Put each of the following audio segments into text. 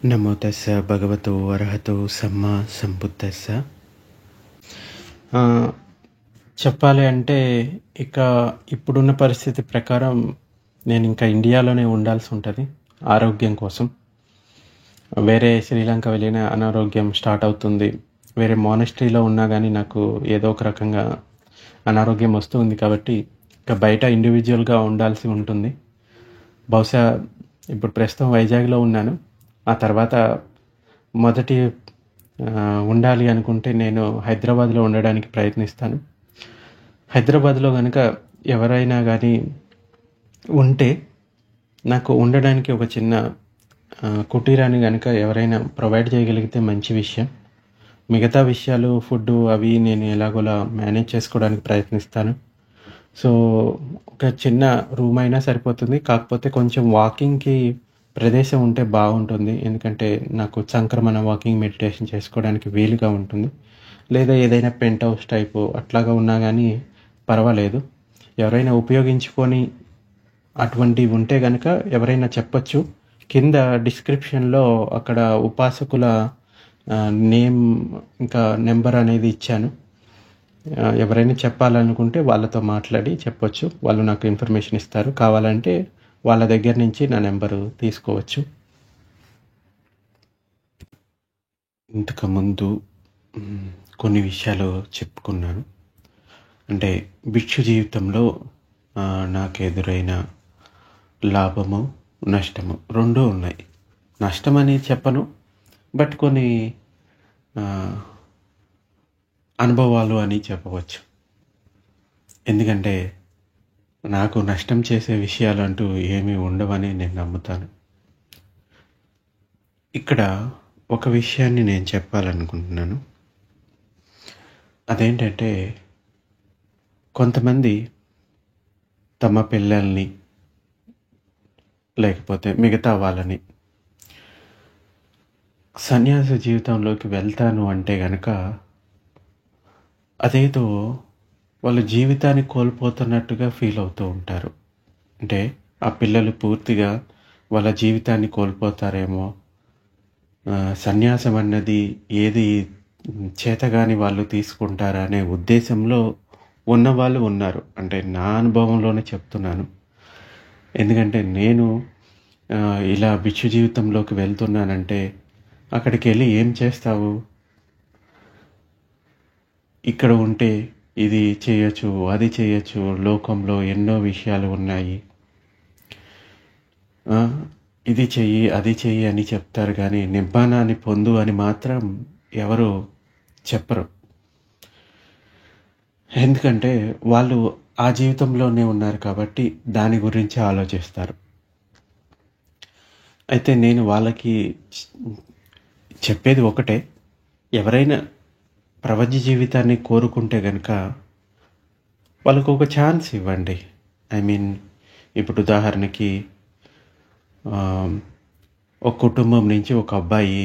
నమో తస్స భగవతో అర్హతో సమ్మా సంబుద్దస్స. ఆ, చెప్పాలి అంటే ఇక ఇప్పుడున్న పరిస్థితి ప్రకారం నేను ఇంకా ఇండియాలోనే ఉండాల్సి ఉంటుంది ఆరోగ్యం కోసం. వేరే శ్రీలంక వెళ్ళిన అనారోగ్యం స్టార్ట్ అవుతుంది. వేరే మానస్ట్రీలో ఉన్నా కానీ నాకు ఏదో ఒక రకంగా అనారోగ్యం వస్తుంది. కాబట్టి ఇక బయట ఇండివిజువల్గా ఉండాల్సి ఉంటుంది. బహుశా ఇప్పుడు ప్రస్తుతం వైజాగ్లో ఉన్నాను. ఆ తర్వాత మొదటి ఉండాలి అనుకుంటే నేను హైదరాబాద్లో ఉండడానికి ప్రయత్నిస్తాను. హైదరాబాద్లో కనుక ఎవరైనా కానీ ఉంటే నాకు ఉండడానికి ఒక చిన్న కుటీరాన్ని కనుక ఎవరైనా ప్రొవైడ్ చేయగలిగితే మంచి విషయం. మిగతా విషయాలు ఫుడ్ అవి నేను ఎలాగోలా మేనేజ్ చేసుకోవడానికి ప్రయత్నిస్తాను. సో ఒక చిన్న రూమ్ అయినా సరిపోతుంది. కాకపోతే కొంచెం వాకింగ్కి ప్రదేశం ఉంటే బాగుంటుంది. ఎందుకంటే నాకు సంక్రమణ వాకింగ్ మెడిటేషన్ చేసుకోవడానికి వీలుగా ఉంటుంది. లేదా ఏదైనా పెంట్ హౌస్ టైపు అట్లాగా ఉన్నా కానీ పర్వాలేదు. ఎవరైనా ఉపయోగించుకొని అటువంటివి ఉంటే కనుక ఎవరైనా చెప్పచ్చు. కింద డిస్క్రిప్షన్లో అక్కడ ఉపాసకుల నేమ్ ఇంకా నెంబర్ అనేది ఇచ్చాను. ఎవరైనా చెప్పాలనుకుంటే వాళ్ళతో మాట్లాడి చెప్పొచ్చు. వాళ్ళు నాకు ఇన్ఫర్మేషన్ ఇస్తారు. కావాలంటే వాళ్ళ దగ్గర నుంచి నా నెంబరు తీసుకోవచ్చు. ఇంతకుముందు కొన్ని విషయాలు చెప్పుకున్నాను. అంటే భిక్షు జీవితంలో నాకు ఎదురైన లాభము నష్టము రెండూ ఉన్నాయి. నష్టం అని చెప్పను, బట్ కొన్ని అనుభవాలు అని చెప్పవచ్చు. ఎందుకంటే నాకు నష్టం చేసే విషయాలు అంటూ ఏమీ ఉండవని నేను నమ్ముతాను. ఇక్కడ ఒక విషయాన్ని నేను చెప్పాలనుకుంటున్నాను. అదేంటంటే కొంతమంది తమ పిల్లల్ని లేకపోతే మిగతా వాళ్ళని సన్యాస జీవితంలోకి వెళ్తాను అంటే గనక అదేదో వాళ్ళ జీవితాన్ని కోల్పోతున్నట్టుగా ఫీల్ అవుతూ ఉంటారు. అంటే ఆ పిల్లలు పూర్తిగా వాళ్ళ జీవితాన్ని కోల్పోతారేమో, సన్యాసం అన్నది ఏది చేతగాని వాళ్ళు తీసుకుంటారా అనే ఉద్దేశంలో ఉన్నవాళ్ళు ఉన్నారు. అంటే నా అనుభవంలోనే చెప్తున్నాను. ఎందుకంటే నేను ఇలా భిక్షు జీవితంలోకి వెళ్తున్నానంటే అక్కడికి వెళ్ళి ఏం చేస్తావు, ఇక్కడ ఉంటే ఇది చేయొచ్చు అది చేయొచ్చు, లోకంలో ఎన్నో విషయాలు ఉన్నాయి, ఇది చెయ్యి అది చెయ్యి అని చెప్తారు. కానీ నిబ్బానాన్ని పొందు అని మాత్రం ఎవరు చెప్పరు. ఎందుకంటే వాళ్ళు ఆ జీవితంలోనే ఉన్నారు కాబట్టి దాని గురించి ఆలోచిస్తారు. అయితే నేను వాళ్ళకి చెప్పేది ఒకటే, ఎవరైనా ప్రపంచ జీవితాన్ని కోరుకుంటే కనుక వాళ్ళకు ఒక ఛాన్స్ ఇవ్వండి. ఇప్పుడు ఉదాహరణకి ఒక కుటుంబం నుంచి ఒక అబ్బాయి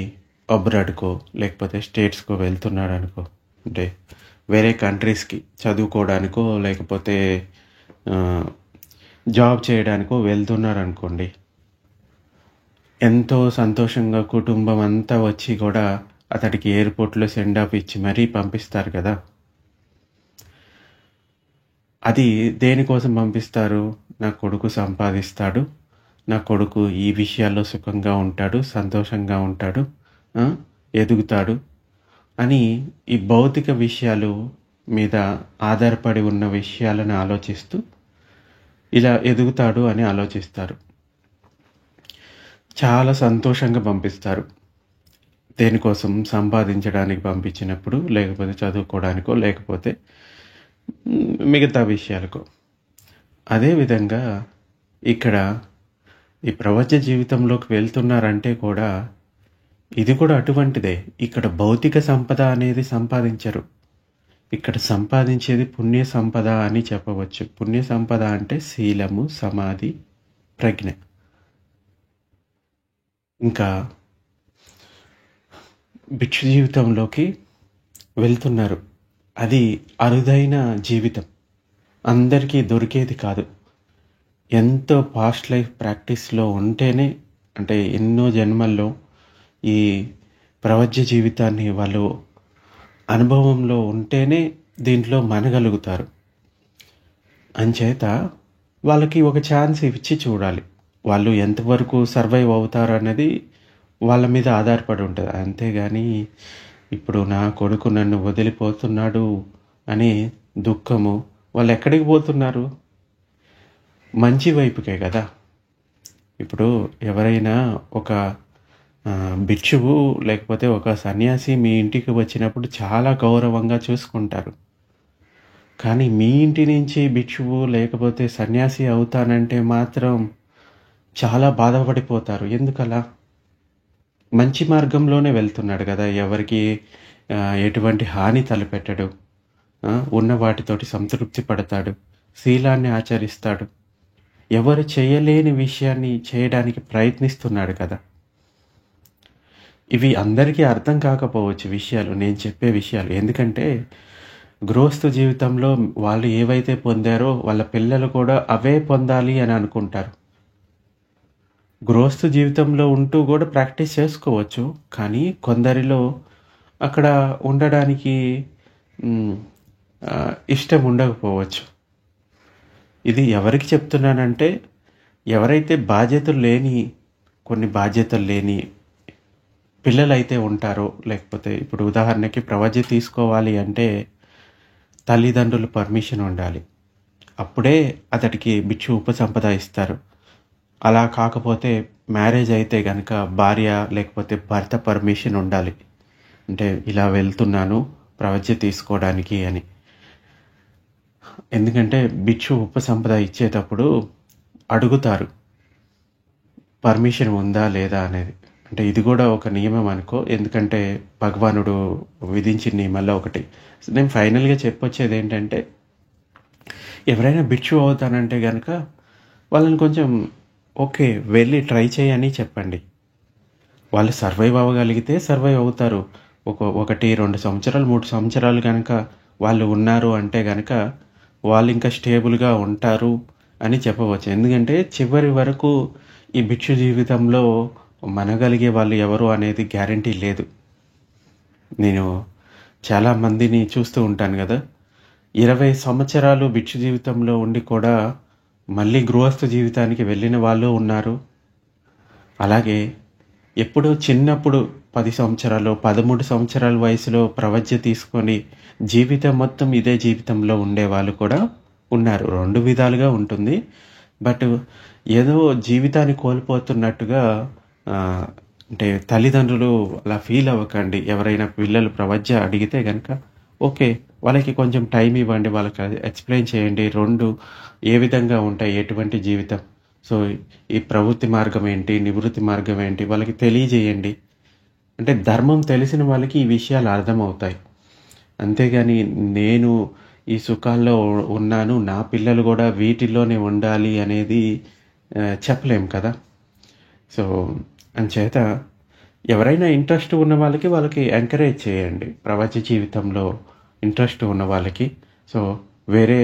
అబ్రాడ్కో లేకపోతే స్టేట్స్కో వెళ్తున్నాడు అనుకో, అంటే వేరే కంట్రీస్కి చదువుకోవడానికో లేకపోతే జాబ్ చేయడానికో వెళ్తున్నారు అనుకోండి. ఎంతో సంతోషంగా కుటుంబం అంతా వచ్చి కూడా అతడికి ఎయిర్పోర్ట్లో సెండ్ ఆఫ్ ఇచ్చి మరీ పంపిస్తారు కదా. అది దేనికోసం పంపిస్తారు? నా కొడుకు సంపాదిస్తాడు, నా కొడుకు ఈ విషయాల్లో సుఖంగా ఉంటాడు, సంతోషంగా ఉంటాడు, ఎదుగుతాడు అని ఈ భౌతిక విషయాలు మీద ఆధారపడి ఉన్న విషయాలను ఆలోచిస్తూ ఇలా ఎదుగుతాడు అని ఆలోచిస్తారు. చాలా సంతోషంగా పంపిస్తారు. దేనికోసం? సంపాదించడానికి పంపించినప్పుడు, లేకపోతే చదువుకోవడానికో లేకపోతే మిగతా విషయాలకో. అదేవిధంగా ఇక్కడ ఈ ప్రపంచ జీవితంలోకి వెళ్తున్నారంటే కూడా ఇది కూడా అటువంటిదే. ఇక్కడ భౌతిక సంపద అనేది సంపాదించరు. ఇక్కడ సంపాదించేది పుణ్య సంపద అని చెప్పవచ్చు. పుణ్య సంపద అంటే శీలము, సమాధి, ప్రజ్ఞ. ఇంకా భిక్షు జీవితంలోకి వెళ్తున్నారు. అది అరుదైన జీవితం, అందరికీ దొరికేది కాదు. ఎంతో పాస్ట్ లైఫ్ ప్రాక్టీస్లో ఉంటేనే, అంటే ఎన్నో జన్మల్లో ఈ ప్రవజ్య జీవితాన్ని వాళ్ళు అనుభవంలో ఉంటేనే దీంట్లో మనగలుగుతారు. అంచేత వాళ్ళకి ఒక ఛాన్స్ ఇచ్చి చూడాలి. వాళ్ళు ఎంతవరకు సర్వైవ్ అవుతారన్నది వాళ్ళ మీద ఆధారపడి ఉంటుంది. అంతేగాని ఇప్పుడు నా కొడుకు నన్ను వదిలిపోతున్నాడు అనే దుఃఖము, వాళ్ళు ఎక్కడికి పోతున్నారు? మంచి వైపుకే కదా. ఇప్పుడు ఎవరైనా ఒక భిక్షువు లేకపోతే ఒక సన్యాసి మీ ఇంటికి వచ్చినప్పుడు చాలా గౌరవంగా చూసుకుంటారు. కానీ మీ ఇంటి నుంచి భిక్షువు లేకపోతే సన్యాసి అవుతానంటే మాత్రం చాలా బాధపడిపోతారు. ఎందుకలా? మంచి మార్గంలోనే వెళ్తున్నాడు కదా. ఎవరికి ఎటువంటి హాని తలపెట్టడు. ఉన్న వాటితోటి సంతృప్తి పడతాడు. శీలాన్ని ఆచరిస్తాడు. ఎవరు చేయలేని విషయాన్ని చేయడానికి ప్రయత్నిస్తున్నాడు కదా. ఇవి అందరికీ అర్థం కాకపోవచ్చు విషయాలు, నేను చెప్పే విషయాలు. ఎందుకంటే గృహస్థ జీవితంలో వాళ్ళు ఏవైతే పొందారో వాళ్ళ పిల్లలు కూడా అవే పొందాలి అని అనుకుంటారు. గృహస్థ జీవితంలో ఉంటూ కూడా ప్రాక్టీస్ చేసుకోవచ్చు. కానీ కొందరిలో అక్కడ ఉండడానికి ఇష్టం ఉండకపోవచ్చు. ఇది ఎవరికి చెప్తున్నానంటే, ఎవరైతే కొన్ని బాధ్యతలు లేని పిల్లలైతే ఉంటారో, లేకపోతే ఇప్పుడు ఉదాహరణకి ప్రవజ్య తీసుకోవాలి అంటే తల్లిదండ్రులు పర్మిషన్ ఉండాలి. అప్పుడే అతడికి భిక్షు ఉపసంపద ఇస్తారు. అలా కాకపోతే మ్యారేజ్ అయితే కనుక భార్య లేకపోతే భర్త పర్మిషన్ ఉండాలి. అంటే ఇలా వెళ్తున్నాను ప్రవజ్య తీసుకోవడానికి అని. ఎందుకంటే భిక్షు ఉపసంపద ఇచ్చేటప్పుడు అడుగుతారు పర్మిషన్ ఉందా లేదా అనేది. అంటే ఇది కూడా ఒక నియమం అనుకో, ఎందుకంటే భగవానుడు విధించిన నియమాల్లో ఒకటి. నేను ఫైనల్గా చెప్పొచ్చేది ఏంటంటే, ఎవరైనా భిక్షు అవుతానంటే కనుక వాళ్ళని కొంచెం ఓకే వెళ్ళి ట్రై చేయని చెప్పండి. వాళ్ళు సర్వైవ్ అవ్వగలిగితే సర్వైవ్ అవుతారు. 1-2 సంవత్సరాలు 3 సంవత్సరాలు కనుక వాళ్ళు ఉన్నారు అంటే కనుక వాళ్ళు ఇంకా స్టేబుల్గా ఉంటారు అని చెప్పవచ్చు. ఎందుకంటే చివరి వరకు ఈ భిక్షు జీవితంలో మనగలిగే వాళ్ళు ఎవరు అనేది గ్యారంటీ లేదు. నేను చాలామందిని చూస్తూ ఉంటాను కదా, 20 సంవత్సరాలు భిక్షు జీవితంలో ఉండి కూడా మళ్ళీ గృహస్థ జీవితానికి వెళ్ళిన వాళ్ళు ఉన్నారు. అలాగే ఎప్పుడో చిన్నప్పుడు 10 సంవత్సరాలు 13 సంవత్సరాల వయసులో ప్రవజ్య తీసుకొని జీవితం మొత్తం ఇదే జీవితంలో ఉండేవాళ్ళు కూడా ఉన్నారు. 2 విధాలుగా ఉంటుంది. బట్ ఏదో జీవితాన్ని కోల్పోతున్నట్టుగా అంటే తల్లిదండ్రులు అలా ఫీల్ అవ్వకండి. ఎవరైనా పిల్లలు ప్రవజ్య అడిగితే కనుక ఓకే వాళ్ళకి కొంచెం టైం ఇవ్వండి, వాళ్ళకి ఎక్స్ప్లెయిన్ చేయండి 2 ఏ విధంగా ఉంటాయి, ఎటువంటి జీవితం. సో ఈ ప్రవృత్తి మార్గం ఏంటి, నివృత్తి మార్గం ఏంటి వాళ్ళకి తెలియజేయండి. అంటే ధర్మం తెలిసిన వాళ్ళకి ఈ విషయాలు అర్థమవుతాయి. అంతేగాని నేను ఈ సుఖాల్లో ఉన్నాను, నా పిల్లలు కూడా వీటిల్లోనే ఉండాలి అనేది చెప్పలేం కదా. సో అంచేత ఎవరైనా ఇంట్రెస్ట్ ఉన్న వాళ్ళకి ఎంకరేజ్ చేయండి ప్రవజ్య జీవితంలో ఇంట్రెస్ట్ ఉన్న వాళ్ళకి. సో వేరే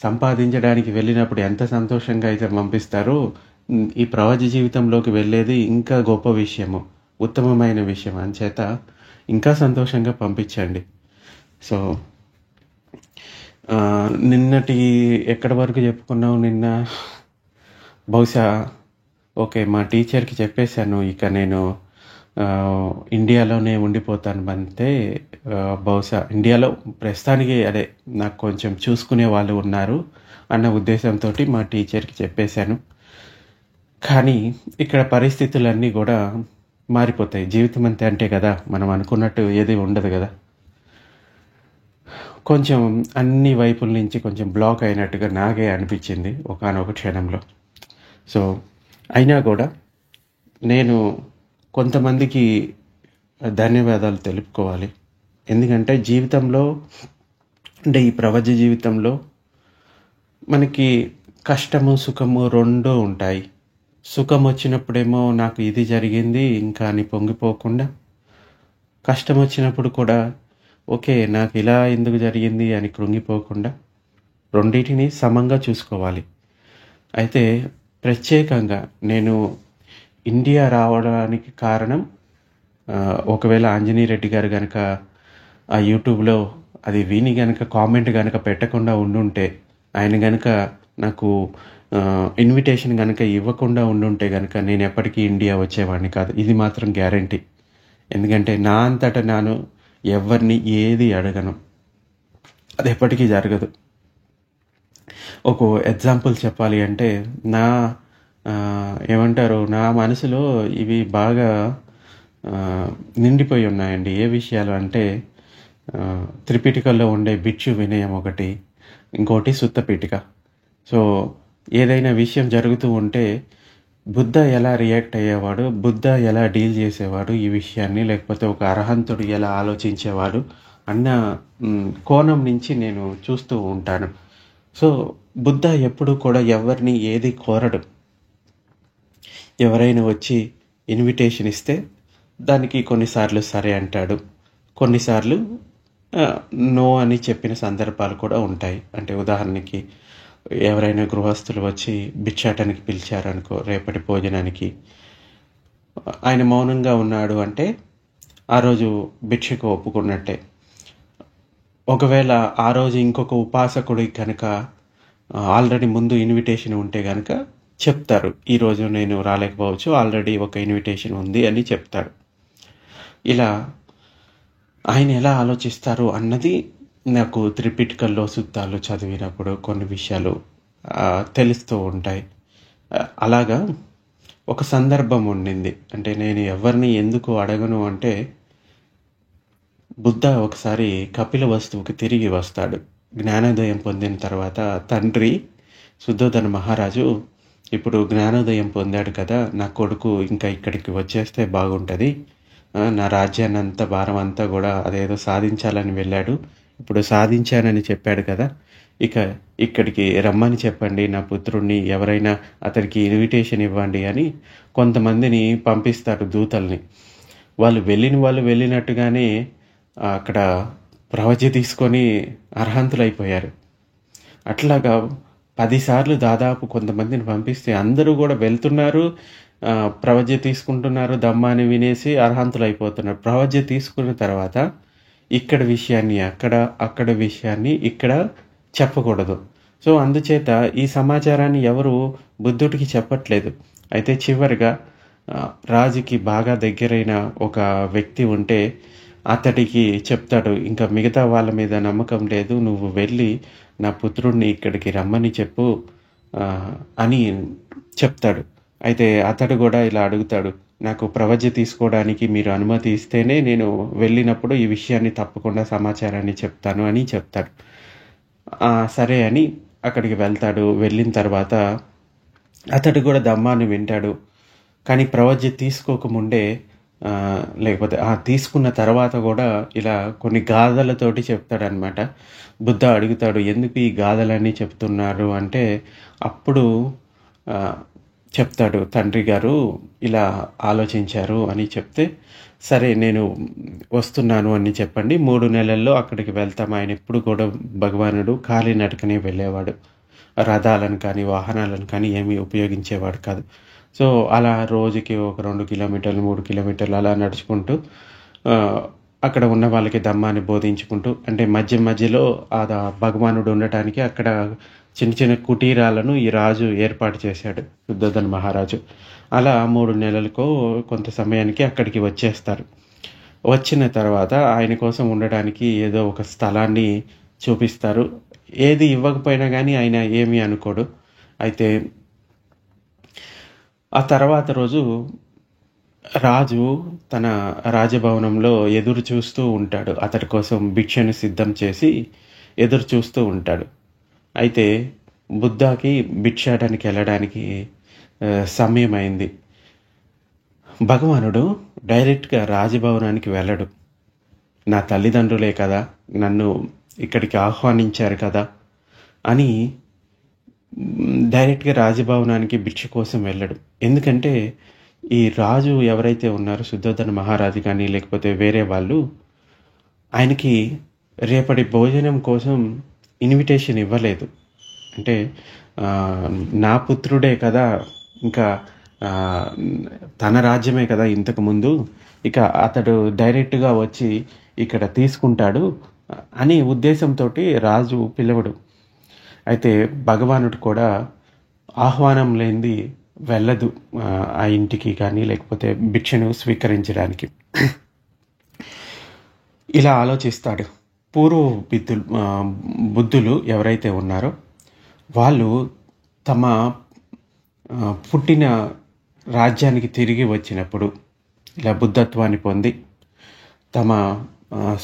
సంపాదించడానికి వెళ్ళినప్పుడు ఎంత సంతోషంగా అయితే పంపిస్తారో, ఈ ప్రవజ్య జీవితంలోకి వెళ్ళేది ఇంకా గొప్ప విషయము, ఉత్తమమైన విషయం. అంచేత ఇంకా సంతోషంగా పంపించండి. సో నిన్నటి ఎక్కడి వరకు చెప్పుకున్నావు? నిన్న బహుశా ఓకే మా టీచర్కి చెప్పేశాను ఇక నేను ఇండియాలోనే ఉండిపోతాను అంటే, బహుశా ఇండియాలో ప్రస్తుతానికి అదే నాకు కొంచెం చూసుకునే వాళ్ళు ఉన్నారు అన్న ఉద్దేశంతో మా టీచర్కి చెప్పేశాను. కానీ ఇక్కడ పరిస్థితులన్నీ కూడా మారిపోతాయి. జీవితం అంతే అంటే కదా, మనం అనుకున్నట్టు ఏది ఉండదు కదా. కొంచెం అన్ని వైపుల నుంచి కొంచెం బ్లాక్ అయినట్టుగా నాకే అనిపించింది ఒకానొక క్షణంలో. సో అయినా కూడా నేను కొంతమందికి ధన్యవాదాలు తెలుపుకోవాలి. ఎందుకంటే జీవితంలో అంటే ఈ ప్రవజ్య జీవితంలో మనకి కష్టము సుఖము 2 ఉంటాయి. సుఖం వచ్చినప్పుడేమో నాకు ఇది జరిగింది ఇంకా అని పొంగిపోకుండా, కష్టం వచ్చినప్పుడు కూడా ఓకే నాకు ఇలా ఎందుకు జరిగింది అని కృంగిపోకుండా రెండింటిని సమంగా చూసుకోవాలి. అయితే ప్రత్యేకంగా నేను ఇండియా రావడానికి కారణం ఒకవేళ ఆంజనేయ రెడ్డి గారు గనక ఆ యూట్యూబ్‌లో అది విని గనక కామెంట్ గనక పెట్టకుండా ఉండుంటే, ఆయన గనక నాకు ఇన్విటేషన్ గనక ఇవ్వకుండా ఉండుంటే గనక నేనెప్పటికీ ఇండియా వచ్చేవాడిని కాదు. ఇది మాత్రం గ్యారంటీ. ఎందుకంటే నా అంతట నేను ఎవ్వరిని ఏది అడగను. అదెప్పటికీ జరగదు. ఒక ఎగ్జాంపుల్ చెప్పాలి అంటే ఏమంటారు, నా మనసులో ఇవి బాగా నిండిపోయి ఉన్నాయండి. ఏ విషయాలు అంటే త్రిపీఠికల్లో ఉండే భిక్షు వినయం ఒకటి, ఇంకోటి సుత్త పీఠిక. సో ఏదైనా విషయం జరుగుతూ ఉంటే బుద్ధ ఎలా రియాక్ట్ అయ్యేవాడు, బుద్ధ ఎలా డీల్ చేసేవాడు ఈ విషయాన్ని, లేకపోతే ఒక అర్హంతుడు ఎలా ఆలోచించేవాడు అన్న కోణం నుంచి నేను చూస్తూ ఉంటాను. సో బుద్ధ ఎప్పుడు కూడా ఎవరిని ఏది కోరడు. ఎవరైనా వచ్చి ఇన్విటేషన్ ఇస్తే దానికి కొన్నిసార్లు సరే అంటాడు, కొన్నిసార్లు నో అని చెప్పిన సందర్భాలు కూడా ఉంటాయి. అంటే ఉదాహరణకి ఎవరైనా గృహస్థులు వచ్చి భిక్షాటనకి పిలిచారనుకో, రేపటి భోజనానికి, ఆయన మౌనంగా ఉన్నాడు అంటే ఆ రోజు భిక్షకు ఒప్పుకున్నట్టే. ఒకవేళ ఆ రోజు ఇంకొక ఉపాసకుడికి కనుక ఆల్రెడీ ముందు ఇన్విటేషన్ ఉంటే కనుక చెప్తారు, ఈరోజు నేను రాలేకపోవచ్చు, ఆల్రెడీ ఒక ఇన్విటేషన్ ఉంది అని చెప్తారు. ఇలా ఆయన ఎలా ఆలోచిస్తారు అన్నది నాకు త్రిపిటకల్లో సూత్రాలు చదివినప్పుడు కొన్ని విషయాలు తెలుస్తూ ఉంటాయి. అలాగా ఒక సందర్భం ఉండింది. అంటే నేను ఎవరిని ఎందుకు అడగను అంటే, బుద్ధ ఒకసారి కపిల వస్తువుకి తిరిగి వస్తాడు. జ్ఞానోదయం పొందిన తర్వాత తండ్రి శుద్ధోదన మహారాజు, ఇప్పుడు జ్ఞానోదయం పొందాడు కదా, నా కొడుకు ఇంకా ఇక్కడికి వచ్చేస్తే బాగుంటుంది, నా రాజ్యాన్ని అంతా భారం అంతా కూడా అదేదో సాధించాలని వెళ్ళాడు, ఇప్పుడు సాధించానని చెప్పాడు కదా, ఇక ఇక్కడికి రమ్మని చెప్పండి, నా పుత్రుణ్ణి ఎవరైనా అతనికి ఇన్విటేషన్ ఇవ్వండి అని కొంతమందిని పంపిస్తారు, దూతల్ని. వాళ్ళు వెళ్ళినట్టుగానే అక్కడ ప్రవజ్య తీసుకొని అర్హంతులైపోయారు. అట్లాగా 10 సార్లు దాదాపు కొంతమందిని పంపిస్తే అందరూ కూడా వెళ్తున్నారు, ప్రవజ్య తీసుకుంటున్నారు, దమ్మాని వినేసి అర్హంతులు అయిపోతున్నారు. ప్రవజ్య తీసుకున్న తర్వాత ఇక్కడ విషయాన్ని అక్కడ విషయాన్ని ఇక్కడ చెప్పకూడదు. సో అందుచేత ఈ సమాచారాన్ని ఎవరు బుద్ధుడికి చెప్పట్లేదు. అయితే చివరిగా రాజుకి బాగా దగ్గరైన ఒక వ్యక్తి ఉంటే అతడికి చెప్తాడు, ఇంకా మిగతా వాళ్ళ మీద నమ్మకం లేదు, నువ్వు వెళ్ళి నా పుత్రుడిని ఇక్కడికి రమ్మని చెప్పు అని చెప్తాడు. అయితే అతడు కూడా ఇలా అడుగుతాడు, నాకు ప్రవజ్య తీసుకోవడానికి మీరు అనుమతి ఇస్తేనే నేను వెళ్ళినప్పుడు ఈ విషయాన్ని తప్పకుండా సమాచారాన్ని చెప్తాను అని చెప్తాడు. సరే అని అక్కడికి వెళ్తాడు. వెళ్ళిన తర్వాత అతడు కూడా దమ్మాన్ని వింటాడు. కానీ ప్రవజ్య తీసుకోకముందే లేకపోతే తీసుకున్న తర్వాత కూడా ఇలా కొన్ని గాథలతోటి చెప్తాడనమాట. బుద్ధ అడుగుతాడు, ఎందుకు ఈ గాథలన్నీ చెప్తున్నారు అంటే అప్పుడు చెప్తాడు, తండ్రి గారు ఇలా ఆలోచించారు అని చెప్తే, సరే నేను వస్తున్నాను అని చెప్పండి, 3 నెలల్లో అక్కడికి వెళ్తాం. ఆయన ఎప్పుడు కూడా భగవానుడు కాలినడకనే వెళ్ళేవాడు, రథాలను కానీ వాహనాలను కానీ ఏమీ ఉపయోగించేవాడు కాదు. సో అలా రోజుకి ఒక 2 కిలోమీటర్లు 3 కిలోమీటర్లు అలా నడుచుకుంటూ అక్కడ ఉన్న వాళ్ళకి ధమ్మాన్ని బోధించుకుంటూ, అంటే మధ్యలో భగవానుడు ఉండటానికి అక్కడ చిన్న చిన్న కుటీరాలను ఈ రాజు ఏర్పాటు చేశాడు, శుద్ధోదన మహారాజు. అలా 3 నెలలకో కొంత సమయానికి అక్కడికి వచ్చేస్తారు. వచ్చిన తర్వాత ఆయన కోసం ఉండడానికి ఏదో ఒక స్థలాన్ని చూపిస్తారు. ఏది ఇవ్వకపోయినా కానీ ఆయన ఏమీ అనుకోడు. అయితే ఆ తర్వాత రోజు రాజు తన రాజభవనంలో ఎదురు చూస్తూ ఉంటాడు. అతడి కోసం భిక్షను సిద్ధం చేసి ఎదురు చూస్తూ ఉంటాడు. అయితే బుద్ధకి భిక్షాటానికి వెళ్ళడానికి సమయం అయింది. భగవానుడు డైరెక్ట్గా రాజభవనానికి వెళ్ళడు. నా తల్లిదండ్రులే కదా నన్ను ఇక్కడికి ఆహ్వానించారు కదా అని డైరెక్ట్గా రాజభవనానికి భిక్ష కోసం వెళ్ళడు. ఎందుకంటే ఈ రాజు ఎవరైతే ఉన్నారో శుద్ధోదన మహారాజు కానీ లేకపోతే వేరే వాళ్ళు ఆయనకి రేపటి భోజనం కోసం ఇన్విటేషన్ ఇవ్వలేదు. అంటే నా పుత్రుడే కదా, ఇంకా తన రాజ్యమే కదా ఇంతకుముందు, ఇక అతడు డైరెక్ట్గా వచ్చి ఇక్కడ తీసుకుంటాడు అని ఉద్దేశంతో రాజు పిలవడు. అయితే భగవానుడు కూడా ఆహ్వానం లేనిది వెళ్ళదు ఆ ఇంటికి కానీ లేకపోతే భిక్షను స్వీకరించడానికి. ఇలా ఆలోచిస్తాడు. పూర్వ బుద్ధులు ఎవరైతే ఉన్నారో వాళ్ళు తమ పుట్టిన రాజ్యానికి తిరిగి వచ్చినప్పుడు, ఇలా బుద్ధత్వాన్ని పొంది తమ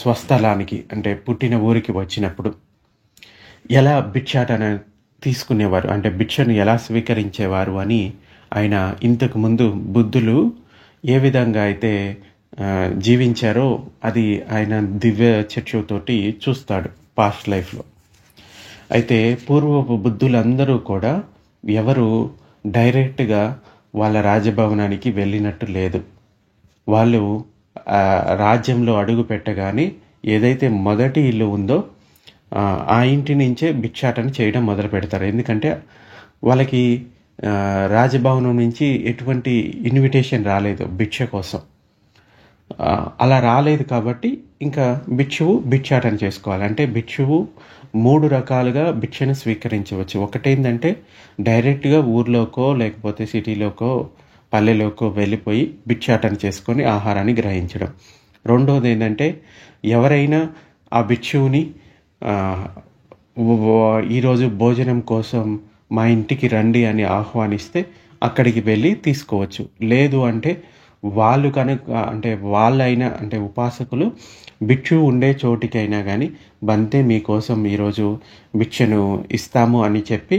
స్వస్థలానికి అంటే పుట్టిన ఊరికి వచ్చినప్పుడు ఎలా భిక్షాటన తీసుకునేవారు, అంటే భిక్షను ఎలా స్వీకరించేవారు అని ఆయన ఇంతకుముందు బుద్ధులు ఏ విధంగా అయితే జీవించారో అది ఆయన దివ్య చక్షుతోటి చూస్తాడు పాస్ట్ లైఫ్లో. అయితే పూర్వపు బుద్ధులందరూ కూడా ఎవరు డైరెక్ట్గా వాళ్ళ రాజభవనానికి వెళ్ళినట్టు లేదు. వాళ్ళు రాజ్యంలో అడుగు పెట్టగానే ఏదైతే మొదటి ఇల్లు ఉందో ఆ ఇంటి నుంచే భిక్షాటన చేయడం మొదలు పెడతారు. ఎందుకంటే వాళ్ళకి రాజభవనం నుంచి ఎటువంటి ఇన్విటేషన్ రాలేదు భిక్ష కోసం. అలా రాలేదు కాబట్టి ఇంకా భిక్షువు భిక్షాటన చేసుకోవాలి. అంటే భిక్షువు 3 రకాలుగా భిక్షను స్వీకరించవచ్చు. ఒకటేంటంటే డైరెక్ట్గా ఊర్లోకో లేకపోతే సిటీలోకో పల్లెలోకో వెళ్ళిపోయి భిక్షాటన చేసుకొని ఆహారాన్ని గ్రహించడం. రెండోది ఏంటంటే ఎవరైనా ఆ భిక్షువుని ఈరోజు భోజనం కోసం మా ఇంటికి రండి అని ఆహ్వానిస్తే అక్కడికి వెళ్ళి తీసుకోవచ్చు. లేదు అంటే వాళ్ళు కనుక అంటే వాళ్ళైనా అంటే ఉపాసకులు భిక్షు ఉండే చోటికైనా కానీ బంతే మీకోసం ఈరోజు భిక్షను ఇస్తాము అని చెప్పి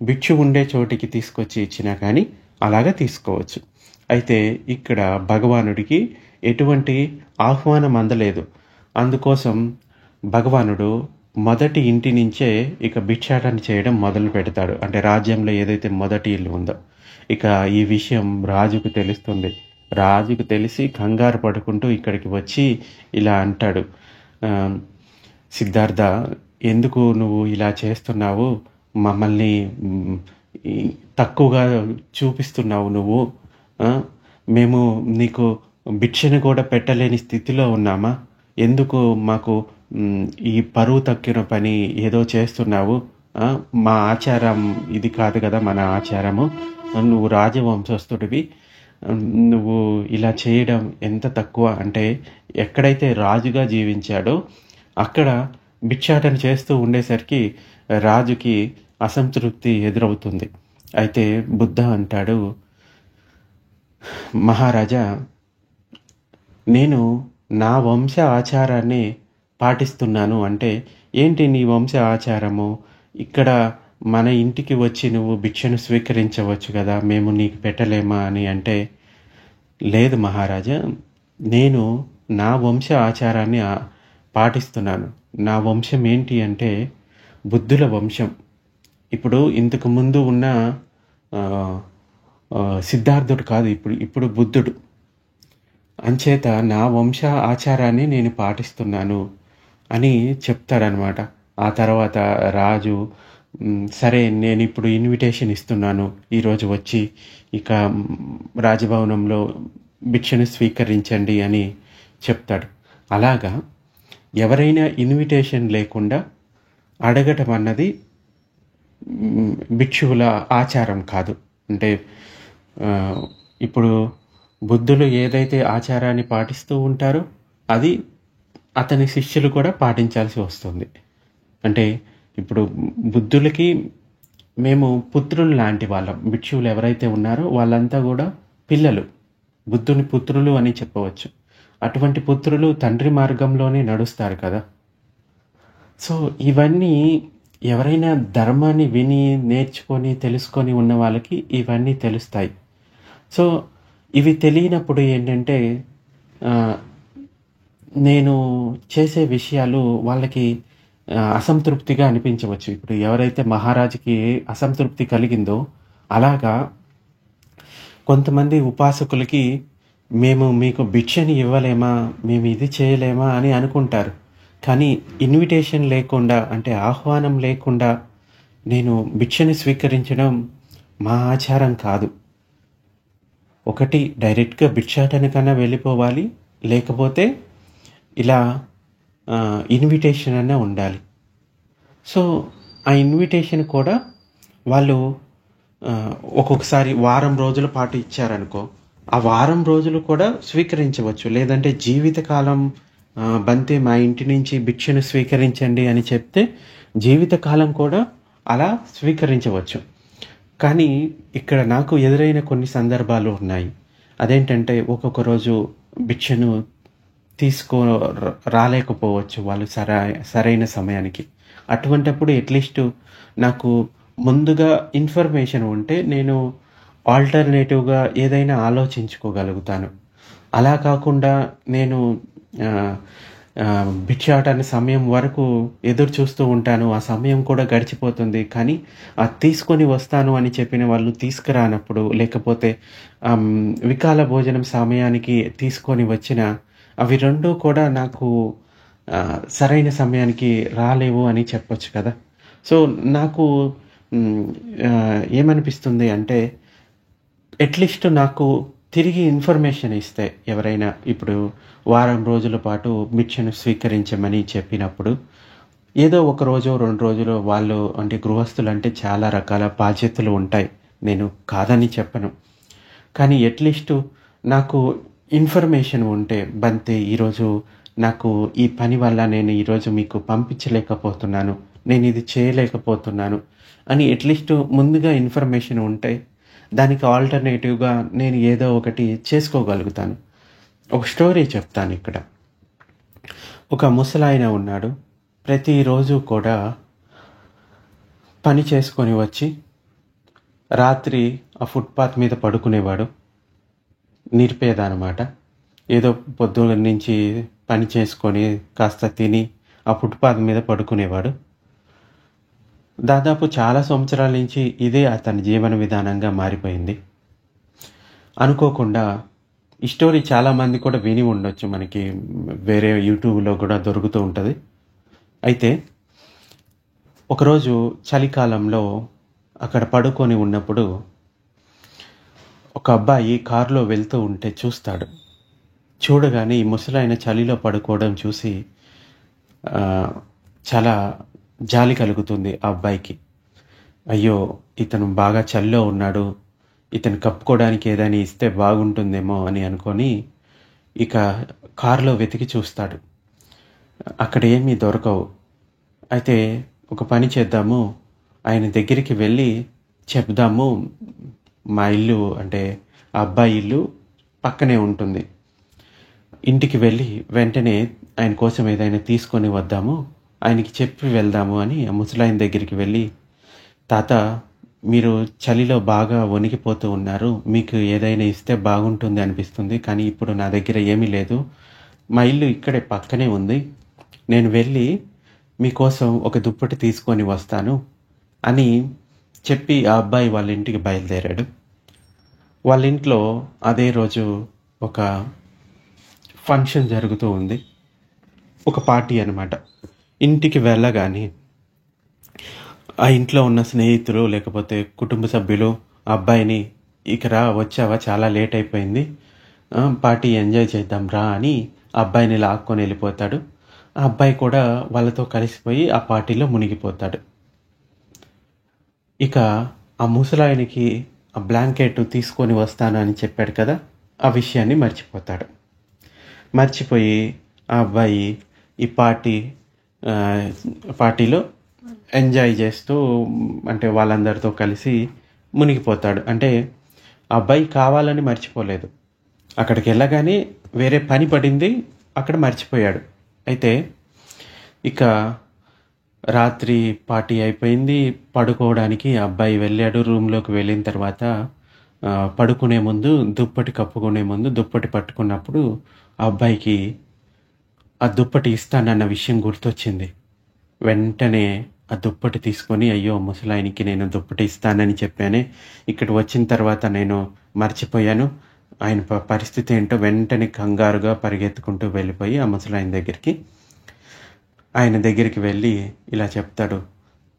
భిక్షు ఉండే చోటికి తీసుకొచ్చి ఇచ్చినా కానీ అలాగా తీసుకోవచ్చు. అయితే ఇక్కడ భగవానుడికి ఎటువంటి ఆహ్వానం అందలేదు. అందుకోసం భగవానుడు మొదటి ఇంటి నుంచే ఇక భిక్షాటన చేయడం మొదలు పెడతాడు. అంటే రాజ్యంలో ఏదైతే మొదటి ఇల్లు ఉందో ఇక ఈ విషయం రాజుకు తెలుస్తుంది. రాజుకు తెలిసి కంగారు పడుకుంటూ ఇక్కడికి వచ్చి ఇలా అంటాడు, సిద్ధార్థ, ఎందుకు నువ్వు ఇలా చేస్తున్నావు? మమ్మల్ని తక్కువగా చూపిస్తున్నావు నువ్వు. మేము నీకు భిక్షను కూడా పెట్టలేని స్థితిలో ఉన్నామా? ఎందుకు మాకు ఈ పరువు తక్కిన పని ఏదో చేస్తున్నావు? మా ఆచారం ఇది కాదు కదా మన ఆచారము. నువ్వు రాజవంశస్థుడివి, నువ్వు ఇలా చేయడం ఎంత తక్కువ. అంటే ఎక్కడైతే రాజుగా జీవించాడో అక్కడ భిక్షాటన చేస్తూ ఉండేసరికి రాజుకి అసంతృప్తి ఎదురవుతుంది. అయితే బుద్ధ అంటాడు, మహారాజా, నేను నా వంశ ఆచారాన్ని పాటిస్తున్నాను. అంటే ఏంటి నీ వంశ ఆచారము? ఇక్కడ మన ఇంటికి వచ్చి నువ్వు భిక్షను స్వీకరించవచ్చు కదా, మేము నీకు పెట్టలేమా అని అంటే, లేదు మహారాజా, నేను నా వంశ ఆచారాన్ని పాటిస్తున్నాను. నా వంశం ఏంటి అంటే బుద్ధుల వంశం. ఇప్పుడు ఇంతకు ముందు ఉన్న సిద్ధార్థుడు కాదు, ఇప్పుడు బుద్ధుడు. అంచేత నా వంశ ఆచారాన్ని నేను పాటిస్తున్నాను అని చెప్తాడనమాట. ఆ తర్వాత రాజు, సరే నేను ఇప్పుడు ఇన్విటేషన్ ఇస్తున్నాను, ఈరోజు వచ్చి ఇక రాజభవనంలో భిక్షను స్వీకరించండి అని చెప్తాడు. అలాగా ఎవరైనా ఇన్విటేషన్ లేకుండా అడగటం అన్నది భిక్షువుల ఆచారం కాదు. అంటే ఇప్పుడు బుద్ధులు ఏదైతే ఆచారాన్ని పాటిస్తూ ఉంటారో అది అతని శిష్యులు కూడా పాటించాల్సి వస్తుంది. అంటే ఇప్పుడు బుద్ధులకి మేము పుత్రులు లాంటి వాళ్ళం. భిక్షువులు ఎవరైతే ఉన్నారో వాళ్ళంతా కూడా పిల్లలు, బుద్ధుని పుత్రులు అని చెప్పవచ్చు. అటువంటి పుత్రులు తండ్రి మార్గంలోనే నడుస్తారు కదా. సో ఇవన్నీ ఎవరైనా ధర్మాన్ని విని నేర్చుకొని తెలుసుకొని ఉన్న వాళ్ళకి ఇవన్నీ తెలుస్తాయి. సో ఇవి తెలియనప్పుడు ఏంటంటే నేను చేసే విషయాలు వాళ్ళకి అసంతృప్తిగా అనిపించవచ్చు. ఇప్పుడు ఎవరైతే మహారాజుకి అసంతృప్తి కలిగిందో అలాగా కొంతమంది ఉపాసకులకి మేము మీకు భిక్షని ఇవ్వలేమా, మేము ఇది చేయలేమా అని అనుకుంటారు. కానీ ఇన్విటేషన్ లేకుండా, అంటే ఆహ్వానం లేకుండా నేను భిక్షని స్వీకరించడం మా ఆచారం కాదు. ఒకటి డైరెక్ట్‌గా భిక్షాటనకన్నా వెళ్ళిపోవాలి. లేకపోతే ఇలా ఇన్విటేషన్ అన్నా ఉండాలి. సో, ఆ ఇన్విటేషన్ కూడా వాళ్ళు ఒక్కొక్కసారి వారం రోజుల పాటు ఇచ్చారనుకో, ఆ వారం రోజులు కూడా స్వీకరించవచ్చు. లేదంటే జీవితకాలం బంతే మా ఇంటి నుంచి భిక్షను స్వీకరించండి అని చెప్తే జీవితకాలం కూడా అలా స్వీకరించవచ్చు. కానీ ఇక్కడ నాకు ఎదురైన కొన్ని సందర్భాలు ఉన్నాయి. అదేంటంటే ఒక్కొక్క రోజు భిక్షను తీసుకో రాలేకపోవచ్చు వాళ్ళు సరైన సమయానికి. అటువంటప్పుడు అట్‌లీస్ట్ నాకు ముందుగా ఇన్ఫర్మేషన్ ఉంటే నేను ఆల్టర్‌నేటివ్‌గా ఏదైనా ఆలోచించుకోగలుగుతాను. అలా కాకుండా నేను ఆహ్, భిక్షాటన సమయం వరకు ఎదురు చూస్తూ ఉంటాను. ఆ సమయం కూడా గడిచిపోతుంది. కానీ తీసుకొని వస్తాను అని చెప్పిన వాళ్ళు తీసుకురానప్పుడు, లేకపోతే వికాల భోజనం సమయానికి తీసుకొని వచ్చినా అవి 2 కూడా నాకు సరైన సమయానికి రాలేవు అని చెప్పొచ్చు కదా! సో, నాకు ఏమనిపిస్తుంది అంటే అట్‌లీస్ట్ నాకు తిరిగి ఇన్ఫర్మేషన్ ఇస్తే ఎవరైనా ఇప్పుడు వారం రోజుల పాటు భిక్షను స్వీకరించమని చెప్పినప్పుడు, ఏదో ఒక రోజో, 2 రోజులో వాళ్ళు అంటే గృహస్థులంటే చాలా రకాల బాధ్యతలు ఉంటాయి. నేను కాదని చెప్పను. కానీ అట్‌లీస్ట్ నాకు ఇన్ఫర్మేషన్ ఉంటే, బంతే ఈరోజు నాకు ఈ పని వల్ల నేను ఈరోజు మీకు పంపించలేకపోతున్నాను. నేనిది చేయలేకపోతున్నాను అని అట్‌లీస్ట్ ముందుగా ఇన్ఫర్మేషన్ ఉంటే, దానికి ఆల్టర్‌నేటివ్‌గా నేను ఏదో ఒకటి చేసుకోగలుగుతాను. ఒక స్టోరీ చెప్తానిక్కడ. ఒక ముసలాయన ఉన్నాడు. ప్రతిరోజు కూడా పని చేసుకొని వచ్చి, రాత్రి ఆ ఫుట్‌పాత్ మీద పడుకునేవాడు. నిరుపేద అనమాట. ఏదో పొద్దున్న నుంచి పని చేసుకొని, కాస్త తిని, ఆ ఫుట్‌పాత్ మీద పడుకునేవాడు. దాదాపు చాలా సంవత్సరాల నుంచి ఇదే అతని జీవన విధానంగా మారిపోయింది. అనుకోకుండా ఈ స్టోరీ చాలామంది కూడా విని ఉండొచ్చు. మనకి వేరే యూట్యూబ్‌లో కూడా దొరుకుతూ ఉంటది. అయితే ఒకరోజు చలికాలంలో అక్కడ పడుకొని ఉన్నప్పుడు ఒక అబ్బాయి కారులో వెళ్తూ ఉంటే చూస్తాడు. చూడగానే ఈ ముసలాయన చలిలో పడుకోవడం చూసి చాలా జాలి కలుగుతుంది ఆ అబ్బాయికి. అయ్యో! ఇతను బాగా చలిలో ఉన్నాడు. ఇతను కప్పుకోవడానికి ఏదైనా ఇస్తే బాగుంటుందేమో అని అనుకొని ఇక కారులో వెతికి చూస్తాడు. అక్కడ ఏమీ దొరకవు. అయితే ఒక పని చేద్దాము, ఆయన దగ్గరికి వెళ్ళి చెప్దాము, మా ఇల్లు అంటే ఆ అబ్బాయి ఇల్లు పక్కనే ఉంటుంది. ఇంటికి వెళ్ళి వెంటనే ఆయన కోసం ఏదైనా తీసుకొని వద్దాము, ఆయనకి చెప్పి వెళ్దాము అని ఆ ముసలాయన దగ్గరికి వెళ్ళి, తాత మీరు చలిలో బాగా వణికిపోతూ ఉన్నారు. మీకు ఏదైనా ఇస్తే బాగుంటుంది అనిపిస్తుంది. కానీ ఇప్పుడు నా దగ్గర ఏమీ లేదు. మా ఇల్లు ఇక్కడే పక్కనే ఉంది. నేను వెళ్ళి మీకోసం ఒక దుప్పటి తీసుకొని వస్తాను అని చెప్పి ఆ అబ్బాయి వాళ్ళ ఇంటికి బయలుదేరాడు. వాళ్ళ ఇంట్లో అదే రోజు ఒక ఫంక్షన్ జరుగుతూ ఉంది. ఒక పార్టీ అనమాట. ఇంటికి వెళ్ళగానే ఆ ఇంట్లో ఉన్న స్నేహితులు లేకపోతే కుటుంబ సభ్యులు ఆ అబ్బాయిని ఇక రా వచ్చావా చాలా లేట్ అయిపోయింది, పార్టీ ఎంజాయ్ చేద్దాం రా అని ఆ అబ్బాయిని లాక్కొని వెళ్ళిపోతాడు. ఆ అబ్బాయి కూడా వాళ్ళతో కలిసిపోయి ఆ పార్టీలో మునిగిపోతాడు. ఇక ఆ ముసలాయనికి ఆ బ్లాంకెట్ తీసుకొని వస్తాను అని చెప్పాడు కదా, ఆ విషయాన్ని మర్చిపోతాడు. మర్చిపోయి ఆ అబ్బాయి ఈ పార్టీలో ఎంజాయ్ చేస్తూ అంటే వాళ్ళందరితో కలిసి మునిగిపోతాడు. అంటే ఆ అబ్బాయి కావాలని మర్చిపోలేదు. అక్కడికి వెళ్ళగానే వేరే పని పడింది, అక్కడ మర్చిపోయాడు. అయితే ఇక రాత్రి పార్టీ అయిపోయింది. పడుకోవడానికి ఆ అబ్బాయి వెళ్ళాడు. రూమ్లోకి వెళ్ళిన తర్వాత పడుకునే ముందు దుప్పటి కప్పుకునే ముందు దుప్పటి పట్టుకున్నప్పుడు ఆ అబ్బాయికి ఆ దుప్పటి ఇస్తానన్న విషయం గుర్తొచ్చింది. వెంటనే ఆ దుప్పటి తీసుకొని, అయ్యో ముసలాయనికి నేను దుప్పటి ఇస్తానని చెప్పానే, ఇక్కడ వచ్చిన తర్వాత నేను మర్చిపోయాను, ఆయన పరిస్థితి ఏంటో వెంటనే కంగారుగా పరిగెత్తుకుంటూ వెళ్ళిపోయి ఆ ముసలాయన దగ్గరికి వెళ్ళి ఇలా చెప్తాడు,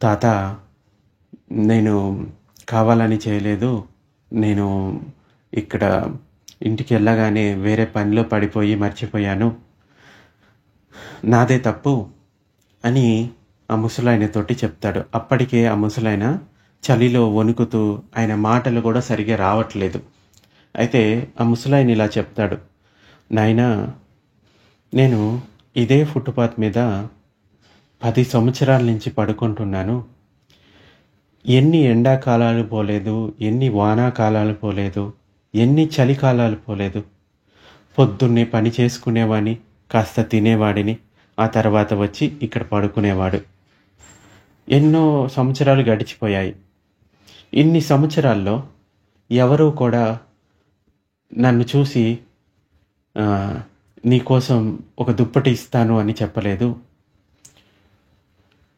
తాత నేను కావాలని చేయలేదు, నేను ఇక్కడ ఇంటికి వెళ్ళగానే వేరే పనిలో పడిపోయి మర్చిపోయాను, నాదే తప్పు అని ఆ ముసలాయనతోటి చెప్తాడు. అప్పటికే ఆ ముసలాయన చలిలో వణుకుతూ ఆయన మాటలు కూడా సరిగ్గా రావట్లేదు. అయితే ఆ ముసలాయన ఇలా చెప్తాడు, నాయనా, నేను ఇదే ఫుట్పాత్ మీద 10 సంవత్సరాల నుంచి పడుకుంటున్నాను. ఎన్ని ఎండాకాలాలు పోలేదు, ఎన్ని వానాకాలాలు పోలేదు, ఎన్ని చలికాలాలు పోలేదు. పొద్దున్నే పని చేసుకునేవాడిని, కాస్త తినేవాడిని, ఆ తర్వాత వచ్చి ఇక్కడ పడుకునేవాడు. ఎన్నో సంవత్సరాలు గడిచిపోయాయి. ఇన్ని సంవత్సరాల్లో ఎవరూ కూడా నన్ను చూసి నీకోసం ఒక దుప్పటి ఇస్తాను అని చెప్పలేదు.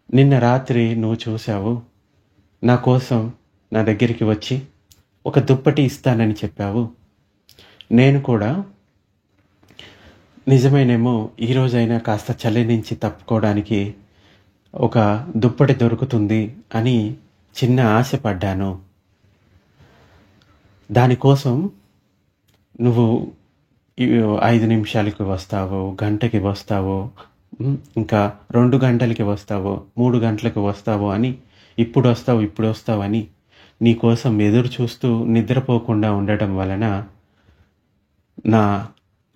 నిన్న రాత్రి నువ్వు చూశావు, నా కోసం నా దగ్గరికి వచ్చి ఒక దుప్పటి ఇస్తానని చెప్పావు. నేను కూడా నిజమేనేమో ఈరోజైనా కాస్త చలి నుంచి తప్పుకోవడానికి ఒక దుప్పటి దొరుకుతుంది అని చిన్న ఆశపడ్డాను. దానికోసం నువ్వు 5 నిమిషాలకి వస్తావో, గంటకి వస్తావో, ఇంకా 2 గంటలకి వస్తావో, 3 గంటలకు వస్తావో అని, ఇప్పుడు వస్తావు అని నీకోసం ఎదురు చూస్తూ నిద్రపోకుండా ఉండటం వలన నా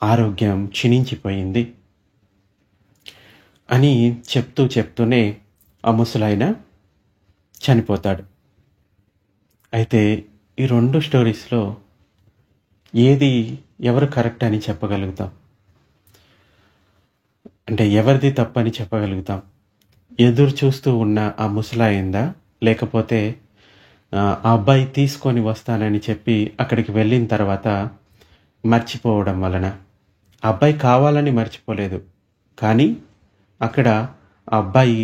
ఆరోగ్యం క్షీణించిపోయింది అని చెప్తూనే ఆ ముసలాయన చనిపోతాడు. అయితే ఈ 2 స్టోరీస్లో ఎవరు కరెక్ట్ అని చెప్పగలుగుతాం? అంటే ఎవరిది తప్పని చెప్పగలుగుతాం? ఎదురు చూస్తూ ఉన్న ఆ ముసలాయిందా, లేకపోతే ఆ అబ్బాయి తీసుకొని వస్తానని చెప్పి అక్కడికి వెళ్ళిన తర్వాత మర్చిపోవడం వలన? అబ్బాయి కావాలని మర్చిపోలేదు, కానీ అక్కడ ఆ అబ్బాయి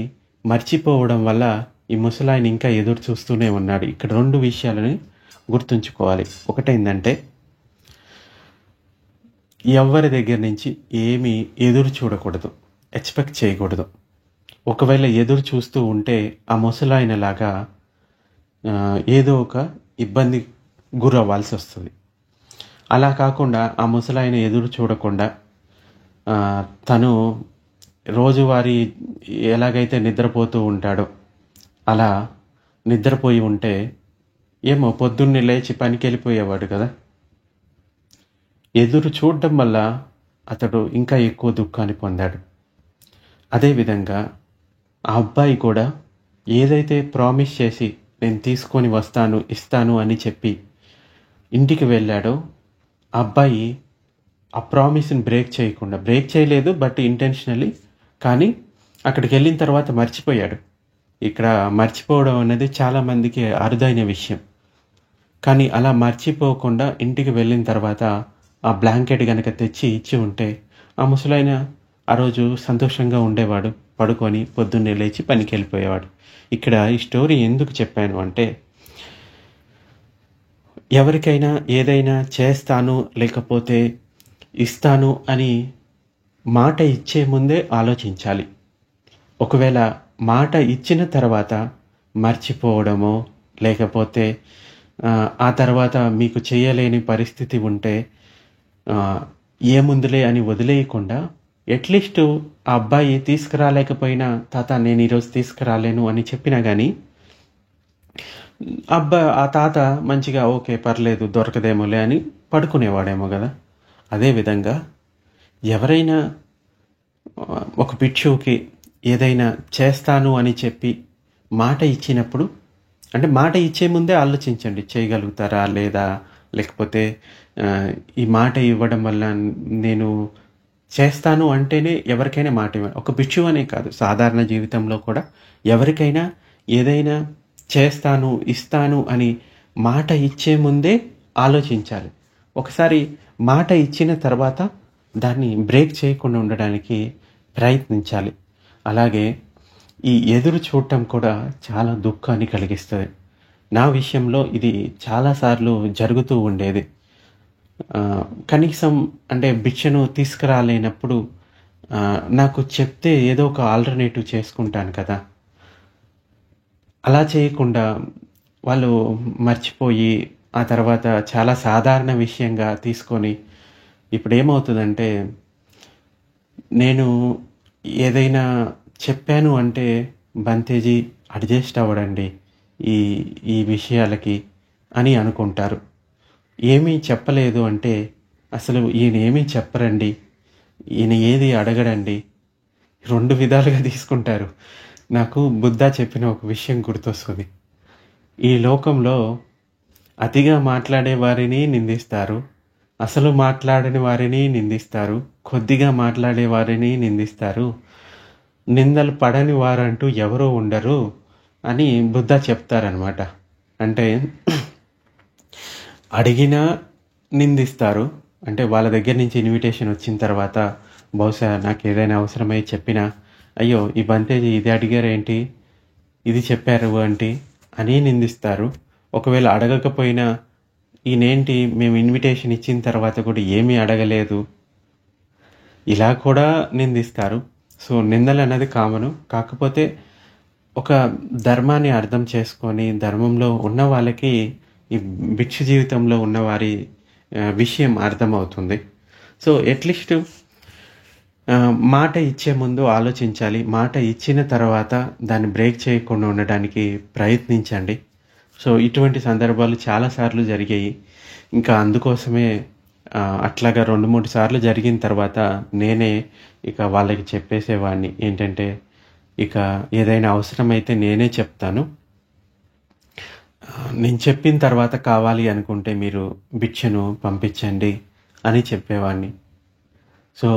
మర్చిపోవడం వల్ల ఈ ముసలాయన ఇంకా ఎదురు చూస్తూనే ఉన్నాడు. ఇక్కడ 2 విషయాలని గుర్తుంచుకోవాలి. ఒకటేంటంటే, ఎవరి దగ్గర నుంచి ఏమీ ఎదురు చూడకూడదు, ఎక్స్పెక్ట్ చేయకూడదు. ఒకవేళ ఎదురు చూస్తూ ఉంటే ఆ ముసలాయనలాగా ఏదో ఒక ఇబ్బంది గురవ్వాల్సి వస్తుంది. అలా కాకుండా ఆ ముసలాయన ఎదురు చూడకుండా తను రోజువారీ ఎలాగైతే నిద్రపోతూ ఉంటాడో అలా నిద్రపోయి ఉంటే ఏమో పొద్దున్నే లేచి పనికి వెళ్ళిపోయేవాడు కదా. ఎదురు చూడడం వల్ల అతడు ఇంకా ఎక్కువ దుఃఖాన్ని పొందాడు. అదేవిధంగా ఆ అబ్బాయి కూడా ఏదైతే ప్రామిస్ చేసి నేను తీసుకొని వస్తాను, ఇస్తాను అని చెప్పి ఇంటికి వెళ్ళాడో, ఆ అబ్బాయి ఆ ప్రామిస్ని బ్రేక్ చేయలేదు, బట్ ఇంటెన్షనలీ. కానీ అక్కడికి వెళ్ళిన తర్వాత మర్చిపోయాడు. ఇక్కడ మర్చిపోవడం అనేది చాలామందికి అరుదైన విషయం. కానీ అలా మర్చిపోకుండా ఇంటికి వెళ్ళిన తర్వాత ఆ బ్లాంకెట్ కనుక తెచ్చి ఇచ్చి ఉంటే ఆ ముసలాయన ఆ రోజు సంతోషంగా ఉండేవాడు, పడుకొని పొద్దున్నే లేచి పనికి వెళ్ళిపోయేవాడు. ఇక్కడ ఈ స్టోరీ ఎందుకు చెప్పాను అంటే, ఎవరికైనా ఏదైనా చేస్తాను లేకపోతే ఇస్తాను అని మాట ఇచ్చే ముందే ఆలోచించాలి. ఒకవేళ మాట ఇచ్చిన తర్వాత మర్చిపోవడమో లేకపోతే ఆ తర్వాత మీకు చేయలేని పరిస్థితి ఉంటే ఏముందులే అని వదిలేయకుండా, అట్లీస్ట్ ఆ అబ్బాయి తీసుకురాలేకపోయినా, తాత నేను ఈరోజు తీసుకురాలేను అని చెప్పినా కానీ ఆ తాత మంచిగా ఓకే పర్లేదు దొరకదేమోలే అని పడుకునేవాడేమో కదా. అదేవిధంగా ఎవరైనా ఒక భిక్షువుకి ఏదైనా చేస్తాను అని చెప్పి మాట ఇచ్చినప్పుడు, అంటే మాట ఇచ్చే ముందే ఆలోచించండి, చేయగలుగుతారా లేదా, లేకపోతే ఈ మాట ఇవ్వడం వల్ల నేను చేస్తాను అంటేనే ఎవరికైనా మాట ఇవ్వాలి. ఒక భిక్షువు అనే కాదు, సాధారణ జీవితంలో కూడా ఎవరికైనా ఏదైనా చేస్తాను, ఇస్తాను అని మాట ఇచ్చే ముందే ఆలోచించాలి. ఒకసారి మాట ఇచ్చిన తర్వాత దాన్ని బ్రేక్ చేయకుండా ఉండడానికి ప్రయత్నించాలి. అలాగే ఈ ఎదురు చూడటం కూడా చాలా దుఃఖాన్ని కలిగిస్తుంది. నా విషయంలో ఇది చాలాసార్లు జరుగుతూ ఉండేది. కనీసం అంటే భిక్షను తీసుకురాలేనప్పుడు నాకు చెప్తే ఏదో ఒక ఆల్టర్నేటివ్ చేసుకుంటాను కదా. అలా చేయకుండా వాళ్ళు మర్చిపోయి ఆ తర్వాత చాలా సాధారణ విషయంగా తీసుకొని ఇప్పుడేమవుతుందంటే, నేను ఏదైనా చెప్పాను అంటే బంతేజీ అడ్జస్ట్ అవ్వడండి ఈ ఈ విషయాలకి అని అనుకుంటారు. ఏమీ చెప్పలేదు అంటే, అసలు ఈయన ఏమీ చెప్పరండి, ఈయన ఏది అడగడండి, 2 విధాలుగా తీసుకుంటారు. నాకు బుద్ధ చెప్పిన ఒక విషయం గుర్తొస్తుంది. ఈ లోకంలో అతిగా మాట్లాడే వారిని నిందిస్తారు, అసలు మాట్లాడని వారిని నిందిస్తారు, కొద్దిగా మాట్లాడే వారిని నిందిస్తారు, నిందలు పడని వారంటూ ఎవరూ ఉండరు అని బుద్ధ చెప్తారనమాట. అంటే అడిగినా నిందిస్తారు. అంటే వాళ్ళ దగ్గర నుంచి ఇన్విటేషన్ వచ్చిన తర్వాత బహుశా నాకేదైనా అవసరమై చెప్పినా, "అయ్యో! ఈ బంతేజీ ఇది అడిగారేంటి? ఇది చెప్పారు ఏంటి?" అని నిందిస్తారు. ఒకవేళ అడగకపోయినా, "ఈయనేంటి మేము ఇన్విటేషన్ ఇచ్చిన తర్వాత కూడా ఏమీ అడగలేదు" ఇలా కూడా నిందిస్తారు. So, నిందలన్నది common. కాకపోతే ఒక ధర్మాన్ని అర్థం చేసుకొని, ధర్మంలో ఉన్న వాళ్ళకి ఈ భిక్షు జీవితంలో ఉన్నవారి విషయం అర్థమవుతుంది. సో, అట్‌లీస్ట్ మాట ఇచ్చే ముందు ఆలోచించాలి. మాట ఇచ్చిన తర్వాత దాన్ని బ్రేక్ చేయకుండా ఉండడానికి ప్రయత్నించండి. సో, ఇటువంటి సందర్భాలు చాలా సార్లు జరిగాయి. ఇంకా అందుకోసమే అట్లాగా 2, 3 సార్లు జరిగిన తర్వాత నేనే ఇక వాళ్ళకి చెప్పేసేవాడిని. ఏంటంటే, ఇక ఏదైనా అవసరమైతే నేనే చెప్తాను. నేను చెప్పిన తర్వాత కావాలి అనుకుంటే మీరు భిక్షను పంపించండి అని చెప్పేవాడిని. సో,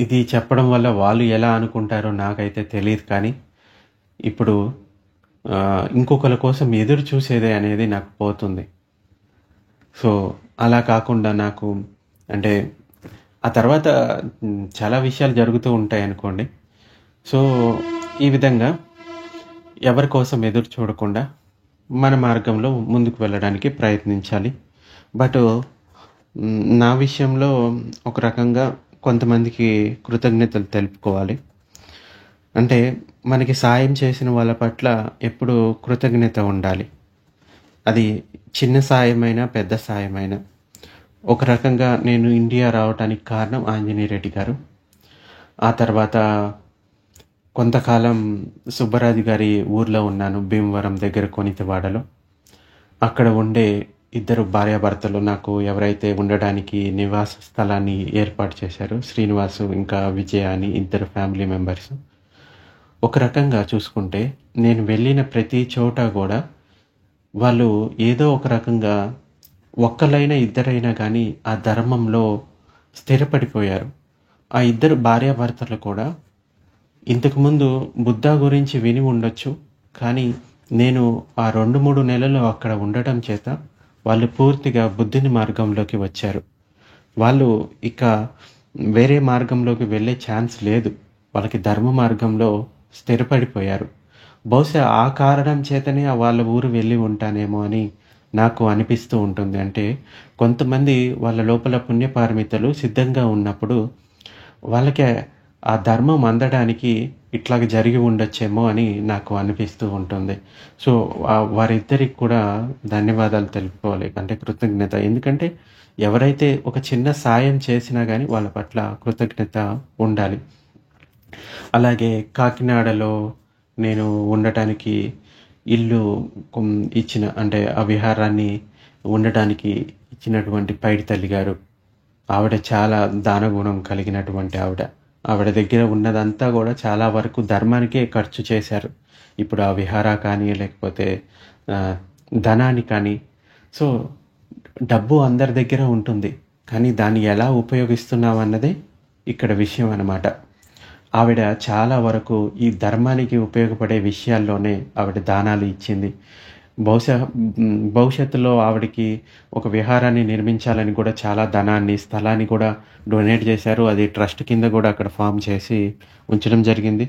ఇది చెప్పడం వల్ల వాళ్ళు ఎలా అనుకుంటారో నాకైతే తెలీదు కానీ, ఇప్పుడు ఇంకొకళ్ళ కోసం ఎదురు చూసేదే అనేది నాకు పోతుంది. సో, అలా కాకుండా నాకు అంటే ఆ తర్వాత చాలా విషయాలు జరుగుతూ ఉంటాయనుకోండి. సో, ఈ విధంగా ఎవరి కోసం ఎదురు చూడకుండా మన మార్గంలో ముందుకు వెళ్ళడానికి ప్రయత్నించాలి. బట్ నా విషయంలో ఒక రకంగా కొంతమందికి కృతజ్ఞతలు తెలుపుకోవాలి. అంటే మనకి సాయం చేసిన వాళ్ళ పట్ల ఎప్పుడూ కృతజ్ఞత ఉండాలి. అది చిన్న సాయమైనా, పెద్ద సాయమైనా. ఒక రకంగా నేను ఇండియా రావటానికి కారణం ఆంజనేయ రెడ్డి గారు. ఆ తర్వాత కొంతకాలం సుబ్బరాజు గారి ఊర్లో ఉన్నాను, భీమవరం దగ్గర కొనితవాడలో. అక్కడ ఉండే 2 భార్యాభర్తలు నాకు ఎవరైతే ఉండడానికి నివాస స్థలాన్ని ఏర్పాటు చేశారో, శ్రీనివాసు ఇంకా విజయ అని 2 ఫ్యామిలీ మెంబర్స్. ఒక రకంగా చూసుకుంటే నేను వెళ్ళిన ప్రతి చోట కూడా వాళ్ళు ఏదో ఒక రకంగా ఒక్కలైనా ఇద్దరైనా కానీ ఆ ధర్మంలో స్థిరపడిపోయారు. ఆ 2 భార్యాభర్తలు కూడా ఇంతకుముందు బుద్ధ గురించి విని ఉండొచ్చు, కానీ నేను ఆ 2, 3 నెలలు అక్కడ ఉండటం చేత వాళ్ళు పూర్తిగా బుద్ధుని మార్గంలోకి వచ్చారు. వాళ్ళు ఇక వేరే మార్గంలోకి వెళ్ళే ఛాన్స్ లేదు. వాళ్ళకి ధర్మ మార్గంలో స్థిరపడిపోయారు. బహుశా ఆ కారణం చేతనే వాళ్ళ ఊరు వెళ్ళి ఉంటానేమో అని నాకు అనిపిస్తూ ఉంటుంది. అంటే కొంతమంది వాళ్ళ లోపల పుణ్యపారమితలు సిద్ధంగా ఉన్నప్పుడు వాళ్ళకి ఆ ధర్మం అందడానికి ఇట్లాగ జరిగి ఉండొచ్చేమో అని నాకు అనిపిస్తూ ఉంటుంది. సో, వారిద్దరికి కూడా ధన్యవాదాలు తెలుపుకోవాలి. అంటే కృతజ్ఞత. ఎందుకంటే ఎవరైతే ఒక చిన్న సాయం చేసినా గానీ వాళ్ళ పట్ల కృతజ్ఞత ఉండాలి. అలాగే కాకినాడలో నేను ఉండటానికి ఇల్లు ఇచ్చిన, అంటే ఆ విహారాన్ని ఉండటానికి ఇచ్చినటువంటి పైడి తల్లి గారు, ఆవిడ చాలా దానగుణం కలిగినటువంటి ఆవిడ. ఆవిడ దగ్గర ఉన్నదంతా కూడా చాలా వరకు ధర్మానికే ఖర్చు చేశారు. ఇప్పుడు ఆ విహారా కానీ, లేకపోతే ధనాన్ని కానీ. సో, డబ్బు అందరి దగ్గర ఉంటుంది, కానీ దాన్ని ఎలా ఉపయోగిస్తున్నాం అన్నదే ఇక్కడ విషయం అన్నమాట. ఆవిడ చాలా వరకు ఈ ధర్మానికి ఉపయోగపడే విషయాల్లోనే ఆవిడ దానాలు ఇచ్చింది. బహుశా భవిష్యత్తులో ఆవిడకి ఒక విహారాన్ని నిర్మించాలని కూడా చాలా ధనాన్ని, స్థలాన్ని కూడా డొనేట్ చేశారు. అది ట్రస్ట్ కింద కూడా అక్కడ ఫామ్ చేసి ఉంచడం జరిగింది.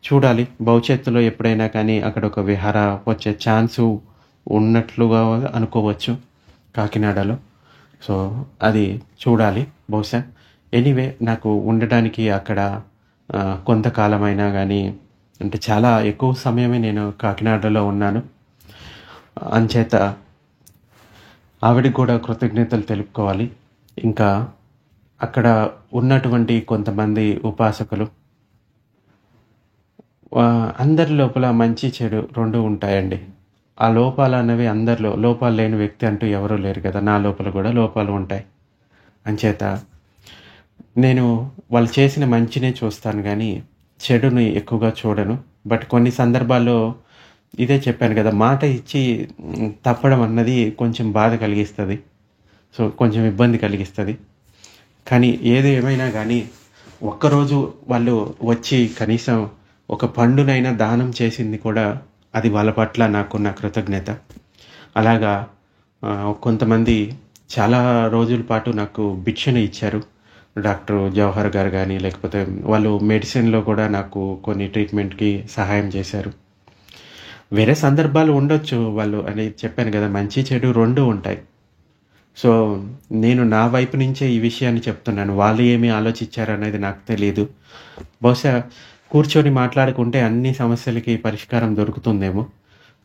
చూడాలి భవిష్యత్తులో ఎప్పుడైనా కానీ అక్కడ ఒక విహార వచ్చే ఛాన్సు ఉన్నట్లుగా అనుకోవచ్చు కాకినాడలో. సో, అది చూడాలి బహుశా. ఎనీవే, నాకు ఉండడానికి అక్కడ కొంతకాలమైనా కానీ, అంటే చాలా ఎక్కువ సమయమే నేను కాకినాడలో ఉన్నాను. అంచేత ఆవిడకి కూడా కృతజ్ఞతలు తెలుపుకోవాలి. ఇంకా అక్కడ ఉన్నటువంటి కొంతమంది ఉపాసకులు అందరి లోపల మంచి, చెడు 2 ఉంటాయండి. ఆ లోపాలన్నవి అందరిలో లోపాలు లేని వ్యక్తి అంటూ ఎవరూ లేరు కదా! నా లోపల కూడా లోపాలు ఉంటాయి. అంచేత నేను వాళ్ళు చేసిన మంచినే చూస్తాను గానీ, చెడుని ఎక్కువగా చూడను. బట్ కొన్ని సందర్భాల్లో ఇదే చెప్పాను కదా! మాట ఇచ్చి తప్పడం అన్నది కొంచెం బాధ కలిగిస్తది. సో, కొంచెం ఇబ్బంది కలిగిస్తది. కానీ ఏది ఏమైనా గానీ, ఒక్కరోజు వాళ్ళు వచ్చి కనీసం ఒక పండునైనా దానం చేసింది కూడా అది వాళ్ళ పట్ల నాకున్న కృతజ్ఞత. అలాగా కొంతమంది చాలా రోజుల పాటు నాకు భిక్షను ఇచ్చారు. డాక్టర్ జవహర్ గారు గానీ, లేకపోతే వాళ్ళు మెడిసిన్‌లో కూడా నాకు కొన్ని ట్రీట్మెంట్‌కి సహాయం చేశారు. వేరే సందర్భాలు ఉండొచ్చు. వాళ్ళు అని చెప్పాను గదా! మంచి, చెడు 2 ఉంటాయి. సో, నేను నా వైపు నుంచే ఈ విషయాన్ని చెప్తున్నాను. వాళ్ళు ఏమి ఆలోచించారనేది నాకు తెలీదు. బహుశా కూర్చొని మాట్లాడుకుంటే అన్ని సమస్యలకి పరిష్కారం దొరుకుతుందేమో.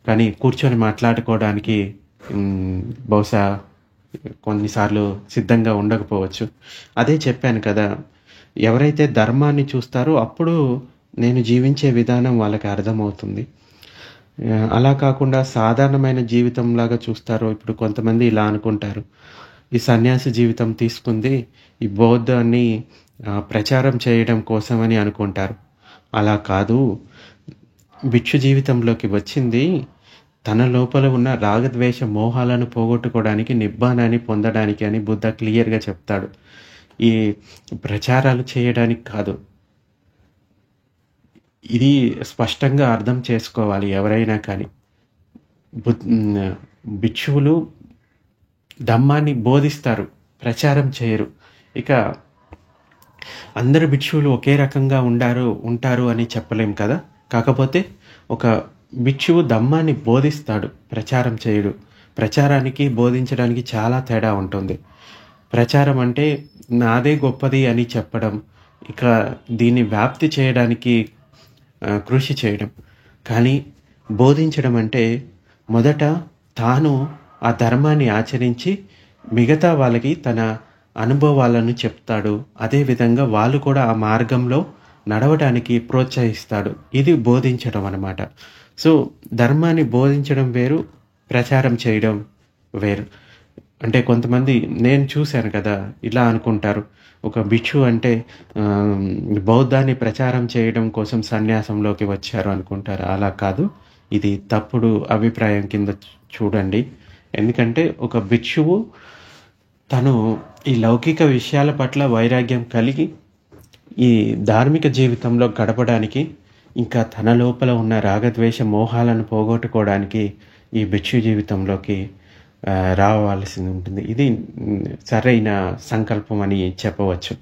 కానీ కూర్చొని మాట్లాడుకోవడానికి బహుశా కొన్నిసార్లు సిద్ధంగా ఉండకపోవచ్చు. అదే చెప్పాను కదా! ఎవరైతే ధర్మాన్ని చూస్తారో అప్పుడు నేను జీవించే విధానం వాళ్ళకి అర్థమవుతుంది. అలా కాకుండా సాధారణమైన జీవితంలాగా చూస్తారో ఇప్పుడు కొంతమంది ఇలా అనుకుంటారు. ఈ సన్యాసి జీవితం తీసుకుంది ఈ బౌద్ధాన్ని ప్రచారం చేయడం కోసమని అనుకుంటారు. అలా కాదు. భిక్షు జీవితంలోకి వచ్చింది తన లోపల ఉన్న రాగద్వేష మోహాలను పోగొట్టుకోవడానికి, నిబ్బానాన్ని పొందడానికి అని బుద్ధ క్లియర్‌గా చెప్తాడు. ఈ ప్రచారాలు చేయడానికి కాదు. ఇది స్పష్టంగా అర్థం చేసుకోవాలి ఎవరైనా కానీ. భిక్షువులు ధమ్మాన్ని బోధిస్తారు, ప్రచారం చేయరు. ఇక అందరు భిక్షువులు ఒకే రకంగా ఉంటారు అని చెప్పలేం కదా! కాకపోతే ఒక భిక్షువు ధమ్మాన్ని బోధిస్తాడు, ప్రచారం చేయడు. ప్రచారానికి, బోధించడానికి చాలా తేడా ఉంటుంది. ప్రచారం అంటే నాదే గొప్పది అని చెప్పడం, ఇక దీన్ని వ్యాప్తి చేయడానికి కృషి చేయడం. కానీ బోధించడం అంటే మొదట తాను ఆ ధర్మాన్ని ఆచరించి మిగతా వాళ్ళకి తన అనుభవాలను చెప్తాడు. అదేవిధంగా వాళ్ళు కూడా ఆ మార్గంలో నడవడానికి ప్రోత్సహిస్తాడు. ఇది బోధించడం అన్నమాట. సో, ధర్మాన్ని బోధించడం వేరు, ప్రచారం చేయడం వేరు. అంటే కొంతమంది నేను చూశాను కదా! ఇలా అనుకుంటారు. ఒక భిక్షు అంటే బౌద్ధాన్ని ప్రచారం చేయడం కోసం సన్యాసంలోకి వచ్చారు అనుకుంటారు. అలా కాదు. ఇది తప్పుడు అభిప్రాయం కింద చూడండి. ఎందుకంటే ఒక భిక్షువు తను ఈ లౌకిక విషయాల పట్ల వైరాగ్యం కలిగి ఈ ధార్మిక జీవితంలో గడపడానికి, ఇంకా తన లోపల ఉన్న రాగద్వేష మోహాలను పోగొట్టుకోవడానికి ఈ భిక్షు జీవితంలోకి రావాల్సి ఉంటుంది. ఇది సరైన సంకల్పం అని చెప్పవచ్చు.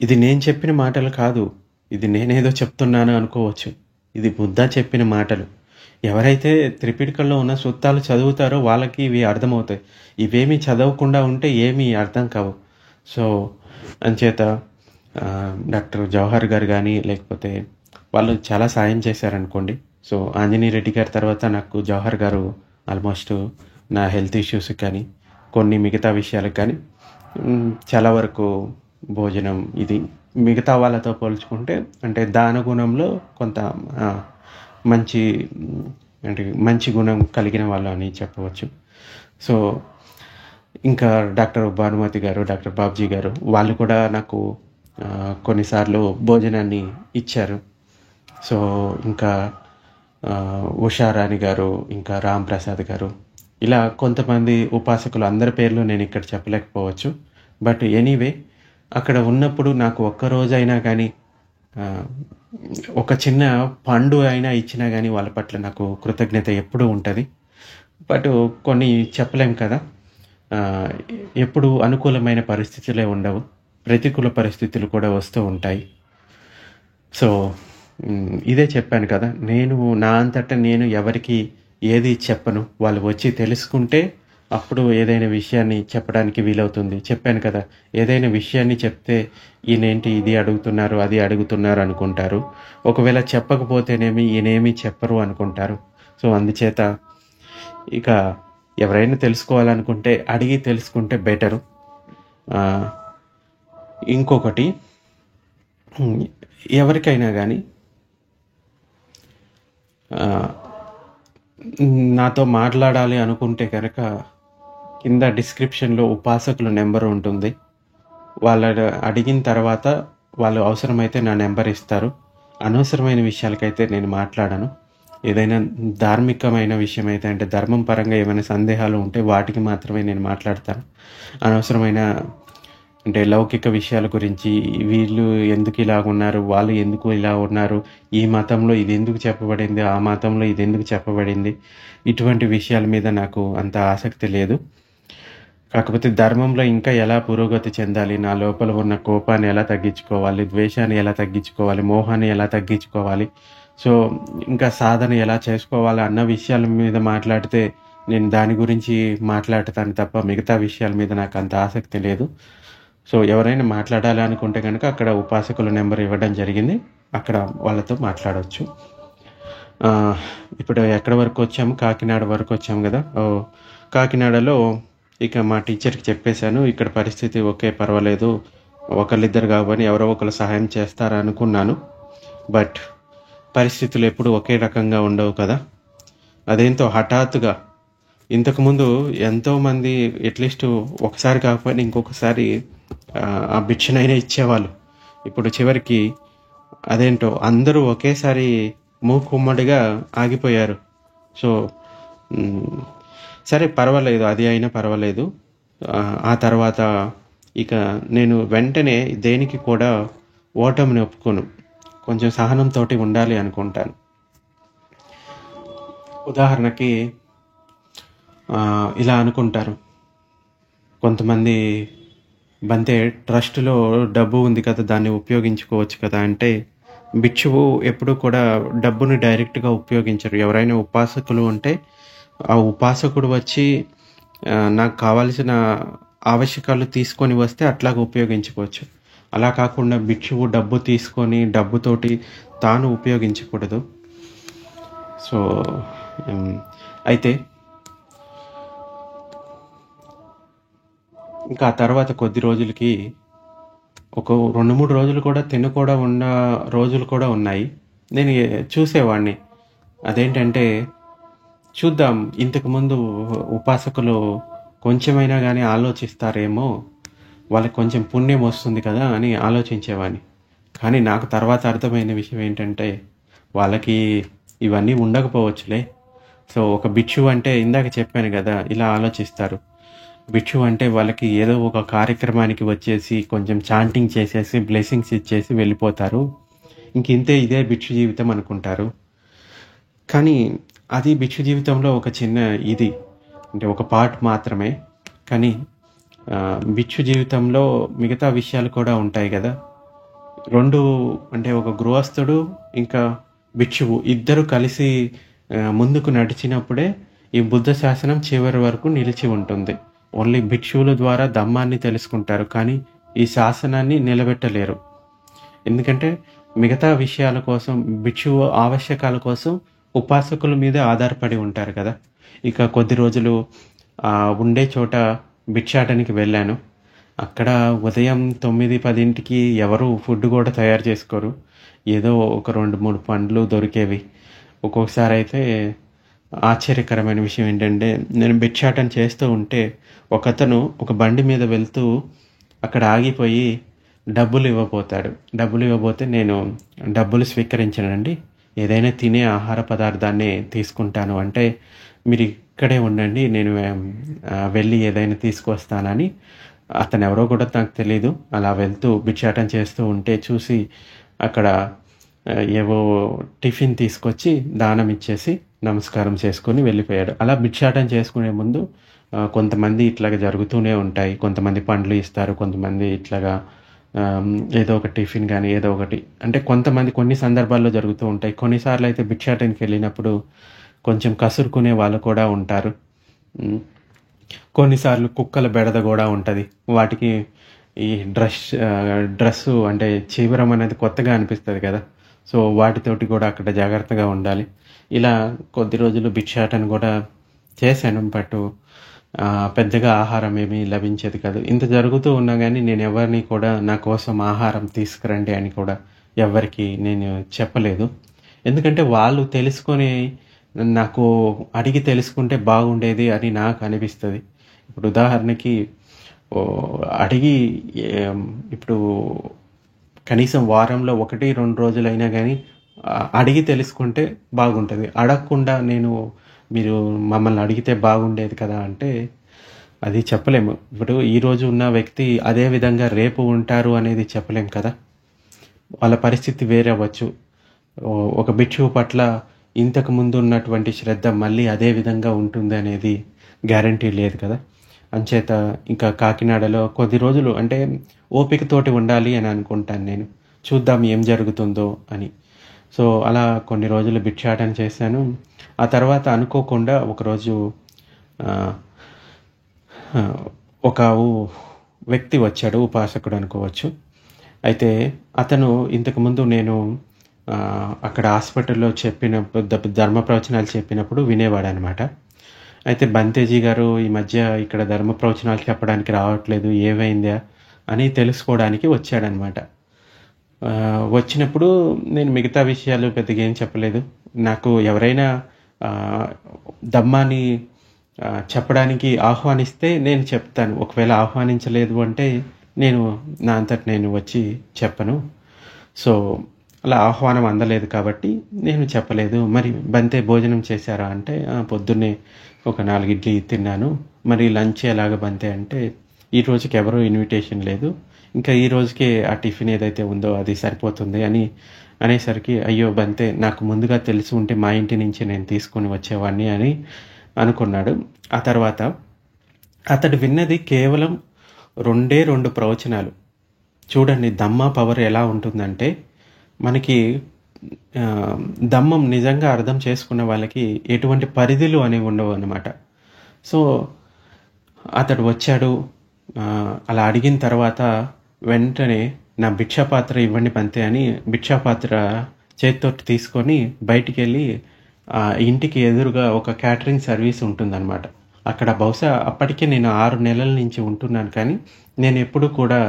ఇది నేను చెప్పిన మాటలు కాదు. ఇది నేనేదో చెప్తున్నాను అనుకోవచ్చు. ఇది బుద్ధ చెప్పిన మాటలు. ఎవరైతే త్రిపిటకంలో ఉన్న సూత్రాలు చదువుతారో వాళ్ళకి ఇవి అర్థమవుతాయి. ఇవేమీ చదవకుండా ఉంటే ఏమీ అర్థం కావు. సో, అంచేత డాక్టర్ జవహర్ గారు కానీ, లేకపోతే వాళ్ళు చాలా సాయం చేశారనుకోండి. సో, ఆంజనేయ రెడ్డి గారి తర్వాత నాకు జవహర్ గారు ఆల్మోస్ట్ నా హెల్త్ ఇష్యూస్కి కానీ, కొన్ని మిగతా విషయాలకు కానీ చాలా వరకు భోజనం ఇది మిగతా వాళ్ళతో పోల్చుకుంటే అంటే దాన గుణంలో కొంత మంచి గుణం కలిగిన వాళ్ళు అని చెప్పవచ్చు. సో, ఇంకా డాక్టర్ భానుమతి గారు, డాక్టర్ బాబ్జీ గారు వాళ్ళు కూడా నాకు కొన్నిసార్లు భోజనాన్ని ఇచ్చారు. సో, ఇంకా ఉషారాణి గారు, ఇంకా రామ్ ప్రసాద్ గారు, ఇలా కొంతమంది ఉపాసకులు అందరి పేర్లు నేను ఇక్కడ చెప్పలేకపోవచ్చు. బట్ ఎనీవే అక్కడ ఉన్నప్పుడు నాకు ఒక్కరోజైనా కానీ ఒక చిన్న పండు అయినా ఇచ్చినా కానీ వాళ్ళ పట్ల నాకు కృతజ్ఞత ఎప్పుడూ ఉంటుంది. బట్ కొన్ని చెప్పలేం కదా, ఎప్పుడు అనుకూలమైన పరిస్థితులే ఉండవు, ప్రతికూల పరిస్థితులు కూడా వస్తూ ఉంటాయి. సో, ఇదే చెప్పాను కదా, నేను నా అంతటా నేను ఎవరికి ఏది చెప్పను. వాళ్ళు వచ్చి తెలుసుకుంటే అప్పుడు ఏదైనా విషయాన్ని చెప్పడానికి వీలవుతుంది. చెప్పాను కదా, ఏదైనా విషయాన్ని చెప్తే ఈయనేంటి ఇది అడుగుతున్నారు, అది అడుగుతున్నారు అనుకుంటారు. ఒకవేళ చెప్పకపోతేనేమి ఈయనేమి చెప్పరు అనుకుంటారు. సో, అందుచేత ఇక ఎవరైనా తెలుసుకోవాలనుకుంటే అడిగి తెలుసుకుంటే బెటరు. ఇంకొకటి, ఎవరికైనా కానీ నాతో మాట్లాడాలి అనుకుంటే కనుక కింద డిస్క్రిప్షన్లో ఉపాసకుల నెంబర్ ఉంటుంది. వాళ్ళ అడిగిన తర్వాత వాళ్ళు అవసరమైతే నా నెంబర్ ఇస్తారు. అనవసరమైన విషయాలకైతే నేను మాట్లాడను. ఏదైనా ధార్మికమైన విషయం అయితే, అంటే ధర్మం పరంగా ఏమైనా సందేహాలు ఉంటే వాటికి మాత్రమే నేను మాట్లాడతాను. అనవసరమైన అంటే లౌకిక విషయాల గురించి, వీళ్ళు ఎందుకు ఇలా ఉన్నారు, వాళ్ళు ఎందుకు ఇలా ఉన్నారు, ఈ మతంలో ఇది ఎందుకు చెప్పబడింది, ఆ మతంలో ఇది ఎందుకు చెప్పబడింది, ఇటువంటి విషయాల మీద నాకు అంత ఆసక్తి లేదు. కాకపోతే ధర్మంలో ఇంకా ఎలా పురోగతి చెందాలి, నా లోపల ఉన్న కోపాన్ని ఎలా తగ్గించుకోవాలి, ద్వేషాన్ని ఎలా తగ్గించుకోవాలి, మోహాన్ని ఎలా తగ్గించుకోవాలి, సో ఇంకా సాధన ఎలా చేసుకోవాలి అన్న విషయాల మీద మాట్లాడితే నేను దాని గురించి మాట్లాడతాను తప్ప మిగతా విషయాల మీద నాకు అంత ఆసక్తి లేదు. సో ఎవరైనా మాట్లాడాలి అనుకుంటే కనుక అక్కడ ఉపాసకుల నెంబర్ ఇవ్వడం జరిగింది, అక్కడ వాళ్ళతో మాట్లాడవచ్చు. ఇప్పుడు ఎక్కడి వరకు వచ్చాము? కాకినాడ వరకు వచ్చాము కదా. కాకినాడలో ఇక మా టీచర్కి చెప్పేశాను, ఇక్కడ పరిస్థితి ఓకే, పర్వాలేదు, ఒకళ్ళిద్దరు కాబట్టి ఎవరో ఒకరు సహాయం చేస్తారా అనుకున్నాను. బట్ పరిస్థితులు ఎప్పుడు ఒకే రకంగా ఉండవు కదా. అదేంతో హఠాత్తుగా ఇంతకుముందు ఎంతోమంది అట్లీస్ట్ ఒకసారి కాకపోయినా ఇంకొకసారి ఆ భిక్షనైనా ఇచ్చేవాళ్ళు. ఇప్పుడు చివరికి అదేంటో అందరూ ఒకేసారి మూకుమ్మడిగా ఆగిపోయారు. సో సరే పర్వాలేదు, అది అయినా పర్వాలేదు. ఆ తర్వాత ఇక నేను వెంటనే దేనికి కూడా ఓటమిని ఒప్పుకోను, కొంచెం సహనంతో ఉండాలి అనుకుంటాను. ఉదాహరణకి ఇలా అనుకుంటారు కొంతమంది, బంతే ట్రస్ట్లో డబ్బు ఉంది కదా, దాన్ని ఉపయోగించుకోవచ్చు కదా అంటే, భిక్షువు ఎప్పుడు కూడా డబ్బుని డైరెక్ట్గా ఉపయోగించరు. ఎవరైనా ఉపాసకులు ఉంటే ఆ ఉపాసకుడు వచ్చి నాకు కావాల్సిన ఆవశ్యకాలు తీసుకొని వస్తే అట్లాగ ఉపయోగించుకోవచ్చు. అలా కాకుండా భిక్షువు డబ్బు తీసుకొని డబ్బుతోటి తాను ఉపయోగించకూడదు. సో అయితే ఇంకా ఆ తర్వాత కొద్ది రోజులకి ఒక 2-3 రోజులు కూడా తినకుండా ఉన్న రోజులు కూడా ఉన్నాయి. నేను చూసేవాడిని, అదేంటంటే చూద్దాం ఇంతకుముందు ఉపాసకులు కొంచెమైనా కానీ ఆలోచిస్తారేమో, వాళ్ళకి కొంచెం పుణ్యం వస్తుంది కదా అని ఆలోచించేవాడిని. కానీ నాకు తర్వాత అర్థమైన విషయం ఏంటంటే వాళ్ళకి ఇవన్నీ ఉండకపోవచ్చులే. సో ఒక భిక్షువు అంటే ఇందాక చెప్పాను కదా, ఇలా ఆలోచిస్తారు. భిక్షువు అంటే వాళ్ళకి ఏదో ఒక కార్యక్రమానికి వచ్చేసి కొంచెం చాంటింగ్ చేసేసి బ్లెస్సింగ్స్ ఇచ్చేసి వెళ్ళిపోతారు, ఇంతే ఇదే భిక్షు జీవితం అనుకుంటారు. కానీ అది భిక్షు జీవితంలో ఒక చిన్న ఇది అంటే ఒక పార్ట్ మాత్రమే. కానీ భిక్షు జీవితంలో మిగతా విషయాలు కూడా ఉంటాయి కదా. రెండు అంటే ఒక గృహస్థుడు ఇంకా భిక్షువు ఇద్దరు కలిసి ముందుకు నడిచినప్పుడే ఈ బుద్ధ శాసనం చివరి వరకు నిలిచి ఉంటుంది. ఓన్లీ భిక్షువుల ద్వారా ధమ్మాన్ని తెలుసుకుంటారు, కానీ ఈ శాసనాన్ని నిలబెట్టలేరు. ఎందుకంటే మిగతా విషయాల కోసం, భిక్షువు ఆవశ్యకాల కోసం ఉపాసకుల మీద ఆధారపడి ఉంటారు కదా. ఇక కొద్ది రోజులు ఉండే చోట భిక్షాటనికి వెళ్ళాను. అక్కడ ఉదయం 9-10 ఎవరు ఫుడ్ కూడా తయారు చేసుకోరు. ఏదో ఒక 2-3 పండ్లు దొరికేవి. ఒక్కొక్కసారి అయితే ఆశ్చర్యకరమైన విషయం ఏంటంటే, నేను భిక్షాటన చేస్తూ ఉంటే ఒకతను ఒక బండి మీద వెళ్తూ అక్కడ ఆగిపోయి డబ్బులు ఇవ్వబోతే నేను డబ్బులు స్వీకరించనండి, ఏదైనా తినే ఆహార పదార్థాన్ని తీసుకుంటాను అంటే, మీరు ఇక్కడే ఉండండి, నేను వెళ్ళి ఏదైనా తీసుకొస్తానని. అతను ఎవరో కూడా నాకు తెలీదు. అలా వెళ్తూ భిక్షాటన చేస్తూ ఉంటే చూసి అక్కడ ఏవో టిఫిన్ తీసుకొచ్చి దానం ఇచ్చేసి నమస్కారం చేసుకొని వెళ్ళిపోయాడు. అలా భిక్షాటన చేసుకునే ముందు కొంతమంది ఇట్లాగా జరుగుతూనే ఉంటాయి. కొంతమంది పండ్లు ఇస్తారు, కొంతమంది ఇట్లాగా ఏదో ఒక టిఫిన్ కానీ ఏదో ఒకటి, అంటే కొంతమంది కొన్ని సందర్భాల్లో జరుగుతూ ఉంటాయి. కొన్నిసార్లు అయితే భిక్షాటనకి వెళ్ళినప్పుడు కొంచెం కసురుకునే వాళ్ళు కూడా ఉంటారు. కొన్నిసార్లు కుక్కల బెడద కూడా ఉంటుంది. వాటికి ఈ డ్రెస్సు అంటే చీవరం అనేది కొత్తగా అనిపిస్తుంది కదా. సో వాటితోటి కూడా అక్కడ జాగ్రత్తగా ఉండాలి. ఇలా కొద్ది రోజులు భిక్షాటన కూడా చేశాను. బట్ పెద్దగా ఆహారం ఏమీ లభించేది కాదు. ఇంత జరుగుతూ ఉన్నా గానీ నేనెవరిని కూడా నా కోసం ఆహారం తీసుకురండి అని కూడా ఎవ్వరికీ నేను చెప్పలేదు. ఎందుకంటే వాళ్ళు తెలుసుకొని నాకు అడిగి తెలుసుకుంటే బాగుండేది అని నాకనిపిస్తది. ఇప్పుడు ఉదాహరణకి అడిగి ఇప్పుడు కనీసం వారంలో 1, 2 రోజులైనా గానీ అడిగి తెలుసుకుంటే బాగుంటది. అడగకుండా మీరు మమ్మల్ని అడిగితే బాగుండేది కదా అంటే అది చెప్పలేము. ఇప్పుడు ఈరోజు ఉన్న వ్యక్తి అదే విధంగా రేపు ఉంటారు అనేది చెప్పలేం కదా! వాళ్ళ పరిస్థితి వేరే అవ్వచ్చు. ఒక భిక్షువు పట్ల ఇంతకు ముందు ఉన్నటువంటి శ్రద్ధ మళ్ళీ అదే విధంగా ఉంటుందనేది గ్యారంటీ లేదు కదా! అంచేత ఇంకా కాకినాడలో కొద్ది రోజులు అంటే ఓపికతోటి ఉండాలి అని అనుకుంటాను నేను. చూద్దాం ఏం జరుగుతుందో అని. సో, అలా కొన్ని రోజులు భిక్షాటన చేశాను. ఆ తర్వాత అనుకోకుండా ఒకరోజు ఆహ్, ఆహ్, ఒక వ్యక్తి వచ్చాడు. ఉపాసకుడు అనుకోవచ్చు. అయితే అతను ఇంతకుముందు నేను అక్కడ హాస్పిటల్‌లో ధర్మ ప్రవచనాలు చెప్పినప్పుడు వినేవాడనమాట. అయితే బంతేజీ గారు ఈ మధ్య ఇక్కడ ధర్మ ప్రవచనాలు చెప్పడానికి రావట్లేదు. ఏమైందా అని తెలుసుకోవడానికి వచ్చాడనమాట. వచ్చినప్పుడు నేను మిగతా విషయాలు పెద్దగా ఏం చెప్పలేదు. నాకు ఎవరైనా ఆహ్, ధమ్మాని చెప్పడానికి ఆహ్వానిస్తే నేను చెప్తాను. ఒకవేళ ఆహ్వానించలేదు అంటే నేను నా అంతట నేను వచ్చి చెప్పను. సో, అలా ఆహ్వానం అందలేదు కాబట్టి నేను చెప్పలేదు. మరి బంతే భోజనం చేశారా అంటే పొద్దున్నే ఒక 4 ఇడ్లీ తిన్నాను. మరి లంచ్ ఎలాగా బంతే అంటే ఈ రోజుకి ఎవరు ఇన్విటేషన్ లేదు. ఇంకా ఈ రోజుకే ఆ టిఫిన్ ఏదైతే ఉందో అది సరిపోతుంది అనేసరికి అయ్యో! బంతే నాకు ముందుగా తెలిసి ఉంటే మా ఇంటి నుంచి నేను తీసుకొని వచ్చేవాడిని అని అనుకున్నాడు. ఆ తర్వాత అతడు విన్నది కేవలం 2 ప్రవచనాలు. చూడండి దమ్మా పవర్ ఎలా ఉంటుందంటే మనకి దమ్మం నిజంగా అర్థం చేసుకున్న వాళ్ళకి ఎటువంటి పరిధులు అనేవి ఉండవన్నమాట. సో, అతడు వచ్చాడు. అలా అడిగిన తర్వాత వెంటనే నా భిక్షాపాత్ర ఇవ్వండి బంతే అని భిక్షాపాత్ర చేత్తోటి తీసుకొని బయటికెళ్ళి ఇంటికి ఎదురుగా ఒక క్యాటరింగ్ సర్వీస్ ఉంటుందన్నమాట. అక్కడ బహుశా అప్పటికే నేను 6 నెలల నుంచి ఉంటున్నాను. కానీ నేనెప్పుడూ కూడా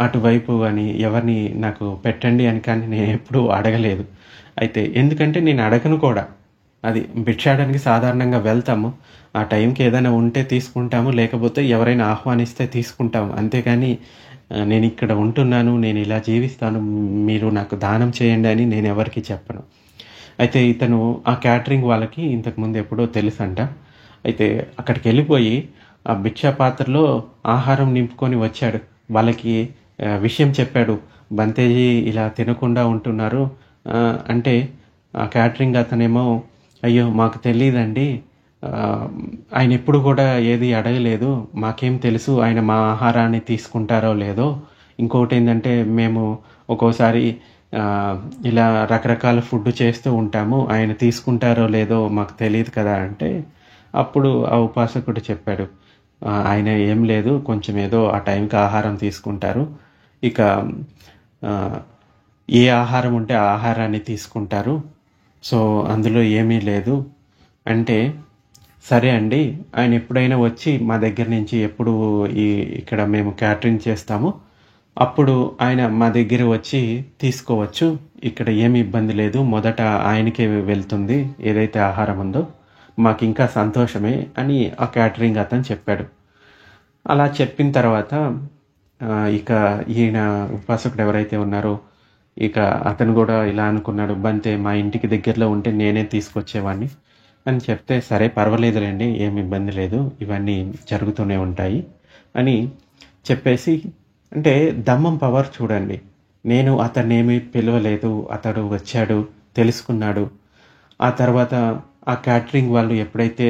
అటువైపు అని ఎవరిని నాకు పెట్టండి అని కానీ నేనెప్పుడూ అడగలేదు. అయితే ఎందుకంటే నేను అడగను కూడా. అది భిక్షాటనకి సాధారణంగా వెళ్తాము. ఆ టైంకి ఏదైనా ఉంటే తీసుకుంటాము. లేకపోతే ఎవరైనా ఆహ్వానిస్తే తీసుకుంటాము. అంతేగాని నేనిక్కడ ఉంటున్నాను, నేనిలా జీవిస్తాను, మీరు నాకు దానం చేయండి అని నేనెవరికీ చెప్పను. అయితే ఇతను ఆ క్యాటరింగ్ వాళ్ళకి ఇంతకుముందు ఎప్పుడో తెలుసంట. అయితే అక్కడికెళ్ళిపోయి ఆ భిక్షా పాత్రలో ఆహారం నింపుకొని వచ్చాడు. వాళ్ళకి విషయం చెప్పాడు. బంతేజీ ఇలా తినకుండా ఉంటున్నారు అంటే ఆ క్యాటరింగ్ అతనేమో అయ్యో! మాకు తెలీదండి. ఆయనెప్పుడు కూడా ఏది అడగలేదు. మాకేం తెలుసు ఆయన మా ఆహారాన్ని తీసుకుంటారో లేదో. ఇంకోటేందంటే మేము ఒక్కోసారి ఇలా రకరకాల ఫుడ్ చేస్తూ ఉంటాము. ఆయన తీసుకుంటారో లేదో మాకు తెలీదు కదా అంటే అప్పుడు ఆ ఉపాసకుడు చెప్పాడు. ఆయన ఏం లేదు కొంచెం ఏదో ఆ టైంకి ఆహారం తీసుకుంటారు. ఇక ఏ ఆహారం ఉంటే ఆ ఆహారాన్ని తీసుకుంటారు. సో, అందులో ఏమీ లేదు అంటే సరే అండి. ఆయన ఎప్పుడైనా వచ్చి మా దగ్గర నుంచి ఎప్పుడు ఇక్కడ మేము క్యాటరింగ్ చేస్తామో అప్పుడు ఆయన మా దగ్గర వచ్చి తీసుకోవచ్చు. ఇక్కడ ఏమి ఇబ్బంది లేదు. మొదట ఆయనకే వెళ్తుంది ఏదైతే ఆహారం ఉందో. మాకింకా సంతోషమే అని ఆ క్యాటరింగ్ అతను చెప్పాడు. అలా చెప్పిన తర్వాత ఇక ఈయన ఉపాసకుడు ఎవరైతే ఉన్నారో ఇక అతను కూడా ఇలా అనుకున్నాడు. బంతే మా ఇంటికి దగ్గరలో ఉంటే నేనే తీసుకొచ్చేవాడిని అని చెప్తే సరే పర్వాలేదులేండి ఏమి ఇబ్బంది లేదు. ఇవన్నీ జరుగుతూనే ఉంటాయి అని చెప్పేసి అంటే దమ్మం పవర్ చూడండి. నేను అతన్నేమీ పిలవలేదు. అతడు వచ్చాడు, తెలుసుకున్నాడు. ఆ తర్వాత ఆ క్యాటరింగ్ వాళ్ళు ఎప్పుడైతే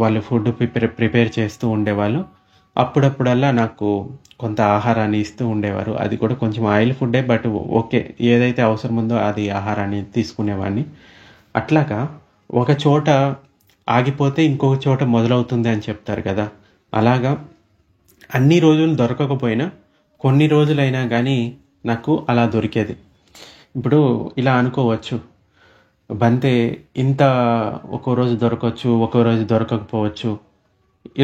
వాళ్ళు ఫుడ్ ప్రిపేర్ చేస్తూ ఉండేవాళ్ళు అప్పుడప్పుడల్లా నాకు కొంత ఆహారాన్ని ఇస్తూ ఉండేవారు. అది కూడా కొంచెం ఆయిల్ ఫుడ్డే బట్ ఓకే. ఏదైతే అవసరం ఉందో అది ఆహారాన్ని తీసుకునేవాడిని. అట్లాగా ఒక చోట ఆగిపోతే ఇంకొక చోట మొదలవుతుంది అని చెప్తారు కదా! అలాగా అన్ని రోజులు దొరకకపోయినా కొన్ని రోజులైనా కానీ నాకు అలా దొరికేది. ఇప్పుడు ఇలా అనుకోవచ్చు. బంతే ఇంత ఒక్కో రోజు దొరకవచ్చు, ఒక్కో రోజు దొరకకపోవచ్చు.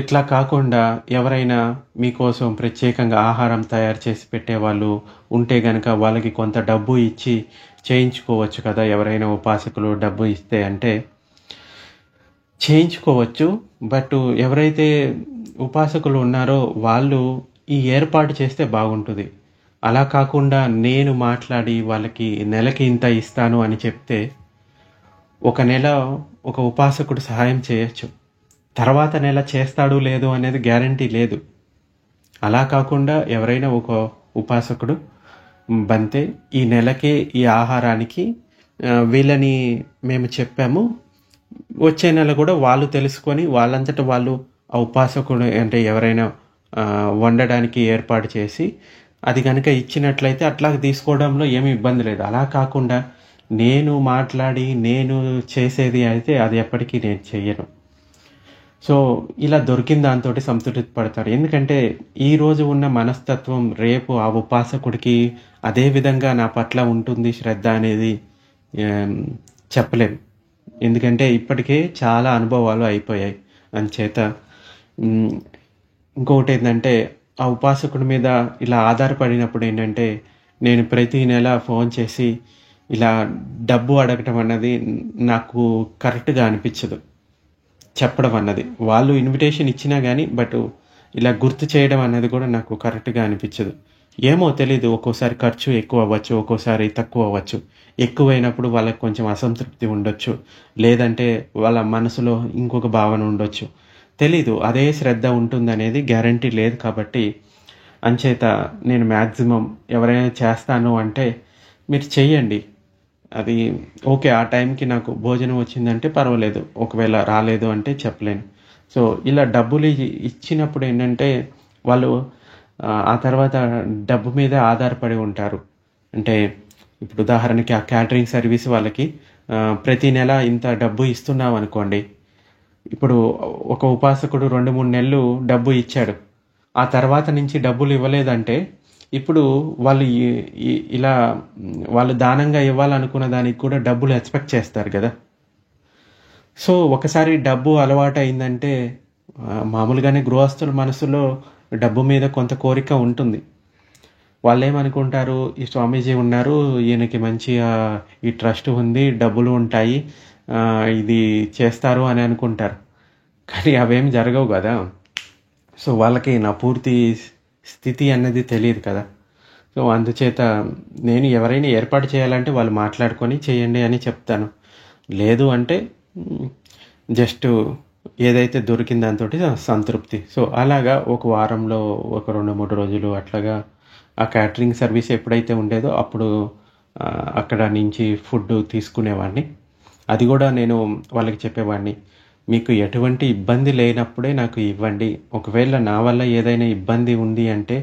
ఇట్లా కాకుండా ఎవరైనా మీకోసం ప్రత్యేకంగా ఆహారం తయారు చేసి పెట్టేవాళ్ళు ఉంటే గనక వాళ్ళకి కొంత డబ్బు ఇచ్చి చేయించుకోవచ్చు కదా! ఎవరైనా ఉపాసకులు డబ్బు ఇస్తే అంటే చేయించుకోవచ్చు. బట్ ఎవరైతే ఉపాసకులు ఉన్నారో వాళ్ళు ఈ ఏర్పాటు చేస్తే బాగుంటుంది. అలా కాకుండా నేను మాట్లాడి వాళ్ళకి నెలకి ఇంత ఇస్తాను అని చెప్తే ఒక నెల ఒక ఉపాసకుడు సహాయం చేయొచ్చు. తర్వాత నెల చేస్తాడు లేదో అనేది గ్యారంటీ లేదు. అలా కాకుండా ఎవరైనా ఒక ఉపాసకుడు బంతే ఈ నెలకే ఈ ఆహారానికి వీళ్ళని మేము చెప్పాము, వచ్చే నెల కూడా వాళ్ళు తెలుసుకొని వాళ్ళంతట వాళ్ళు ఆ ఉపాసకుడు అంటే ఎవరైనా వండడానికి ఏర్పాటు చేసి అది కనుక ఇచ్చినట్లయితే అట్లా తీసుకోవడంలో ఏమీ ఇబ్బంది లేదు. అలా కాకుండా నేను మాట్లాడి నేను చేసేది అయితే అది ఎప్పటికీ నేను చెయ్యను. సో ఇలా దొరికిన దాంతో సంతృప్తి పడతారు. ఎందుకంటే ఈరోజు ఉన్న మనస్తత్వం రేపు ఆ ఉపాసకుడికి అదే విధంగా నా పట్ల ఉంటుంది శ్రద్ధ అనేది చెప్పలేం. ఎందుకంటే ఇప్పటికే చాలా అనుభవాలు అయిపోయాయి. అందుచేత ఇంకొకటి ఏంటంటే ఆ ఉపాసకుడి మీద ఇలా ఆధారపడినప్పుడు ఏంటంటే నేను ప్రతి నెల ఫోన్ చేసి ఇలా డబ్బు అడగటం అన్నది నాకు కరెక్ట్గా అనిపించదు. చెప్పడం అన్నది వాళ్ళు ఇన్విటేషన్ ఇచ్చినా కానీ బట్ ఇలా గుర్తు చేయడం అన్నది కూడా నాకు కరెక్ట్గా అనిపించదు. ఏమో తెలీదు, ఒక్కోసారి ఖర్చు ఎక్కువ అవ్వచ్చు, ఒక్కోసారి తక్కువ అవ్వచ్చు. ఎక్కువైనప్పుడు వాళ్ళకి కొంచెం అసంతృప్తి ఉండొచ్చు, లేదంటే వాళ్ళ మనసులో ఇంకొక భావన ఉండొచ్చు, తెలీదు. అదే శ్రద్ధ ఉంటుందనేది గ్యారంటీ లేదు. కాబట్టి అంచేత నేను మ్యాక్సిమం ఎవరైనా చేస్తాను అంటే మీరు చెయ్యండి, అది ఓకే. ఆ టైంకి నాకు భోజనం వచ్చిందంటే పర్వాలేదు, ఒకవేళ రాలేదు అంటే చెప్పలేను. సో ఇలా డబ్బులు ఇచ్చినప్పుడు ఏంటంటే వాళ్ళు ఆ తర్వాత డబ్బు మీద ఆధారపడి ఉంటారు. అంటే ఇప్పుడు ఉదాహరణకి ఆ క్యాటరింగ్ సర్వీస్ వాళ్ళకి ప్రతి నెల ఇంత డబ్బు ఇస్తున్నాం అనుకోండి. ఇప్పుడు ఒక ఉపాసకుడు 2-3 నెలలు డబ్బు ఇచ్చాడు, ఆ తర్వాత నుంచి డబ్బులు ఇవ్వలేదంటే ఇప్పుడు వాళ్ళు ఇలా వాళ్ళు దానంగా ఇవ్వాలనుకున్న దానికి కూడా డబ్బులు ఎక్స్పెక్ట్ చేస్తారు కదా. సో ఒకసారి డబ్బు అలవాటు అయిందంటే మామూలుగానే గృహస్థుల మనసులో డబ్బు మీద కొంత కోరిక ఉంటుంది. వాళ్ళు ఏమనుకుంటారు, ఈ స్వామీజీ ఉన్నారు, ఈయనకి మంచిగా ఈ ట్రస్ట్ ఉంది, డబ్బులు ఉంటాయి, ఇది చేస్తారు అని అనుకుంటారు. కానీ అవేం జరగవు కదా. సో వాళ్ళకి నా పూర్తి స్థితి అన్నది తెలియదు కదా. సో అందుచేత నేను ఎవరైనా ఏర్పాటు చేయాలంటే వాళ్ళు మాట్లాడుకొని చేయండి అని చెప్తాను. లేదు అంటే జస్ట్ ఏదైతే దొరికిన దాంతో సంతృప్తి. సో అలాగా ఒక వారంలో ఒక 2-3 రోజులు అట్లాగా ఆ క్యాటరింగ్ సర్వీస్ ఎప్పుడైతే ఉండేదో అప్పుడు అక్కడ నుంచి ఫుడ్ తీసుకునేవాడిని. అది కూడా నేను వాళ్ళకి చెప్పేవాడిని, మీకు ఎటువంటి ఇబ్బంది లేనప్పుడే నాకు ఇవ్వండి, ఒకవేళ నా వల్ల ఏదైనా ఇబ్బంది ఉంది అంటే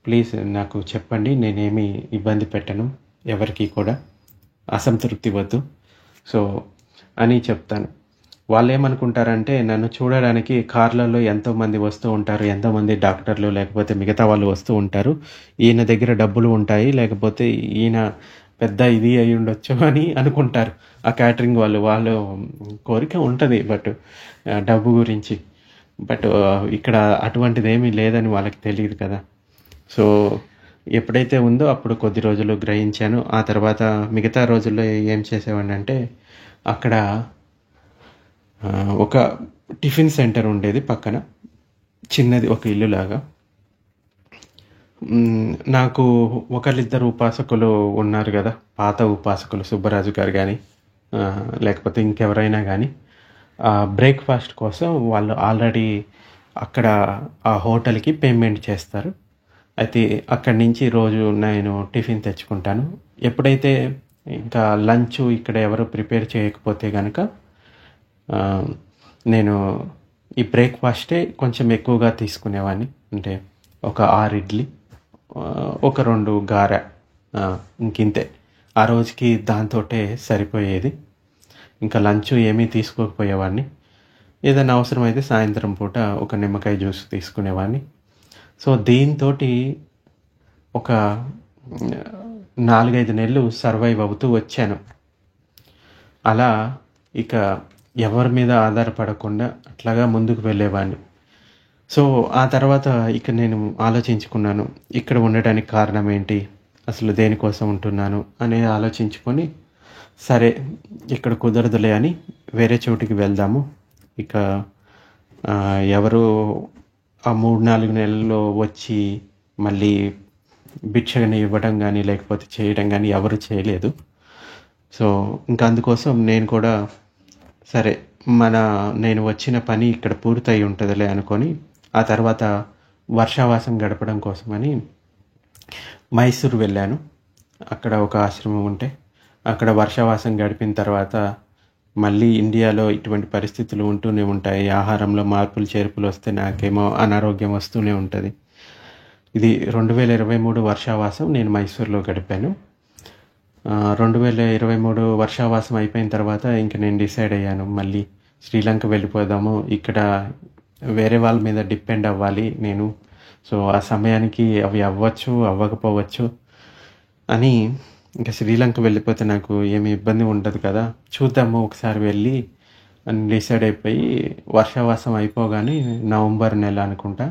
ప్లీజ్ నాకు చెప్పండి, నేనేమి ఇబ్బంది పెట్టను, ఎవరికి కూడా అసంతృప్తి వద్దు సో అని చెప్తాను. వాళ్ళు ఏమనుకుంటారంటే నన్ను చూడడానికి కార్లలో ఎంతోమంది వస్తూ ఉంటారు, ఎంతోమంది డాక్టర్లు లేకపోతే మిగతా వాళ్ళు వస్తూ ఉంటారు, ఈయన దగ్గర డబ్బులు ఉంటాయి, లేకపోతే ఈయన పెద్ద ఇది అయి ఉండొచ్చు అని అనుకుంటారు ఆ క్యాటరింగ్ వాళ్ళు కోరిక ఉంటుంది బట్ డబ్బు గురించి. బట్ ఇక్కడ అటువంటిది ఏమీ లేదని వాళ్ళకి తెలియదు కదా. సో ఎప్పుడైతే ఉందో అప్పుడు కొద్ది రోజులు గ్రహించాను. ఆ తర్వాత మిగతా రోజుల్లో ఏం చేసేవాడిని అంటే అక్కడ ఒక టిఫిన్ సెంటర్ ఉండేది పక్కన, చిన్నది ఒక ఇల్లులాగా. నాకు ఒకళ్ళిద్దరు ఉపాసకులు ఉన్నారు కదా, పాత ఉపాసకులు, సుబ్బరాజు గారు కానీ లేకపోతే ఇంకెవరైనా కానీ బ్రేక్ఫాస్ట్ కోసం వాళ్ళు ఆల్రెడీ అక్కడ ఆ హోటల్కి పేమెంట్ చేస్తారు. అయితే అక్కడి నుంచి రోజు నేను టిఫిన్ తెచ్చుకుంటాను. ఎప్పుడైతే ఇంకా లంచ్ ఇక్కడ ఎవరు ప్రిపేర్ చేయకపోతే కనుక నేను ఈ బ్రేక్ఫాస్టే కొంచెం ఎక్కువగా తీసుకునేవాడిని. అంటే ఒక 6 ఇడ్లీ, ఒక 2 గారె, ఇంకింతే. ఆ రోజుకి దాంతోటే సరిపోయేది. ఇంకా లంచ్ ఏమీ తీసుకోకపోయేవాడిని. ఏదైనా అవసరమైతే సాయంత్రం పూట ఒక నిమ్మకాయ జ్యూస్ తీసుకునేవాడిని. సో దీంతో ఒక 4-5 నెలలు సర్వైవ్ అవుతూ వచ్చాను. అలా ఇక ఎవరి మీద ఆధారపడకుండా అట్లాగా ముందుకు వెళ్ళేవాడిని. సో, ఆ తర్వాత ఇక నేను ఆలోచించుకున్నాను. ఇక్కడ ఉండడానికి కారణం ఏంటి? అసలు దేనికోసం ఉంటున్నాను? అనేది ఆలోచించుకొని, సరే ఇక్కడ కుదరదులే అని వేరే చోటికి వెళ్దాము. ఇక ఎవరు ఆ 3, 4 నెలల్లో వచ్చి మళ్ళీ భిక్షని ఇవ్వడం గానీ, లేకపోతే చేయడం గానీ ఎవరు చేయలేదు. సో, ఇంక అందుకోసం నేను కూడా సరే నేను వచ్చిన పని ఇక్కడ పూర్తయి ఉంటదిలే అనుకోని, ఆ తర్వాత వర్షావాసం గడపడం కోసమని మైసూర్ వెళ్ళాను. అక్కడ ఒక ఆశ్రమం ఉంటే, అక్కడ వర్షావాసం గడిపిన తర్వాత మళ్ళీ ఇండియాలో ఇటువంటి పరిస్థితులు ఉంటూనే ఉంటాయి. ఆహారంలో మార్పులు, చేర్పులు వస్తే నాకేమో అనారోగ్యం వస్తూనే ఉంటది. ఇది 2023 వర్షావాసం నేను మైసూర్‌లో గడిపాను. 2023 వర్షావాసం అయిపోయిన తర్వాత ఇంక నేను డిసైడ్ అయ్యాను. మళ్ళీ శ్రీలంక వెళ్ళిపోదాము. ఇక్కడ వేరే వాళ్ళ మీద డిపెండ్ అవ్వాలి నేను. సో, ఆ సమయానికి అవి అవ్వచ్చు, అవ్వకపోవచ్చు అని ఇంక శ్రీలంక వెళ్ళిపోతే నాకు ఏమి ఇబ్బంది ఉండదు కదా! చూద్దాము ఒకసారి వెళ్ళి అని డిసైడ్ అయిపోయి వర్షావాసం అయిపోగానే నవంబర్ నెల అనుకుంటా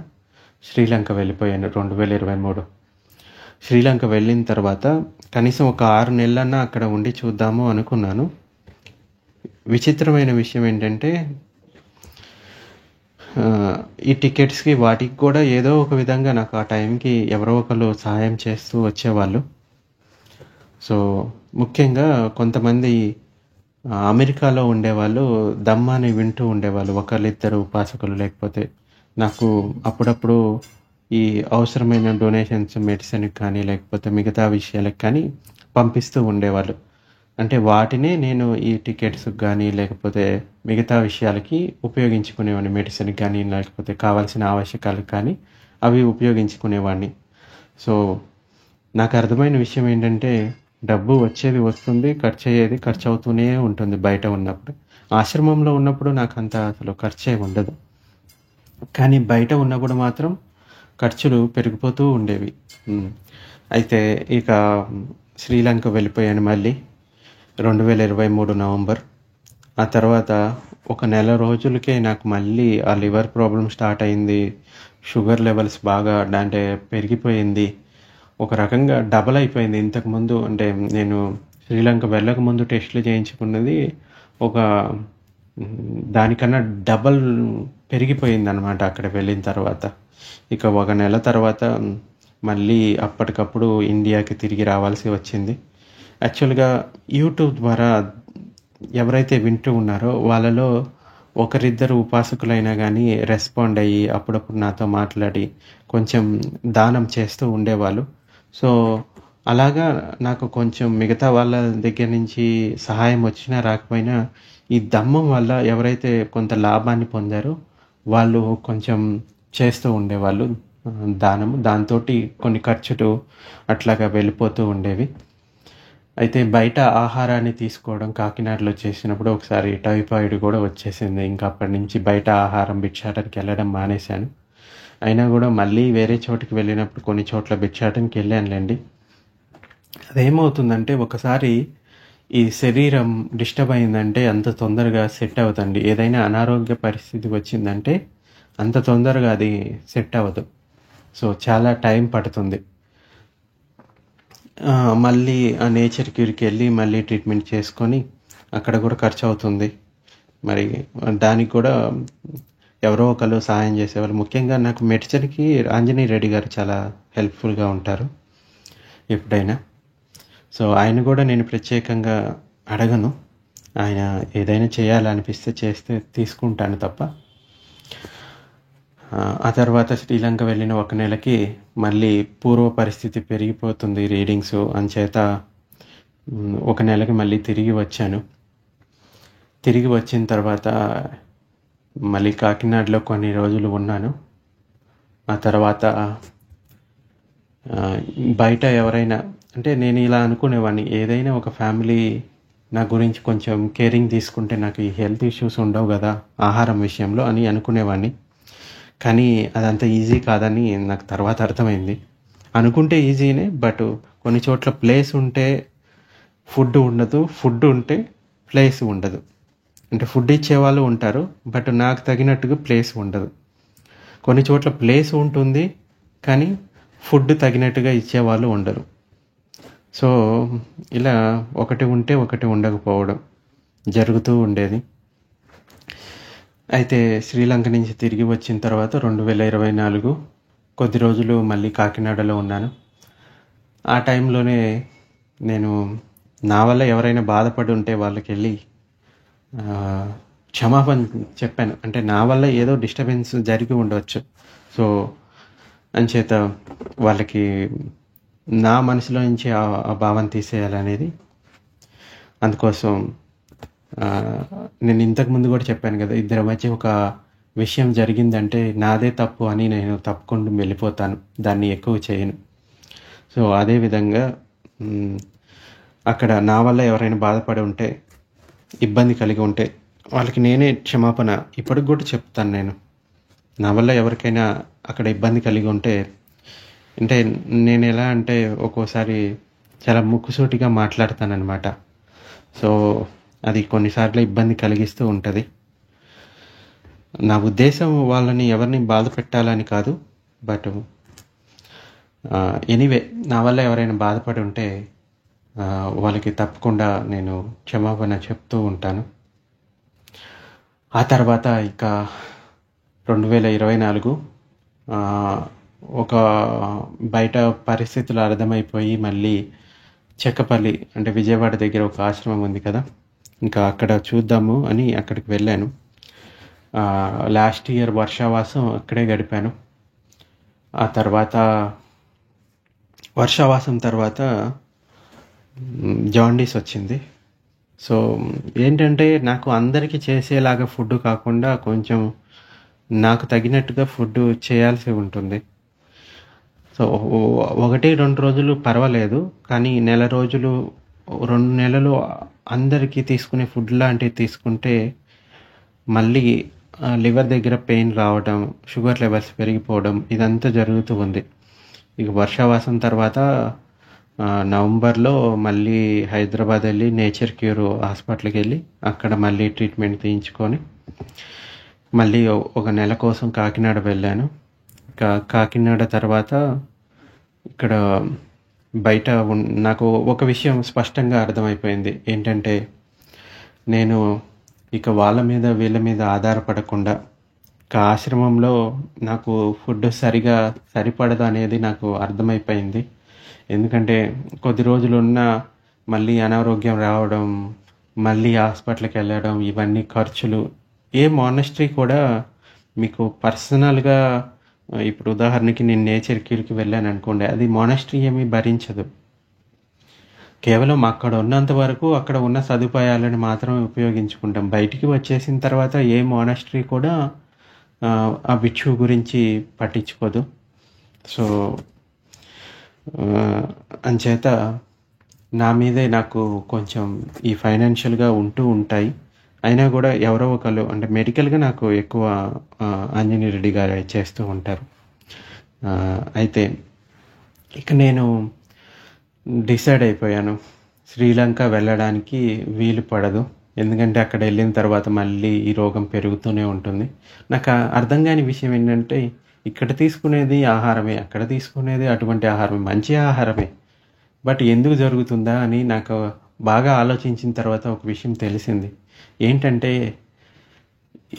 శ్రీలంక వెళ్ళిపోయాను 2023. శ్రీలంక వెళ్ళిన తర్వాత కనీసం ఒక 6 నెలలన్నా అక్కడ ఉండి చూద్దాము అనుకున్నాను. విచిత్రమైన విషయం ఏంటంటే ఈ టికెట్స్‌కి వాటికి కూడా ఏదో ఒక విధంగా నాకు ఆ టైంకి ఎవరో ఒకళ్ళు సహాయం చేస్తూ వచ్చేవాళ్ళు. సో, ముఖ్యంగా కొంతమంది అమెరికాలో ఉండేవాళ్ళు దమ్మాని వింటూ ఉండేవాళ్ళు. ఒకళ్ళిద్దరు ఉపాసకులు లేకపోతే నాకు అప్పుడప్పుడు ఈ అవసరమైన డొనేషన్స్ మెడిసిన్‌కి కానీ, లేకపోతే మిగతా విషయాలకు కానీ పంపిస్తూ ఉండేవాళ్ళు. అంటే వాటినే నేను ఈ టికెట్స్‌కి గానీ, లేకపోతే మిగతా విషయాలకి ఉపయోగించుకునేవాడిని. మెడిసిన్‌కి కానీ, లేకపోతే కావాల్సిన ఆవశ్యకాలకు కానీ అవి ఉపయోగించుకునేవాడిని. సో, నాకు అర్థమైన విషయం ఏంటంటే డబ్బు వచ్చేది వస్తుంది, ఖర్చయ్యేది ఖర్చవుతూనే ఉంటుంది బయట ఉన్నప్పుడు. ఆశ్రమంలో ఉన్నప్పుడు నాకంత అసలు ఖర్చేమి ఉండదు. కానీ బయట ఉన్నప్పుడు మాత్రం ఖర్చులు పెరిగిపోతూ ఉండేవి. అయితే ఇక శ్రీలంక వెళ్ళిపోయాను మళ్ళీ 2023 నవంబర్. ఆ తర్వాత ఒక నెల రోజులకే నాకు మళ్ళీ ఆ లివర్ ప్రాబ్లమ్ స్టార్ట్ అయింది. షుగర్ లెవెల్స్ బాగా అంటే పెరిగిపోయింది. ఒక రకంగా డబల్ అయిపోయింది. ఇంతకుముందు అంటే నేను శ్రీలంక వెళ్ళకముందు టెస్టులు చేయించుకున్నది ఒక దానికన్నా డబల్ పెరిగిపోయిందనమాట అక్కడ వెళ్ళిన తర్వాత. ఇక ఒక నెల తర్వాత మళ్ళీ అప్పటికప్పుడు ఇండియాకి తిరిగి రావాల్సి వచ్చింది. యాక్చువల్‌గా యూట్యూబ్ ద్వారా ఎవరైతే వింటూ ఉన్నారో వాళ్ళలో ఒకరిద్దరు ఉపాసకులైనా గానీ రెస్పాండ్ అయ్యి అప్పుడప్పుడు నాతో మాట్లాడి కొంచెం దానం చేస్తూ ఉండేవాళ్ళు. సో, అలాగా నాకు కొంచెం మిగతా వాళ్ళ దగ్గర నుంచి సహాయం వచ్చినా రాకపోయినా ఈ దమ్మం వల్ల ఎవరైతే కొంత లాభాన్ని పొందారో వాళ్ళు కొంచెం చేస్తూ ఉండేవాళ్ళు దానము. దాంతోటి కొన్ని ఖర్చులు అట్లాగా వెళ్ళిపోతూ ఉండేవి. అయితే బయట ఆహారాన్ని తీసుకోవడం కాకినాడలో చేసినప్పుడు ఒకసారి టైఫాయిడ్ కూడా వచ్చేసింది. ఇంకా అప్పటి నుంచి బయట ఆహారం భిక్షాటనకి వెళ్ళడం మానేశాను. అయినా కూడా మళ్ళీ వేరే చోటికి వెళ్ళినప్పుడు కొన్ని చోట్ల భిక్షాటనకి వెళ్ళానులేండి. అదేమవుతుందంటే ఒకసారి ఈ శరీరం డిస్టర్బ్ అయిందంటే అంత తొందరగా సెట్ అవ్వదండి. ఏదైనా అనారోగ్య పరిస్థితి వచ్చిందంటే అంత తొందరగా అది సెట్ అవ్వదు. సో, చాలా టైం పడుతుంది. మళ్ళీ ఆ నేచర్ క్యూర్‌కి వెళ్ళి మళ్ళీ ట్రీట్మెంట్ చేసుకొని అక్కడ కూడా ఖర్చు అవుతుంది. మరి దానికి కూడా ఎవరో ఒకళ్ళు సహాయం చేసేవాళ్ళు. ముఖ్యంగా నాకు మెడిసిన్‌కి ఆంజనేయ రెడ్డి గారు చాలా హెల్ప్‌ఫుల్‌గా ఉంటారు ఎప్పుడైనా. సో, ఆయన కూడా నేను ప్రత్యేకంగా అడగను. ఆయన ఏదైనా చేయాలనిపిస్తే చేస్తే తీసుకుంటాను తప్ప. ఆ తర్వాత శ్రీలంక వెళ్ళిన ఒక నెలకి మళ్ళీ పూర్వ పరిస్థితి పెరిగిపోతుంది రీడింగ్స్ అంచేత ఒక నెలకి మళ్ళీ తిరిగి వచ్చాను. తిరిగి వచ్చిన తర్వాత మళ్ళీ కాకినాడలో కొన్ని రోజులు ఉన్నాను. ఆ తర్వాత బయట ఎవరైనా అంటే నేను ఇలా అనుకునేవాడిని, ఏదైనా ఒక ఫ్యామిలీ నా గురించి కొంచెం కేరింగ్ తీసుకుంటే నాకు ఈ హెల్త్ ఇష్యూస్ ఉండవు కదా ఆహారం విషయంలో అని అనుకునేవాడిని. కానీ అదంత ఈజీ కాదని నాకు తర్వాత అర్థమైంది. అనుకుంటే ఈజీనే, బట్ కొన్ని చోట్ల ప్లేస్ ఉంటే ఫుడ్ ఉండదు, ఫుడ్ ఉంటే ప్లేస్ ఉండదు. అంటే ఫుడ్ ఇచ్చేవాళ్ళు ఉంటారు, బట్ నాకు తగినట్టుగా ప్లేస్ ఉండదు. కొన్ని చోట్ల ప్లేస్ ఉంటుంది, కానీ ఫుడ్ తగినట్టుగా ఇచ్చేవాళ్ళు ఉండరు. సో ఇలా ఒకటి ఉంటే ఒకటి ఉండకపోవడం జరుగుతూ ఉండేది. అయితే శ్రీలంక నుంచి తిరిగి వచ్చిన తర్వాత 2024 కొద్ది రోజులు మళ్ళీ కాకినాడలో ఉన్నాను. ఆ టైంలోనే నేను నా వల్ల ఎవరైనా బాధపడి ఉంటే వాళ్ళకి వెళ్ళి క్షమాపణ చెప్పాను. అంటే నా వల్ల ఏదో డిస్టర్బెన్స్ జరిగి ఉండవచ్చు. సో అంచేత వాళ్ళకి నా మనసులో నుంచి ఆ భావం తీసేయాలనేది. అందుకోసం నేను ఇంతకుముందు కూడా చెప్పాను కదా, ఇద్దరి మధ్య ఒక విషయం జరిగిందంటే నాదే తప్పు అని నేను తప్పుకుండా వెళ్ళిపోతాను, దాన్ని ఎక్కువ చేయను. సో అదేవిధంగా అక్కడ నా వల్ల ఎవరైనా బాధపడి ఉంటే, ఇబ్బంది కలిగి ఉంటే వాళ్ళకి నేనే క్షమాపణ ఇప్పటికి కూడా చెప్తాను. నా వల్ల ఎవరికైనా అక్కడ ఇబ్బంది కలిగి ఉంటే, అంటే నేను ఎలా అంటే ఒక్కోసారి చాలా ముక్కుసూటిగా మాట్లాడతానన్నమాట. సో అది కొన్నిసార్లు ఇబ్బంది కలిగిస్తూ ఉంటుంది. నా ఉద్దేశం వాళ్ళని ఎవరిని బాధ పెట్టాలని కాదు, బట్ ఎనీవే నా వల్ల ఎవరైనా బాధపడి ఉంటే వాళ్ళకి తప్పకుండా నేను క్షమాపణ చెప్తూ ఉంటాను. ఆ తర్వాత ఇక 2024 ఒక బయట పరిస్థితులు అర్థమైపోయి మళ్ళీ చెక్కపల్లి అంటే విజయవాడ దగ్గర ఒక ఆశ్రమం ఉంది కదా, ఇంకా అక్కడ చూద్దాము అని అక్కడికి వెళ్ళాను. లాస్ట్ ఇయర్ వర్షావాసం అక్కడే గడిపాను. ఆ తర్వాత వర్షావాసం తర్వాత జాండీస్ వచ్చింది. సో ఏంటంటే నాకు అందరికీ చేసేలాగా ఫుడ్ కాకుండా కొంచెం నాకు తగినట్టుగా ఫుడ్ చేయాల్సి ఉంటుంది. సో 1-2 రోజులు పర్వాలేదు, కానీ నెల రోజులు 2 నెలలు అందరికీ తీసుకునే ఫుడ్ లాంటివి తీసుకుంటే మళ్ళీ లివర్ దగ్గర పెయిన్ రావడం, షుగర్ లెవెల్స్ పెరిగిపోవడం ఇదంతా జరుగుతూ ఉంది. ఇక వర్షావాసం తర్వాత నవంబర్లో మళ్ళీ హైదరాబాద్ వెళ్ళి నేచర్ క్యూర్ హాస్పిటల్కి వెళ్ళి అక్కడ మళ్ళీ ట్రీట్మెంట్ తీయించుకొని మళ్ళీ ఒక నెల కోసం కాకినాడ వెళ్ళాను. కాకినాడ తర్వాత ఇక్కడ బయట నాకు ఒక విషయం స్పష్టంగా అర్థమైపోయింది. ఏంటంటే నేను ఇక వాళ్ళ మీద వీళ్ళ మీద ఆధారపడకుండా ఆశ్రమంలో నాకు ఫుడ్ సరిగా సరిపడదు అనేది నాకు అర్థమైపోయింది. ఎందుకంటే కొద్ది రోజులు ఉన్నా మళ్ళీ అనారోగ్యం రావడం, మళ్ళీ హాస్పిటల్కి వెళ్ళడం, ఇవన్నీ ఖర్చులు. ఏ మానస్ట్రీ కూడా మీకు పర్సనల్గా, ఇప్పుడు ఉదాహరణకి నేను నేచర్ క్యూర్కి వెళ్ళాను అనుకోండి, అది మానస్ట్రీ ఏమీ భరించదు. కేవలం అక్కడ ఉన్నంత వరకు అక్కడ ఉన్న సదుపాయాలను మాత్రమే ఉపయోగించుకుంటాం. బయటికి వచ్చేసిన తర్వాత ఏ మానస్ట్రీ కూడా ఆ భిక్షు గురించి పట్టించుకోదు. సో అంచేత నా మీదే నాకు కొంచెం ఈ ఫైనాన్షియల్గా ఉంటూ ఉంటాయి. అయినా కూడా ఎవరో ఒకరు అంటే మెడికల్గా నాకు ఎక్కువ ఆంజనేయ రెడ్డి గారు చేస్తూ ఉంటారు. అయితే ఇక నేను డిసైడ్ అయిపోయాను, శ్రీలంక వెళ్ళడానికి వీలు పడదు. ఎందుకంటే అక్కడ వెళ్ళిన తర్వాత మళ్ళీ ఈ రోగం పెరుగుతూనే ఉంటుంది. నాకు అర్థం కాని విషయం ఏంటంటే, ఇక్కడ తీసుకునేది ఆహారమే, అక్కడ తీసుకునేది అటువంటి ఆహారమే, మంచి ఆహారమే, బట్ ఎందుకు జరుగుతుందా అని నాకు బాగా ఆలోచించిన తర్వాత ఒక విషయం తెలిసింది. ఏంటంటే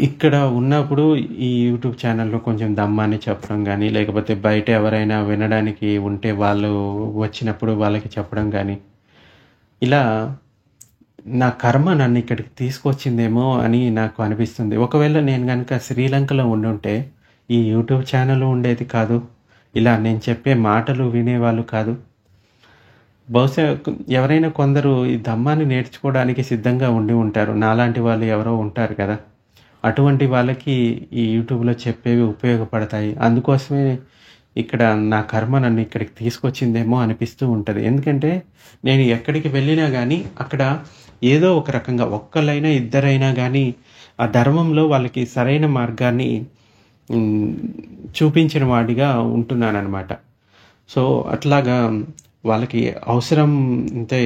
ఇక్కడ ఉన్నప్పుడు ఈ యూట్యూబ్ ఛానల్లో కొంచెం దమ్మాన్ని చెప్పడం కానీ, లేకపోతే బయట ఎవరైనా వినడానికి ఉంటే వాళ్ళు వచ్చినప్పుడు వాళ్ళకి చెప్పడం కానీ, ఇలా నా కర్మ నన్ను ఇక్కడికి తీసుకొచ్చిందేమో అని నాకు అనిపిస్తుంది. ఒకవేళ నేను కనుక శ్రీలంకలో ఉండుంటే ఈ యూట్యూబ్ ఛానల్ ఉండేది కాదు, ఇలా నేను చెప్పే మాటలు వినేవాళ్ళు కాదు. బహుశా ఎవరైనా కొందరు ఈ దమ్మాన్ని నేర్చుకోవడానికి సిద్ధంగా ఉండి ఉంటారు, నాలాంటి వాళ్ళు ఎవరో ఉంటారు కదా. అటువంటి వాళ్ళకి ఈ యూట్యూబ్లో చెప్పేవి ఉపయోగపడతాయి. అందుకోసమే ఇక్కడ నా కర్మ నన్ను ఇక్కడికి తీసుకొచ్చిందేమో అనిపిస్తూ ఉంటుంది. ఎందుకంటే నేను ఎక్కడికి వెళ్ళినా కానీ అక్కడ ఏదో ఒక రకంగా ఒక్కళ్ళైనా ఇద్దరైనా కానీ ఆ ధర్మంలో వాళ్ళకి సరైన మార్గాన్ని చూపించిన వాడిగా ఉంటున్నాను అనమాట. సో అట్లాగా వాళ్ళకి అవసరం అంటే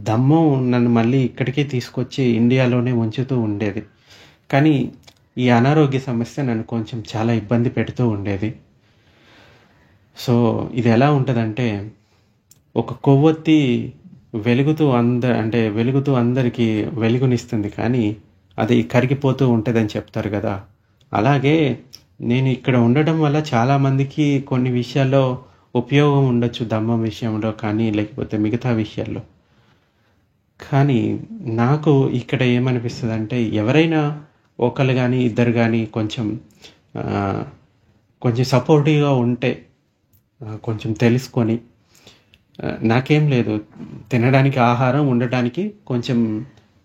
దమ్మం నన్ను మళ్ళీ ఇక్కడికే తీసుకొచ్చి ఇండియాలోనే ఉంచుతూ ఉండేది. కానీ ఈ అనారోగ్య సమస్య నన్ను కొంచెం చాలా ఇబ్బంది పెడుతూ ఉండేది. సో, ఇది ఎలా ఉంటదంటే, ఒక కొవ్వొత్తి వెలుగుతూ అందరికీ వెలుగునిస్తుంది, కానీ అది కరిగిపోతూ ఉంటదని చెప్తారు గదా! అలాగే నేను ఇక్కడ ఉండడం వల్ల చాలామందికి కొన్ని విషయాల్లో ఉపయోగం ఉండొచ్చు. ధమ్మం విషయంలో కానీ, లేకపోతే మిగతా విషయాల్లో. కానీ నాకు ఇక్కడ ఏమనిపిస్తదంటే, ఎవరైనా ఒకళ్ళు గానీ, ఇద్దరు గానీ ఆహ్, కొంచెం సపోర్టివ్‌గా ఉంటే, కొంచెం తెలుసుకొని, నాకేం లేదు, తినడానికి ఆహారం, ఉండటానికి కొంచెం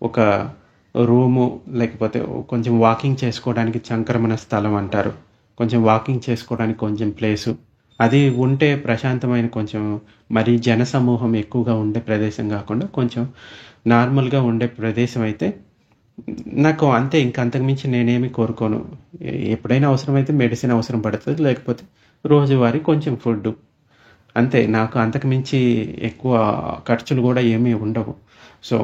ఒక రూము, లేకపోతే కొంచెం వాకింగ్ చేసుకోవడానికి సంక్రమణ స్థలం అంటారు. కొంచెం వాకింగ్ చేసుకోవడానికి కొంచెం ప్లేసు. అది ఉంటే ప్రశాంతమైన, కొంచెం మరీ జనసమూహం ఎక్కువగా ఉండే ప్రదేశం గాకుండా కొంచెం నార్మల్‌గా ఉండే ప్రదేశం అయితే నాకు అంతే. ఇంక అంతకు మించి నేనేమి కోరుకోను. ఎప్పుడైనా అవసరమైతే మెడిసిన్ అవసరం పడతది. లేకపోతే రోజువారీ కొంచెం ఫుడ్డు. అంతే. నాకు అంతకు మించి ఎక్కువ ఖర్చులు గూడా ఏమీ ఉండవు. సో,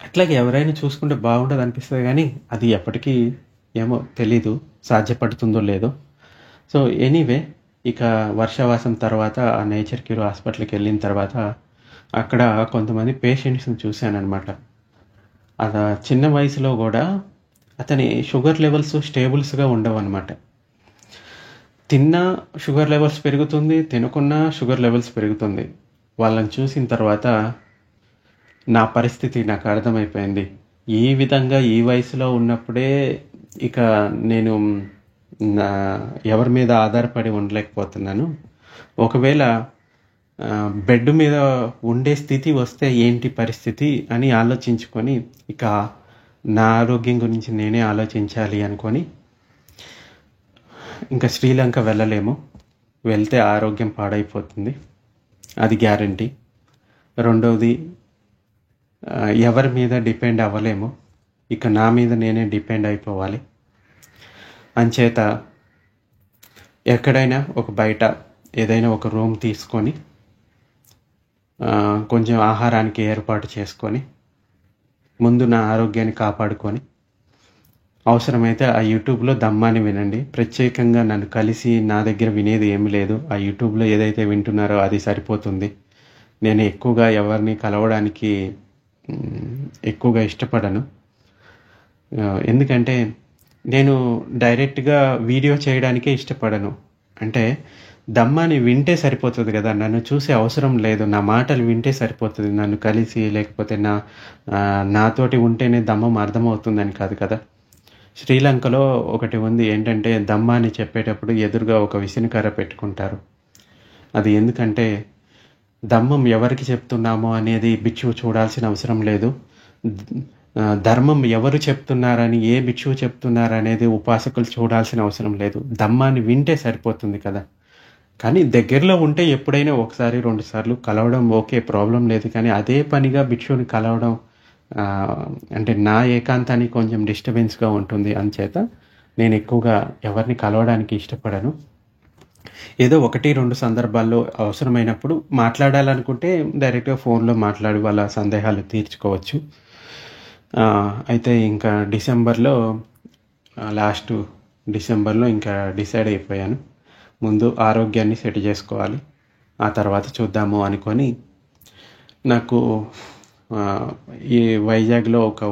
అట్లాగే ఎవరైనా చూసుకుంటే బాగుంటదనిపిస్తది గానీ, అది ఎప్పటికీ ఏమో తెలీదు. సాధ్యపడుతుందో లేదో. సో, ఎనీవే, ఇక వర్షావాసం తర్వాత ఆ నేచర్ క్యూర్ హాస్పిటల్‌కెళ్ళిన తర్వాత అక్కడ కొంతమంది పేషెంట్స్‌ని చూశాననమాట. చిన్న వయసులో గూడా అతని షుగర్ లెవెల్స్ స్టేబుల్స్‌గా ఉండవనమాట. తిన్నా షుగర్ లెవెల్స్ పెరుగుతుంది, తినకున్నా షుగర్ లెవెల్స్ పెరుగుతుంది. వాళ్ళని చూసిన తర్వాత నా పరిస్థితి నాకు అర్థమైపోయింది. ఈ విధంగా ఈ వయసులో ఉన్నప్పుడే ఇక నేను నా ఎవరి మీద ఆధారపడి ఉండలేకపోతున్నాను. ఒకవేళ బెడ్ మీద ఉండే స్థితి వస్తే ఏంటి పరిస్థితి అని ఆలోచించుకొని, ఇక నా ఆరోగ్యం గురించి నేనే ఆలోచించాలి అనుకొని, ఇంకా శ్రీలంక వెళ్ళలేము. వెళ్తే ఆరోగ్యం పాడైపోతుంది. అది గ్యారంటీ. రెండోది, ఎవరి మీద డిపెండ్ అవ్వలేము. ఇక నా మీద నేనే డిపెండ్ అయిపోవాలి. అంచేత ఎక్కడైనా బయట ఏదైనా ఒక రూమ్ తీసుకొని, కొంచెం ఆహారానికి ఏర్పాటు చేసుకొని, ముందు నా ఆరోగ్యాన్ని కాపాడుకొని, అవసరమైతే ఆ యూట్యూబ్‌లో ధమ్మాని వినండి. ప్రత్యేకంగా నన్ను కలిసి నా దగ్గర వినేది ఏమీ లేదు. ఆ యూట్యూబ్‌లో ఏదైతే వింటున్నారో అది సరిపోతుంది. నేను ఎక్కువగా ఎవరిని కలవడానికి ఎక్కువగా ఇష్టపడను. ఎందుకంటే నేను డైరెక్ట్‌గా వీడియో చేయడానికే ఇష్టపడను. అంటే ధమ్మాని వింటే సరిపోతది గదా! నన్ను చూసే అవసరం లేదు. నా మాటలు వింటే సరిపోతది. నన్ను కలిసి, లేకపోతే నాతోటి ఉంటేనే ధమ్మం అర్థమవుతుందని కాదు కదా! శ్రీలంకలో ఒకటి ఉంది. ఏంటంటే, ధమ్మాని చెప్పేటప్పుడు ఎదురుగా ఒక విసనకర్ర పెట్టుకుంటారు. అది ఎందుకంటే, ధమ్మం ఎవరికి చెప్తున్నామో అనేది భిక్షువు చూడాల్సిన అవసరం లేదు. ధర్మం ఎవరు చెప్తున్నారని, ఏ భిక్షువు చెప్తున్నారనేది ఉపాసకులు చూడాల్సిన అవసరం లేదు. ధమ్మాన్ని వింటే సరిపోతుంది కదా! కానీ దగ్గరలో ఉంటే ఎప్పుడైనా ఒకసారి, 2 సార్లు కలవడం ఓకే, ప్రాబ్లమ్ లేదు. కానీ అదే పనిగా భిక్షువుని కలవడం అంటే నా ఏకాంతానికి కొంచెం డిస్టర్బెన్స్‌గా ఉంటుంది. అంచేత నేను ఎక్కువగా ఎవరిని కలవడానికి ఇష్టపడను. ఏదో 1, 2 సందర్భాల్లో అవసరమైనప్పుడు మాట్లాడాలనుకుంటే డైరెక్ట్‌గా ఫోన్‌లో మాట్లాడి వాళ్ళ సందేహాలు తీర్చుకోవచ్చు. అయితే ఇంకా లాస్ట్ డిసెంబర్‌లో ఇంకా డిసైడ్ అయిపోయాను. ముందు ఆరోగ్యాన్ని సెట్ చేసుకోవాలి. ఆ తర్వాత చూద్దాము అనుకొని, నాకు ఈ వైజాగ్‌లో ఒక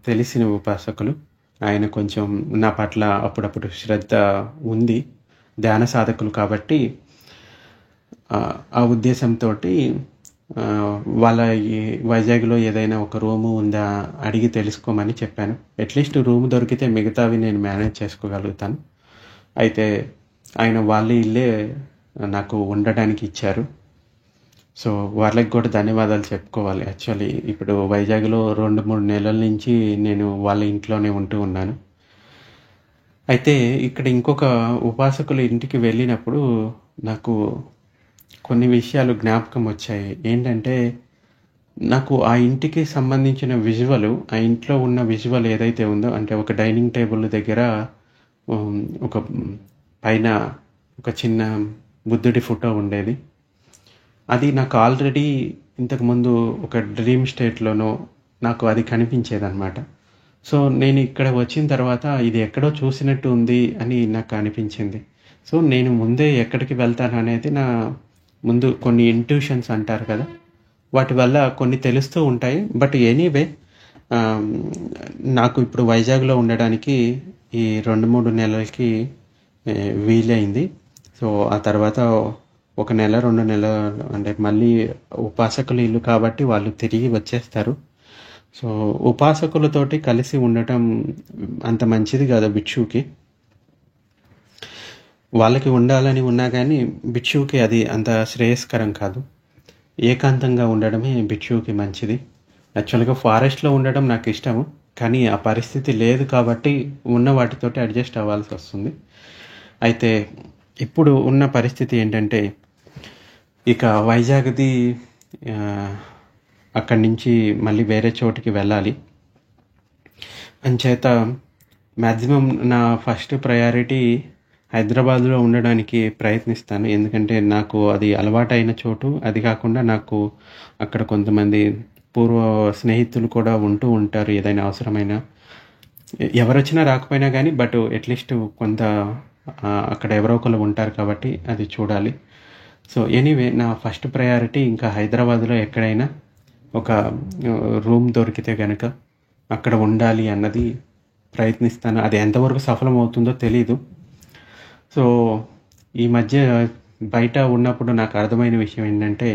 తెలిసిన ఉపాసకులు. ఆయన కొంచెం నా పట్ల అప్పుడప్పుడు శ్రద్ధ ఉంది. ధ్యాన సాధకులు కాబట్టి ఆ ఉద్దేశంతోటి వాళ్ళ ఈ వైజాగ్‌లో ఏదైనా ఒక రూము ఉందా అడిగి తెలుసుకోమని చెప్పాను. అట్‌లీస్ట్ రూమ్ దొరికితే మిగతావి నేను మేనేజ్ చేసుకోగలుగుతాను. అయితే ఆయన వాళ్ళ ఇల్లే నాకు ఉండడానికి ఇచ్చారు. సో, వాళ్ళకి కూడా ధన్యవాదాలు చెప్పుకోవాలి. యాక్చువల్లీ ఇప్పుడు వైజాగ్‌లో 2, 3 నెలల నుంచి నేను వాళ్ళ ఇంట్లోనే ఉంటూ ఉన్నాను. అయితే ఇక్కడ ఇంకొక ఉపాసకుల ఇంటికి వెళ్ళినప్పుడు నాకు కొన్ని విషయాలు జ్ఞాపకం వచ్చాయి. ఏంటంటే, నాకు ఆ ఇంటికి సంబంధించిన ఆ ఇంట్లో ఉన్న విజువల్ ఏదైతే ఉందో, అంటే ఒక డైనింగ్ టేబుల్ దగ్గర ఒక పైన ఒక చిన్న బుద్ధుడి ఫోటో ఉండేది. అది నాకు ఇంతకుముందు ఒక డ్రీమ్ స్టేట్‌లోనో నాకు అది కనిపించేదనమాట. సో, నేను ఇక్కడ వచ్చిన తర్వాత ఇది ఎక్కడో చూసినట్టు ఉంది అని నాకు అనిపించింది. సో, నేను ముందే ఎక్కడికి వెళ్తాననేది ముందు కొన్ని ఇంట్యూషన్స్ అంటారు కదా! వాటి వల్ల కొన్ని తెలుస్తూ ఉంటాయి. బట్ ఎనీవే ఆహ్, నాకు ఇప్పుడు వైజాగ్‌లో ఉండడానికి ఈ 2, 3 నెలలకి వీలైంది. సో, ఆ తర్వాత ఒక నెల, 2 నెలలు అంటే మళ్ళీ ఉపాసకుల ఇల్లు కాబట్టి వాళ్ళు తిరిగి వచ్చేస్తారు. సో, ఉపాసకులతోటి కలిసి ఉండటం అంత మంచిది కాదు భిక్షువుకి. వాళ్ళకి ఉండాలని ఉన్నా గానీ, భిక్షువుకి అది అంత శ్రేయస్కరం కాదు. ఏకాంతంగా ఉండడమే భిక్షువుకి మంచిది. యాక్చువల్‌గా ఫారెస్ట్‌లో ఉండడం నాకిష్టము. కానీ ఆ పరిస్థితి లేదు కాబట్టి ఉన్న వాటితోటి అడ్జస్ట్ అవ్వాల్సొస్తుంది. అయితే ఇప్పుడు ఉన్న పరిస్థితి ఏంటంటే, ఇక వైజాగ్‌ది ఆహ్, అక్కడి నుంచి మళ్ళీ వేరే చోటికి వెళ్ళాలి. అంచేత మ్యాక్సిమం నా ఫస్ట్ ప్రయారిటీ హైదరాబాద్‌లో ఉండడానికి ప్రయత్నిస్తాను. ఎందుకంటే నాకు అది అలవాటైన చోటు. అది కాకుండా నాకు అక్కడ కొంతమంది పూర్వ స్నేహితులు కూడా ఉంటూ ఉంటారు. ఏదైనా అవసరమైనా ఎవరొచ్చినా రాకపోయినా గానీ బట్ అట్‌లీస్ట్ కొంత అక్కడ ఎవరో ఒకళ్ళు ఉంటారు కాబట్టి అది చూడాలి. సో, ఎనీవే నా ఫస్ట్ ప్రయారిటీ ఇంకా హైదరాబాద్‌లో ఎక్కడైనా ఒక రూమ్ దొరికితే గనక అక్కడ ఉండాలి అన్నది ప్రయత్నిస్తాను. అది ఎంతవరకు సఫలమవుతుందో తెలీదు. సో, ఈ మధ్య బయట ఉన్నప్పుడు నాకు అర్థమైన విషయం ఏంటంటే,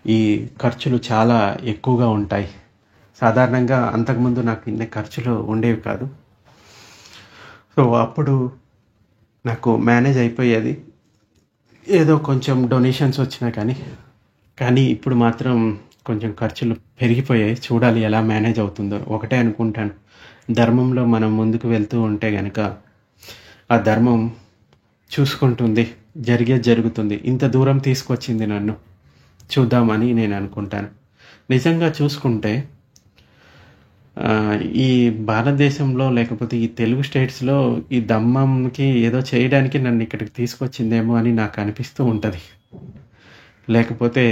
ఈ ఖర్చులు చాలా ఎక్కువగా ఉంటాయి. సాధారణంగా అంతకుముందు నాకు ఇన్ని ఖర్చులు ఉండేవి కాదు. సో, అప్పుడు నాకు మేనేజ్ అయిపోయేది. ఏదో కొంచెం డొనేషన్స్ వచ్చినా కానీ ఇప్పుడు మాత్రం కొంచెం ఖర్చులు పెరిగిపోయాయి. చూడాలి ఎలా మేనేజ్ అవుతుందో. ఒకటే అనుకుంటాను, ధర్మంలో మనం ముందుకు వెళ్తూ ఉంటే గనక ఆ ధర్మం చూసుకుంటుంది. జరిగేది జరుగుతుంది. ఇంత దూరం తీసుకొచ్చింది నన్ను. చూద్దామని నేను అనుకుంటాను. నిజంగా చూసుకుంటే ఈ భారతదేశంలో లేకపోతే ఈ తెలుగు స్టేట్స్‌లో ఈ ధమ్మంకి ఏదో చేయడానికి నన్ను ఇక్కడికి తీసుకొచ్చిందేమో అని నాకు అనిపిస్తూ ఉంటది. లేకపోతే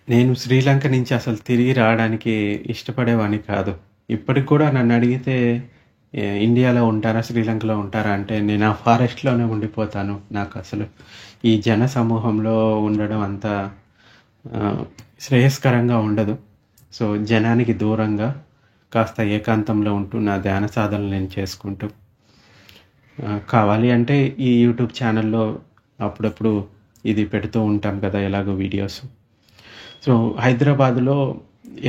నేను శ్రీలంక నుంచి అసలు తిరిగి రావడానికి ఇష్టపడేవాడిని కాదు. ఇప్పటికి కూడా నన్ను అడిగితే ఇండియాలో ఉంటారా? శ్రీలంకలో ఉంటారా? అంటే నేను ఆ ఫారెస్ట్‌లోనే ఉండిపోతాను. నాకసలు ఈ జన సమూహంలో ఉండడం అంత శ్రేయస్కరంగా ఉండదు. సో, జనానికి దూరంగా కాస్త ఏకాంతంలో ఉంటూ నా ధ్యాన సాధనలు నేను చేసుకుంటూ కావాలి అంటే ఈ యూట్యూబ్ ఛానల్‌లో అప్పుడప్పుడు ఇది పెడుతూ ఉంటాం కదా! ఎలాగో వీడియోస్. సో, హైదరాబాద్‌లో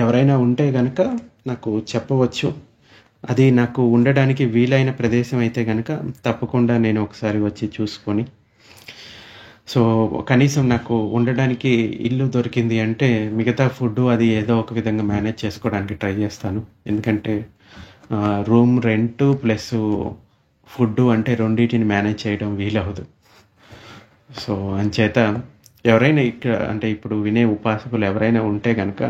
ఎవరైనా ఉంటే గనక నాకు చెప్పవచ్చు. అది నాకు ఉండడానికి వీలైన ప్రదేశం అయితే గనక తప్పకుండా నేను ఒకసారి వచ్చి చూసుకొని, సో, కనీసం నాకు ఉండడానికి ఇల్లు దొరికింది అంటే మిగతా ఫుడ్డు అది ఏదో ఒక విధంగా మేనేజ్ చేసుకోవడానికి ట్రై చేస్తాను. ఎందుకంటే రూమ్ రెంటు ప్లస్సు ఫుడ్డు అంటే రెండిటిని మేనేజ్ చేయడం వీలవ్వదు. సో, అంచేత ఎవరైనా ఇక్కడ అంటే ఇప్పుడు వినే ఉపాసకులు ఎవరైనా ఉంటే గనక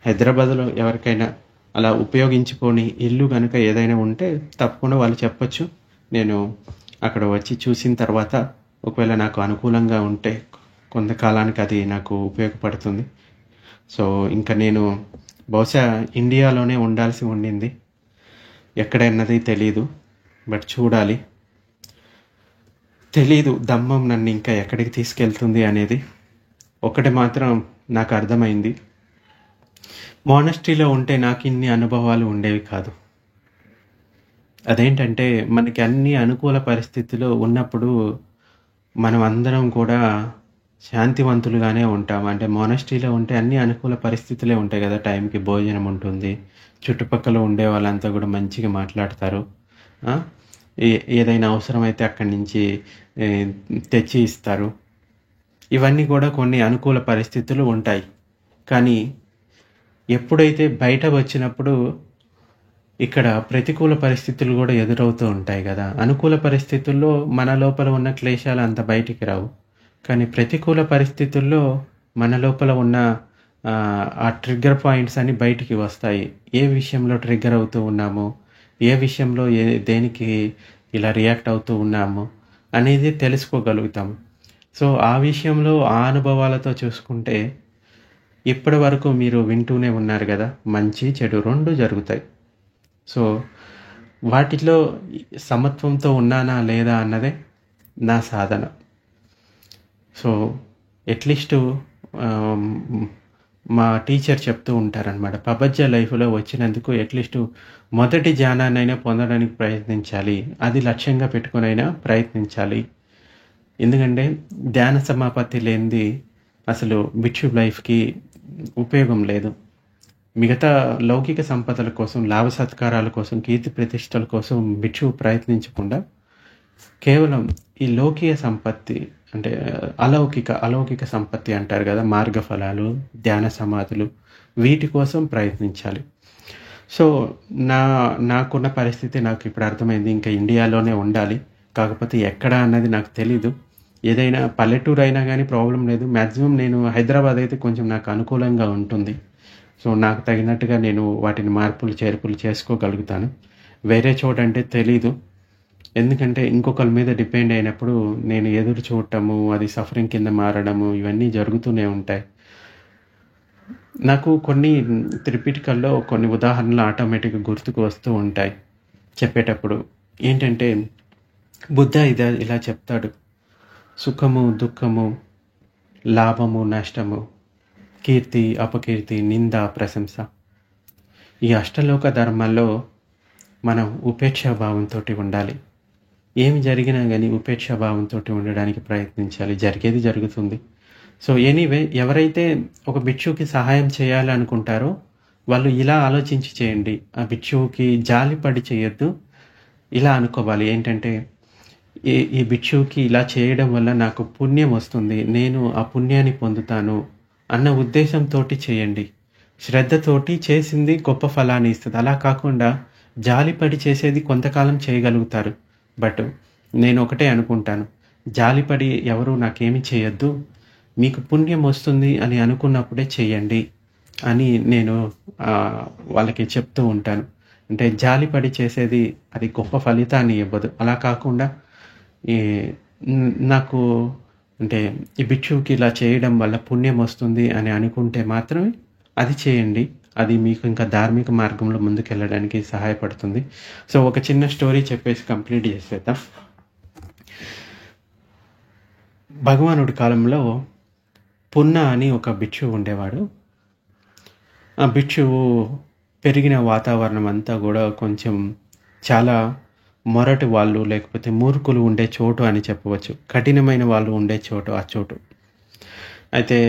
హైదరాబాద్‌లో ఎవరికైనా అలా ఉపయోగించుకొని ఇల్లు గనక ఏదైనా ఉంటే తప్పకుండా వాళ్ళు చెప్పొచ్చు. నేను అక్కడ వచ్చి చూసిన తర్వాత ఒకవేళ నాకు అనుకూలంగా ఉంటే కొంతకాలానికి అది నాకు ఉపయోగపడుతుంది. సో, ఇంక నేను బహుశా ఇండియాలోనే ఉండాల్సి ఉండింది. ఎక్కడన్నది తెలీదు. బట్ చూడాలి. తెలీదు ధమ్మం నన్ను ఇంకా ఎక్కడికి తీసుకెళ్తుంది అనేది. ఒకటి మాత్రం నాకు అర్థమైంది. మోనస్ట్రీలో ఉంటే నాకిన్ని అనుభవాలు ఉండేవి కాదు. అదేంటంటే మనకి అన్ని అనుకూల పరిస్థితులు ఉన్నప్పుడు మనం అందరం కూడా శాంతివంతులుగానే ఉంటాం. అంటే మోనస్ట్రీలో ఉంటే అన్ని అనుకూల పరిస్థితులే ఉంటాయి కదా! టైంకి భోజనం ఉంటుంది. చుట్టుపక్కల ఉండే వాళ్ళంతా కూడా మంచిగా మాట్లాడతారు. ఆ! ఏదైనా అవసరమైతే అక్కడి నుంచి తెచ్చి ఇస్తారు. ఇవన్నీ కూడా కొన్ని అనుకూల పరిస్థితులు ఉంటాయి. కానీ ఎప్పుడైతే బయట వచ్చినప్పుడు ఇక్కడ ప్రతికూల పరిస్థితులు కూడా ఎదురవుతూ ఉంటాయి కదా! అనుకూల పరిస్థితుల్లో మన లోపల ఉన్న క్లేశాలు అంత బయటికి రావు. కానీ ప్రతికూల పరిస్థితుల్లో మన లోపల ఉన్న ఆ ట్రిగ్గర్ పాయింట్స్ అన్నీ బయటికి వస్తాయి. ఏ విషయంలో ట్రిగ్గర్ అవుతూ ఉన్నామో, ఏ విషయంలో దేనికి ఇలా రియాక్ట్ అవుతూ ఉన్నామో అనేది తెలుసుకోగలుగుతాం. సో, ఆ విషయంలో ఆ అనుభవాలతో చూసుకుంటే ఇప్పటి వరకు మీరు వింటూనే ఉన్నారు గదా! మంచి, చెడు 2 జరుగుతాయి. సో వాటిలో సమత్వంతో ఉన్నానా లేదా అన్నదే నా సాధన. సో అట్లీస్ట్ మా టీచర్ చెప్తూ ఉంటారనమాట, ప్రపంచ లైఫ్లో వచ్చినందుకు అట్లీస్ట్ మొదటి జ్ఞానాన్నైనా పొందడానికి ప్రయత్నించాలి, అది లక్ష్యంగా పెట్టుకునైనా ప్రయత్నించాలి. ఎందుకంటే ధ్యాన సమాపత్తి లేనిది అసలు భిక్షు లైఫ్కి ఉపయోగం లేదు. మిగతా లౌకిక సంపదల కోసం, లాభ సత్కారాల కోసం, కీర్తి ప్రతిష్టల కోసం భిక్షువు ప్రయత్నించకుండా కేవలం ఈ లౌకిక సంపత్తి అంటే అలౌకిక సంపత్తి అంటారు కదా, మార్గఫలాలు, ధ్యాన సమాధులు, వీటి కోసం ప్రయత్నించాలి. సో నాకున్న పరిస్థితి నాకు ఇప్పుడు అర్థమైంది. ఇంకా ఇండియాలోనే ఉండాలి, కాకపోతే ఎక్కడ అన్నది నాకు తెలీదు. ఏదైనా పల్లెటూరు అయినా కానీ ప్రాబ్లం లేదు. మ్యాక్సిమం నేను హైదరాబాద్ అయితే కొంచెం నాకు అనుకూలంగా ఉంటుంది. సో నాకు తగినట్టుగా నేను వాటిని మార్పులు చేర్పులు చేసుకోగలుగుతాను. వేరే చోట అంటే తెలీదు. ఎందుకంటే ఇంకొకరి మీద డిపెండ్ అయినప్పుడు నేను ఎదురు చూడటము, అది సఫరింగ్ కింద మారడము, ఇవన్నీ జరుగుతూనే ఉంటాయి. నాకు కొన్ని త్రిపిటికల్లో కొన్ని ఉదాహరణలు ఆటోమేటిక్గా గుర్తుకు వస్తూ ఉంటాయి చెప్పేటప్పుడు. ఏంటంటే బుద్ధ ఇలా చెప్తాడు: సుఖము, దుఃఖము, లాభము, నష్టము, కీర్తి, అపకీర్తి, నింద, ప్రశంస, ఈ అష్టలోక ధర్మాల్లో మనం ఉపేక్షాభావంతో ఉండాలి. ఏమి జరిగినా కానీ ఉపేక్షాభావంతో ఉండడానికి ప్రయత్నించాలి. జరిగేది జరుగుతుంది. సో ఎనీవే, ఎవరైతే ఒక భిక్షువుకి సహాయం చేయాలనుకుంటారో వాళ్ళు ఇలా ఆలోచించి చేయండి. ఆ భిక్షువుకి జాలిపడి చేయొద్దు. ఇలా అనుకోవాలి, ఏంటంటే ఈ భిక్షువుకి ఇలా చేయడం వల్ల నాకు పుణ్యం వస్తుంది, నేను ఆ పుణ్యాన్ని పొందుతాను అన్న ఉద్దేశంతో చేయండి. శ్రద్ధతోటి చేసింది గొప్ప ఫలాన్ని ఇస్తుంది. అలా కాకుండా జాలిపడి చేసేది కొంతకాలం చేయగలుగుతారు. బట్ నేను ఒకటే అనుకుంటాను, జాలిపడి ఎవరు నాకేమి చేయొద్దు, మీకు పుణ్యం వస్తుంది అని అనుకున్నప్పుడే చేయండి అని నేను వాళ్ళకి చెప్తూ ఉంటాను. అంటే జాలిపడి చేసేది అది గొప్ప ఫలితాన్ని ఇవ్వదు. అలా కాకుండా నాకు అంటే ఈ భిక్షువుకి ఇలా చేయడం వల్ల పుణ్యం వస్తుంది అని అనుకుంటే మాత్రమే అది చేయండి. అది మీకు ఇంకా ధార్మిక మార్గంలో ముందుకెళ్ళడానికి సహాయపడుతుంది. సో ఒక చిన్న స్టోరీ చెప్పేసి కంప్లీట్ చేసేద్దాం. భగవానుడి కాలంలో పున్న అని ఒక భిక్షువు ఉండేవాడు. ఆ భిక్షువు పెరిగిన వాతావరణం అంతా కూడా కొంచెం చాలా మొరటి వాళ్ళు, లేకపోతే మూర్ఖులు ఉండే చోటు అని చెప్పవచ్చు. కఠినమైన వాళ్ళు ఉండే చోటు ఆ చోటు. అయితే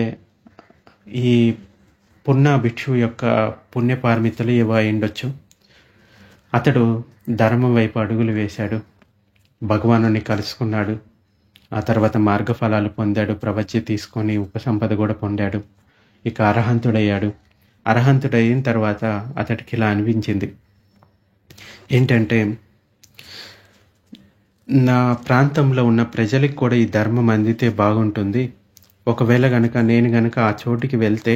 ఈ పున్న భిక్షువు యొక్క పుణ్యపారమితులు ఏవో అయి ఉండొచ్చు. అతడు ధర్మం వైపు అడుగులు వేశాడు, భగవానుని కలుసుకున్నాడు, ఆ తర్వాత మార్గఫలాలు పొందాడు, ప్రవచ్చి తీసుకొని ఉపసంపద కూడా పొందాడు. ఇక అర్హంతుడయ్యాడు. అర్హంతుడయిన తర్వాత అతడికి ఇలా అనిపించింది, ఏంటంటే నా ప్రాంతంలో ఉన్న ప్రజలకు కూడా ఈ ధర్మం అందితే బాగుంటుంది. ఒకవేళ నేను గనక ఆ చోటికి వెళ్తే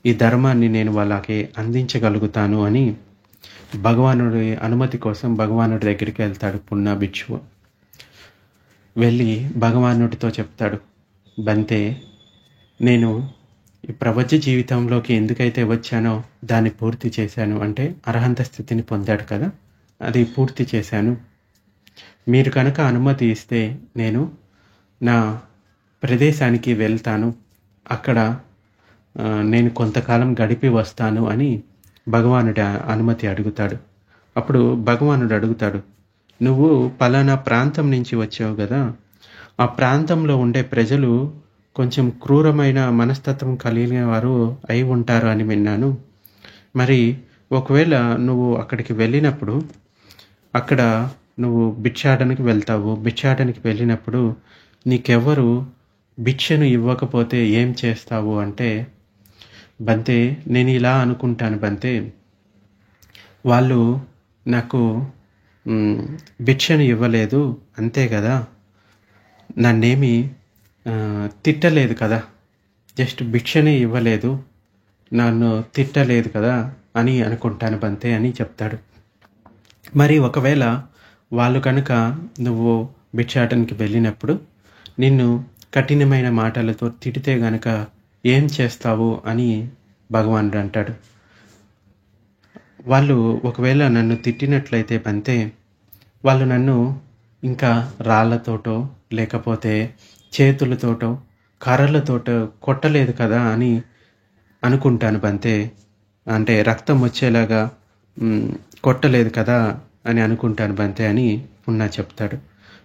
ఈ ధర్మాన్ని నేను వాళ్ళకి అందించగలుగుతాను అని భగవానుడి అనుమతి కోసం భగవానుడి దగ్గరికి వెళ్తాడు పున్న భిక్షువు. వెళ్ళి భగవానుడితో చెప్తాడు, బంతే, నేను ఈ ప్రపంచ జీవితంలోకి ఎందుకైతే వచ్చానో దాన్ని పూర్తి చేశాను. అంటే అర్హంత స్థితిని పొందాడు కదా, అది పూర్తి చేశాను. మీరు కనుక అనుమతి ఇస్తే నేను నా ప్రదేశానికి వెళ్తాను, అక్కడ నేను కొంతకాలం గడిపి వస్తాను అని భగవానుడి అనుమతి అడుగుతాడు. అప్పుడు భగవానుడు అడుగుతాడు, నువ్వు పలానా ప్రాంతం నుంచి వచ్చావు కదా, ఆ ప్రాంతంలో ఉండే ప్రజలు కొంచెం క్రూరమైన మనస్తత్వం కలిగిన వారు అయి ఉంటారు అని విన్నాను. మరి ఒకవేళ నువ్వు అక్కడికి వెళ్ళినప్పుడు అక్కడ నువ్వు భిక్షాటనకి వెళ్తావు. భిక్షాటనకి వెళ్ళినప్పుడు నీకెవ్వరు భిక్షను ఇవ్వకపోతే ఏం చేస్తావు అంటే, బంతే, నేను ఇలా అనుకుంటాను బంతే, వాళ్ళు నాకు భిక్షను ఇవ్వలేదు అంతే కదా, నన్నేమి తిట్టలేదు కదా, జస్ట్ భిక్షనే ఇవ్వలేదు, నన్ను తిట్టలేదు కదా అని అనుకుంటాను బంతే అని చెప్తాడు. మరి ఒకవేళ వాళ్ళు కనుక నువ్వు భిక్షాటనకి వెళ్ళినప్పుడు నిన్ను కఠినమైన మాటలతో తిడితే గనక ఏం చేస్తావు అని భగవానుడు అంటాడు. వాళ్ళు ఒకవేళ నన్ను తిట్టినట్లయితే బంతే, వాళ్ళు నన్ను ఇంకా రాళ్ళతోటో, లేకపోతే చేతులతోటో, కర్రలతోటో కొట్టలేదు కదా అని అనుకుంటాను బంతే. అంటే రక్తం వచ్చేలాగా హ్మ్, కొట్టలేదు కదా అని అనుకుంటాను బంతే అని పున్నా చెప్తాడు.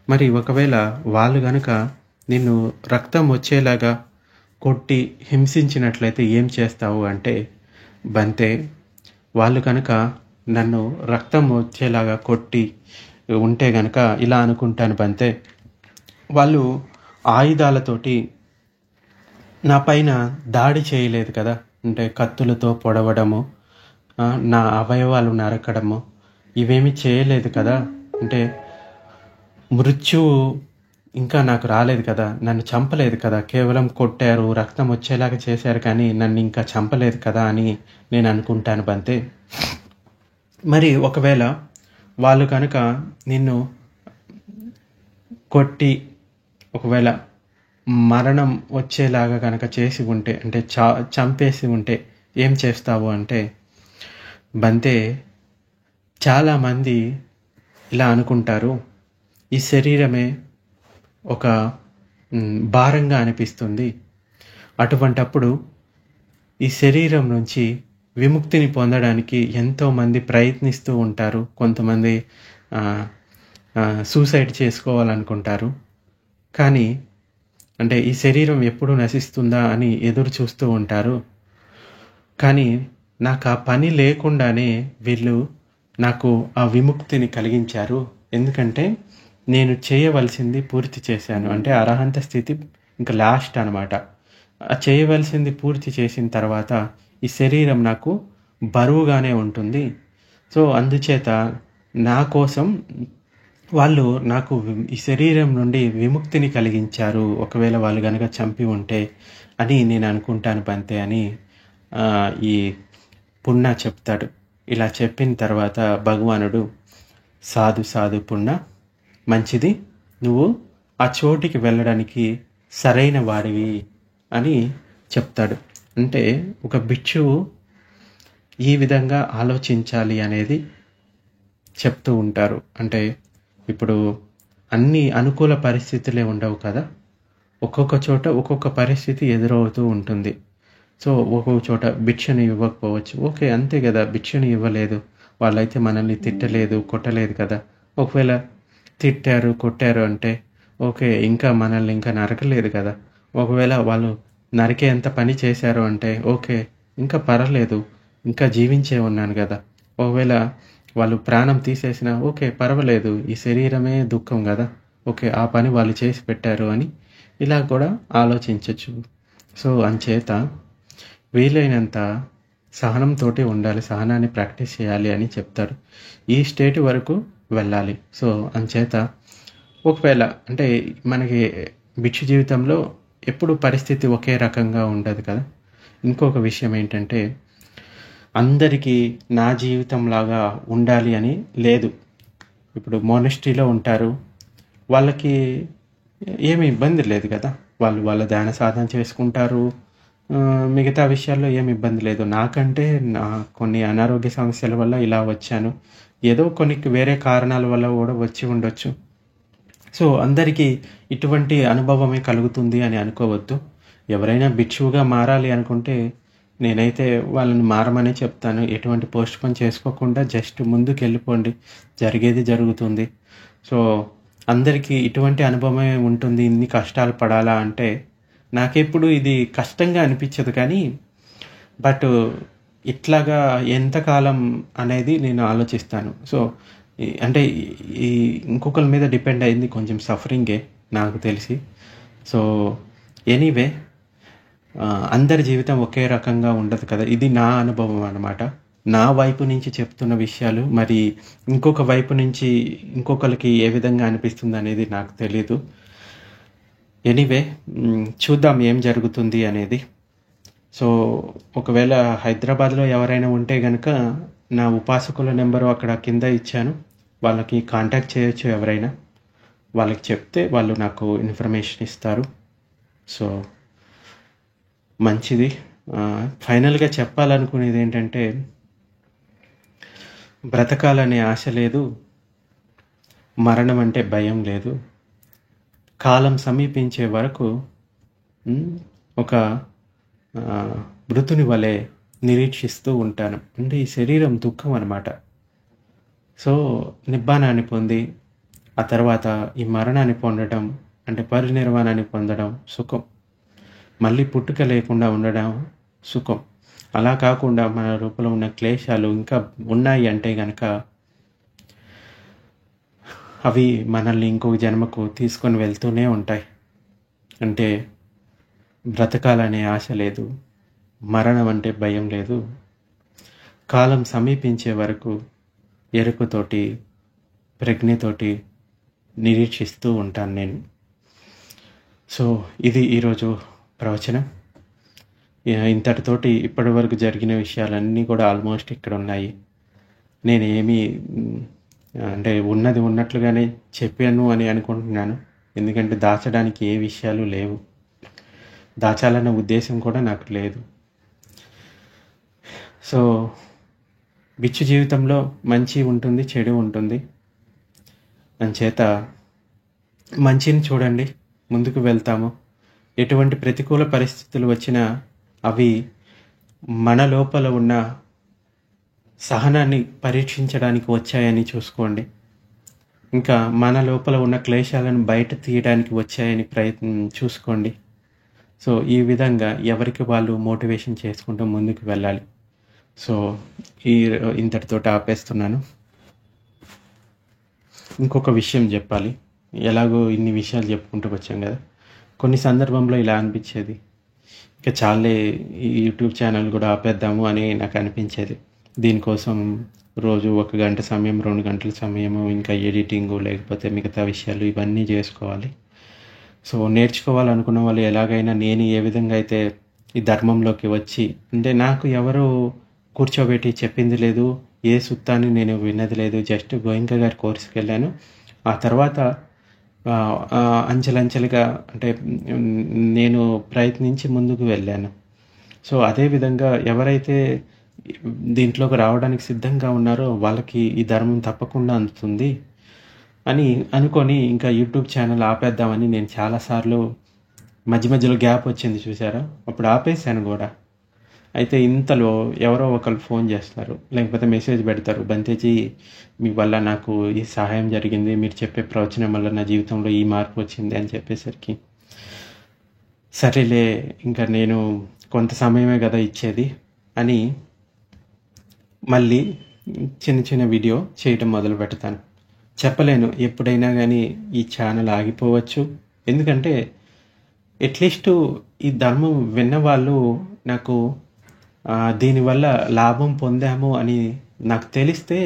మరి ఒకవేళ వాళ్ళు గనక నిన్ను రక్తం వచ్చేలాగా కొట్టి హింసించినట్లయితే ఏం చేస్తావు అంటే, బంతే వాళ్ళు కనుక నన్ను రక్తం వచ్చేలాగా కొట్టి ఉంటే గనక ఇలా అనుకుంటాను బంతే, వాళ్ళు ఆయుధాలతోటి నా పైన దాడి చేయలేదు కదా! అంటే కత్తులతో పొడవడము, నా అవయవాలు నరకడము ఇవేమీ చేయలేదు కదా! అంటే మృత్యువు ఇంకా నాకు రాలేదు కదా! నన్ను చంపలేదు కదా! కేవలం కొట్టారు, రక్తం వచ్చేలాగా చేశారు కానీ నన్నింకా చంపలేదు కదా అని నేను అనుకుంటాను బంతే. మరి ఒకవేళ వాళ్ళు కనుక నిన్ను కొట్టి ఒకవేళ మరణం వచ్చేలాగా కనుక చేసి ఉంటే, అంటే చంపేసి ఉంటే ఏం చేస్తావు అంటే, బంతే చాలామంది ఇలా అనుకుంటారు, ఈ శరీరమే ఒక భారంగా అనిపిస్తుంది. అటువంటప్పుడు ఈ శరీరం నుంచి విముక్తిని పొందడానికి ఎంతోమంది ప్రయత్నిస్తూ ఉంటారు. కొంతమంది సూసైడ్ చేసుకోవాలనుకుంటారు. కానీ అంటే ఈ శరీరం ఎప్పుడు నశిస్తుందా అని ఎదురు చూస్తూ ఉంటారు. కానీ నాకు ఆ పని లేకుండానే వీళ్ళు నాకు ఆ విముక్తిని కలిగించారు. ఎందుకంటే నేను చేయవలసింది పూర్తి చేశాను. అంటే అర్హంత స్థితి ఇంకా లాస్ట్ అనమాట. చేయవలసింది పూర్తి చేసిన తర్వాత ఈ శరీరం నాకు బరువుగానే ఉంటుంది. సో అందుచేత నా కోసం వాళ్ళు నాకు ఈ శరీరం నుండి విముక్తిని కలిగించారు. ఒకవేళ వాళ్ళు గనక చంపి ఉంటే అని నేను అనుకుంటాను బంతే అని ఈ పున్నా చెప్తాడు. ఇలా చెప్పిన తర్వాత భగవానుడు, సాధు సాధు పున్నా, మంచిది, నువ్వు ఆ చోటికి వెళ్ళడానికి సరైన వాడివి అని చెప్తాడు. అంటే ఒక భిక్షువు ఈ విధంగా ఆలోచించాలి అనేది చెప్తూ ఉంటారు. అంటే ఇప్పుడు అన్ని అనుకూల పరిస్థితులే ఉండవు కదా, ఒక్కొక్క చోట ఒక్కొక్క పరిస్థితి ఎదురవుతూ ఉంటుంది. సో ఒక్కొక్క చోట భిక్షను ఇవ్వకపోవచ్చు. ఓకే, అంతే కదా, భిక్షను ఇవ్వలేదు, వాళ్ళైతే మనల్ని తిట్టలేదు, కొట్టలేదు కదా. ఒకవేళ తిట్టారు, కొట్టారు అంటే ఓకే, ఇంకా మనల్ని ఇంకా నరకలేదు కదా. ఒకవేళ వాళ్ళు నరికేంత పని చేశారు అంటే ఓకే, ఇంకా పర్వాలేదు, ఇంకా జీవించే ఉన్నాను కదా. ఒకవేళ వాళ్ళు ప్రాణం తీసేసినా ఓకే, పర్వాలేదు, ఈ శరీరమే దుఃఖం కదా, ఓకే, ఆ పని వాళ్ళు చేసి పెట్టారు అని ఇలా కూడా ఆలోచించవచ్చు. సో అంచేత వీలైనంత సహనంతో ఉండాలి, సహనాన్ని ప్రాక్టీస్ చేయాలి అని చెప్తారు. ఈ స్టేట్ వరకు వెళ్ళాలి. సో అంచేత ఒకవేళ అంటే మనకి భిక్షు జీవితంలో ఎప్పుడు పరిస్థితి ఒకే రకంగా ఉండదు కదా. ఇంకొక విషయం ఏంటంటే, అందరికీ నా జీవితంలాగా ఉండాలి అని లేదు. ఇప్పుడు మోనస్ట్రీలో ఉంటారు, వాళ్ళకి ఏమి ఇబ్బంది లేదు కదా, వాళ్ళు వాళ్ళ ధ్యాన సాధన చేసుకుంటారు, మిగతా విషయాల్లో ఏమి ఇబ్బంది లేదు. నాకంటే కొన్ని అనారోగ్య సమస్యల వల్ల ఇలా వచ్చాను, ఏదో కొన్ని వేరే కారణాల వల్ల కూడా వచ్చి ఉండొచ్చు. సో అందరికీ ఇటువంటి అనుభవమే కలుగుతుంది అని అనుకోవద్దు. ఎవరైనా భిక్షువుగా మారాలి అనుకుంటే నేనైతే వాళ్ళని మారమనే చెప్తాను. ఎటువంటి పోస్ట్‌పోన్ చేసుకోకుండా జస్ట్ ముందుకు వెళ్ళిపోండి, జరిగేది జరుగుతుంది. సో అందరికీ ఇటువంటి అనుభవమే ఉంటుంది. ఇన్ని కష్టాలు పడాలా అంటే నాకెప్పుడు ఇది కష్టంగా అనిపించదు, కానీ బట్ ఇట్లాగా ఎంతకాలం అనేది నేను ఆలోచిస్తాను. సో అంటే ఈ ఇంకొకరి మీద డిపెండ్ అయింది కొంచెం సఫరింగే నాకు తెలిసి. సో ఎనీవే, అందరి జీవితం ఒకే రకంగా ఉండదు కదా. ఇది నా అనుభవం అన్నమాట. నా వైపు నుంచి చెప్తున్న విషయాలు మరి ఇంకొక వైపు నుంచి ఇంకొకరికి ఏ విధంగా అనిపిస్తుంది అనేది నాకు తెలీదు. ఎనీవే, చూద్దాం ఏం జరుగుతుంది అనేది. సో ఒకవేళ హైదరాబాద్లో ఎవరైనా ఉంటే కనుక నా ఉపాసకుల నెంబరు అక్కడ కింద ఇచ్చాను, వాళ్ళకి కాంటాక్ట్ చేయొచ్చు. ఎవరైనా వాళ్ళకి చెప్తే వాళ్ళు నాకు ఇన్ఫర్మేషన్ ఇస్తారు. సో మంచిది. ఫైనల్గా చెప్పాలనుకునేది ఏంటంటే, బ్రతకాలనే ఆశ లేదు, మరణం అంటే భయం లేదు. కాలం సమీపించే వరకు ఒక మృతుని వలె నిరీక్షిస్తూ ఉంటాను. అంటే ఈ శరీరం దుఃఖం అన్నమాట. సో నిబ్బానాన్ని పొంది ఆ తర్వాత ఈ మరణాన్ని పొందడం అంటే పరినిర్వాణాన్ని పొందడం సుఖం. మళ్ళీ పుట్టుక లేకుండా ఉండడం సుఖం. అలా కాకుండా మన రూపంలో ఉన్న క్లేశాలు ఇంకా ఉన్నాయి అంటే గనక అవి మనల్ని ఇంకొక జన్మకు తీసుకొని వెళ్తూనే ఉంటాయి. అంటే బ్రతకాలనే ఆశ లేదు, మరణం అంటే భయం లేదు. కాలం సమీపించే వరకు ఎరుకతోటి ప్రజ్ఞతోటి నిరీక్షిస్తూ ఉంటాను నేను. సో ఇది ఈరోజు ప్రవచనం. ఇంతటితోటి ఇప్పటి వరకు జరిగిన విషయాలన్నీ కూడా ఆల్మోస్ట్ ఇక్కడ ఉన్నాయి. నేనేమి అంటే ఉన్నది ఉన్నట్లుగానే చెప్పాను అని అనుకుంటున్నాను. ఎందుకంటే దాచడానికి ఏ విషయాలు లేవు, దాచాలన్న ఉద్దేశం కూడా నాకు లేదు. సో బిచ్చు జీవితంలో మంచి ఉంటుంది, చెడు ఉంటుంది. అంచేత మంచిని చూడండి, ముందుకు వెళ్తాము. ఎటువంటి ప్రతికూల పరిస్థితులు వచ్చినా అవి మన లోపల ఉన్న సహనాన్ని పరీక్షించడానికి వచ్చాయని చూసుకోండి. ఇంకా మన లోపల ఉన్న క్లేశాలను బయట తీయడానికి వచ్చాయని చూసుకోండి. సో ఈ విధంగా ఎవరికి వాళ్ళు మోటివేషన్ చేసుకుంటూ ముందుకు వెళ్ళాలి. సో ఇంతటితో ఆపేస్తున్నాను. ఇంకొక విషయం చెప్పాలి. ఎలాగో ఇన్ని విషయాలు చెప్పుకుంటూ వచ్చాం కదా, కొన్ని సందర్భంలో ఇలా అనిపించేది, ఇక చాలే ఈ యూట్యూబ్ ఛానల్ కూడా ఆపేద్దాము అని నాకు అనిపించేది. దీనికోసం రోజు 1 గంట సమయం, 2 గంటల సమయము, ఇంకా ఎడిటింగు, లేకపోతే మిగతా విషయాలు ఇవన్నీ చేసుకోవాలి. సో నేర్చుకోవాలనుకున్న వాళ్ళు ఎలాగైనా నేను ఏ విధంగా అయితే ఈ ధర్మంలోకి వచ్చి, అంటే నాకు ఎవరు కూర్చోబెట్టి చెప్పింది లేదు, ఏ సుత్తాన్ని నేను విన్నది లేదు. జస్ట్ గోయింక గారి కోర్సుకి వెళ్ళాను. ఆ తర్వాత అంచెలంచెలుగా అంటే నేను ప్రయత్నించి ముందుకు వెళ్ళాను. సో అదేవిధంగా ఎవరైతే దీంట్లోకి రావడానికి సిద్ధంగా ఉన్నారో వాళ్ళకి ఈ ధర్మం తప్పకుండా అందుతుంది అని అనుకొని ఇంకా యూట్యూబ్ ఛానల్ ఆపేద్దామని నేను చాలాసార్లు మధ్య మధ్యలో గ్యాప్ వచ్చింది చూసారా, అప్పుడు ఆపేసాను కూడా. అయితే ఇంతలో ఎవరో ఒకరు ఫోన్ చేస్తారు, లేకపోతే మెసేజ్ పెడతారు, బంతేజీ మీ వల్ల నాకు ఈ సహాయం జరిగింది, మీరు చెప్పే ప్రవచనం వల్ల నా జీవితంలో ఈ మార్పు వచ్చింది అని చెప్పేసరికి సరేలే ఇంకా నేను కొంత సమయమే కదా ఇచ్చేది అని మళ్ళీ చిన్న చిన్న వీడియో చేయటం మొదలు పెడతాను. చెప్పలేను ఎప్పుడైనా కానీ ఈ ఛానల్ ఆగిపోవచ్చు. ఎందుకంటే అట్లీస్ట్ ఈ ధర్మం విన్నవాళ్ళు నాకు దీనివల్ల లాభం పొందాము అని నాకు తెలిస్తే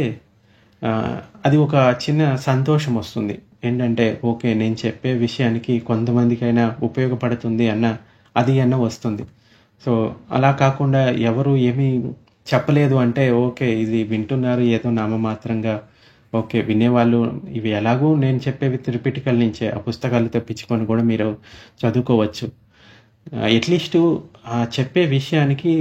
అది ఒక చిన్న సంతోషం వస్తుంది. ఏంటంటే ఓకే, నేను చెప్పే విషయానికి కొంతమందికైనా ఉపయోగపడుతుంది అన్న వస్తుంది. సో అలా కాకుండా ఎవరు ఏమీ చెప్పలేదు అంటే ఓకే, ఇది వింటున్నారు ఏదో నామమాత్రంగా, ఓకే వినేవాళ్ళు ఇవి ఎలాగో నేను చెప్పేవి త్రిపిటికల్ నుంచే, ఆ పుస్తకాలు తెప్పించుకొని కూడా మీరు చదువుకోవచ్చు. అట్లీస్ట్ చెప్పే విషయానికి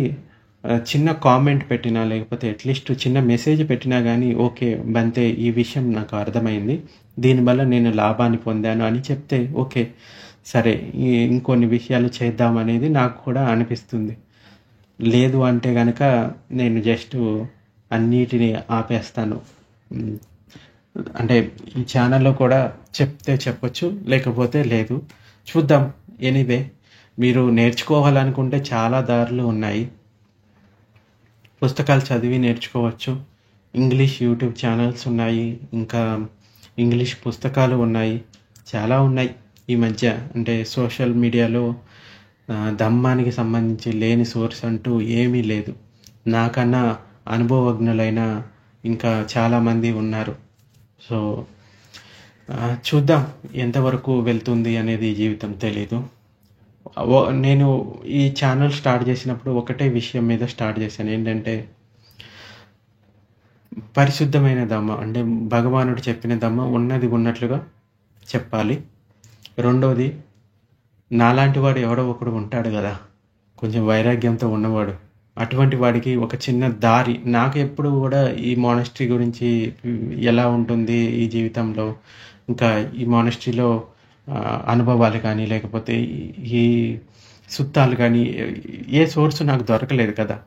చిన్న కామెంట్ పెట్టినా, లేకపోతే అట్లీస్ట్ చిన్న మెసేజ్ పెట్టినా కానీ ఓకే బంతే ఈ విషయం నాకు అర్థమైంది, దీనివల్ల నేను లాభాన్ని పొందాను అని చెప్తే ఓకే సరే ఇంకొన్ని విషయాలు చేద్దామనేది నాకు కూడా అనిపిస్తుంది. లేదు అంటే కనుక నేను జస్ట్ అన్నిటినీ ఆపేస్తాను. అంటే ఈ ఛానల్లో కూడా చెప్తే చెప్పొచ్చు, లేకపోతే లేదు, చూద్దాం. ఎనీవే మీరు నేర్చుకోవాలనుకుంటే చాలా దారులు ఉన్నాయి. పుస్తకాలు చదివి నేర్చుకోవచ్చు, ఇంగ్లీష్ యూట్యూబ్ ఛానల్స్ ఉన్నాయి, ఇంకా ఇంగ్లీష్ పుస్తకాలు ఉన్నాయి, చాలా ఉన్నాయి ఈ మధ్య. అంటే సోషల్ మీడియాలో ధమ్మానికి సంబంధించి లేని సోర్స్ అంటూ ఏమీ లేదు. నాకన్నా అనుభవజ్ఞులైన ఇంకా చాలామంది ఉన్నారు. సో చూద్దాం ఎంతవరకు వెళ్తుంది అనేది జీవితం తెలీదు. నేను ఈ ఛానల్ స్టార్ట్ చేసినప్పుడు ఒకటే విషయం మీద స్టార్ట్ చేశాను. ఏంటంటే పరిశుద్ధమైన దమ్మ, అంటే భగవానుడు చెప్పిన దమ్మ ఉన్నది ఉన్నట్లుగా చెప్పాలి. రెండోది, నాలాంటి వాడు ఎవడో ఒకడు ఉంటాడు కదా, కొంచెం వైరాగ్యంతో ఉన్నవాడు, అటువంటి వాడికి ఒక చిన్న దారి నాకెప్పుడు గూడా ఈ మోనస్ట్రీ గురించి ఎలా ఉంటుంది ఈ జీవితంలో, ఇంకా ఈ మోనస్ట్రీలో అనుభవాలు కానీ, లేకపోతే ఈ సుత్తాలు గానీ, ఏ సోర్స్ నాకు దొరకలేదు కదా!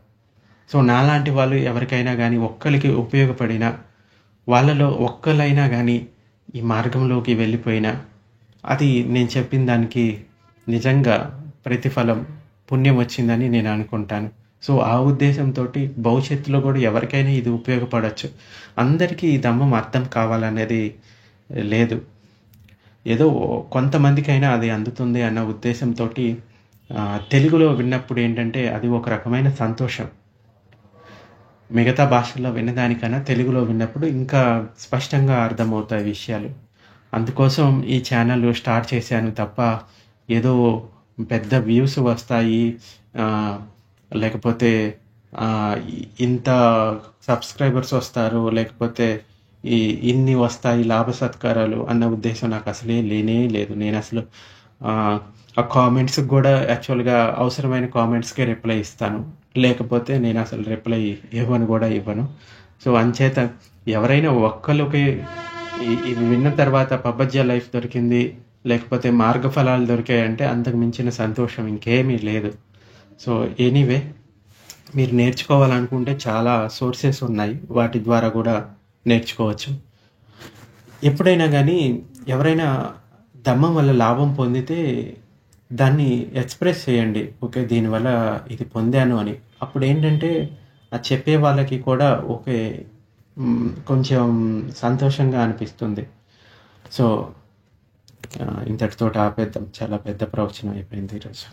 సో, నాలాంటి వాళ్ళు ఎవరికైనా గానీ, ఒక్కళ్ళకి ఉపయోగపడినా, వాళ్ళలో ఒక్కళ్ళైనా గానీ ఈ మార్గంలోకి వెళ్ళిపోయినా, అది నేను చెప్పిన దానికి నిజంగా ప్రతిఫలం, పుణ్యం వచ్చిందని నేను అనుకుంటాను. సో, ఆ ఉద్దేశంతోటి భవిష్యత్తులో గూడా ఎవరికైనా ఇది ఉపయోగపడొచ్చు. అందరికీ ఈ ధమ్మం అర్థం కావాలనేది లేదు. ఏదో కొంతమందికైనా అది అందుతుంది అన్న ఉద్దేశంతోటి తెలుగులో విన్నప్పుడేంటంటే, అది ఒక రకమైన సంతోషం. మిగతా భాషల్లో విన్నదానికన్నా తెలుగులో విన్నప్పుడు ఇంకా స్పష్టంగా అర్థమవుతాయి విషయాలు. అందుకోసం ఈ ఛానల్ స్టార్ట్ చేశాను తప్ప, ఏదో పెద్ద వ్యూస్ వస్తాయి, లేకపోతే ఇంత సబ్స్క్రైబర్స్ వస్తారు, లేకపోతే ఇన్ని వస్తాయి లాభ సత్కారాలు అన్న ఉద్దేశం నాకు అసలే లేనే లేదు. నేనసలు ఆ కామెంట్స్‌కి గూడా యాక్చువల్‌గా అవసరమైన కామెంట్స్‌కే రిప్లై ఇస్తాను. లేకపోతే నేనసలు రిప్లై ఇవ్వను గూడా ఇవ్వను. సో, అంచేత ఎవరైనా ఒక్కళ్ళకి ఇవి విన్న తర్వాత పబ్బజ్జా లైఫ్ దొరికింది, లేకపోతే మార్గఫలాలు దొరికాయంటే అంతకు మించిన సంతోషం ఇంకేమీ లేదు. సో, ఎనీవే మీరు నేర్చుకోవాలనుకుంటే చాలా సోర్సెస్ ఉన్నాయి. వాటి ద్వారా గూడా నేర్చుకోవచ్చు. ఎప్పుడైనా గానీ ఎవరైనా ధమ్మం వల్ల లాభం పొందితే దాన్ని ఎక్స్‌ప్రెస్ చేయండి. ఓకే. దీనివల్ల ఇది పొందాను అని. అప్పుడేంటంటే చెప్పే వాళ్ళకి కూడా ఓకే. కొంచెం సంతోషంగా అనిపిస్తుంది. సో, ఇంతటితోటి ఆపేద్దాం. చాలా పెద్ద ప్రవచనం అయిపోయింది ఈరోజు.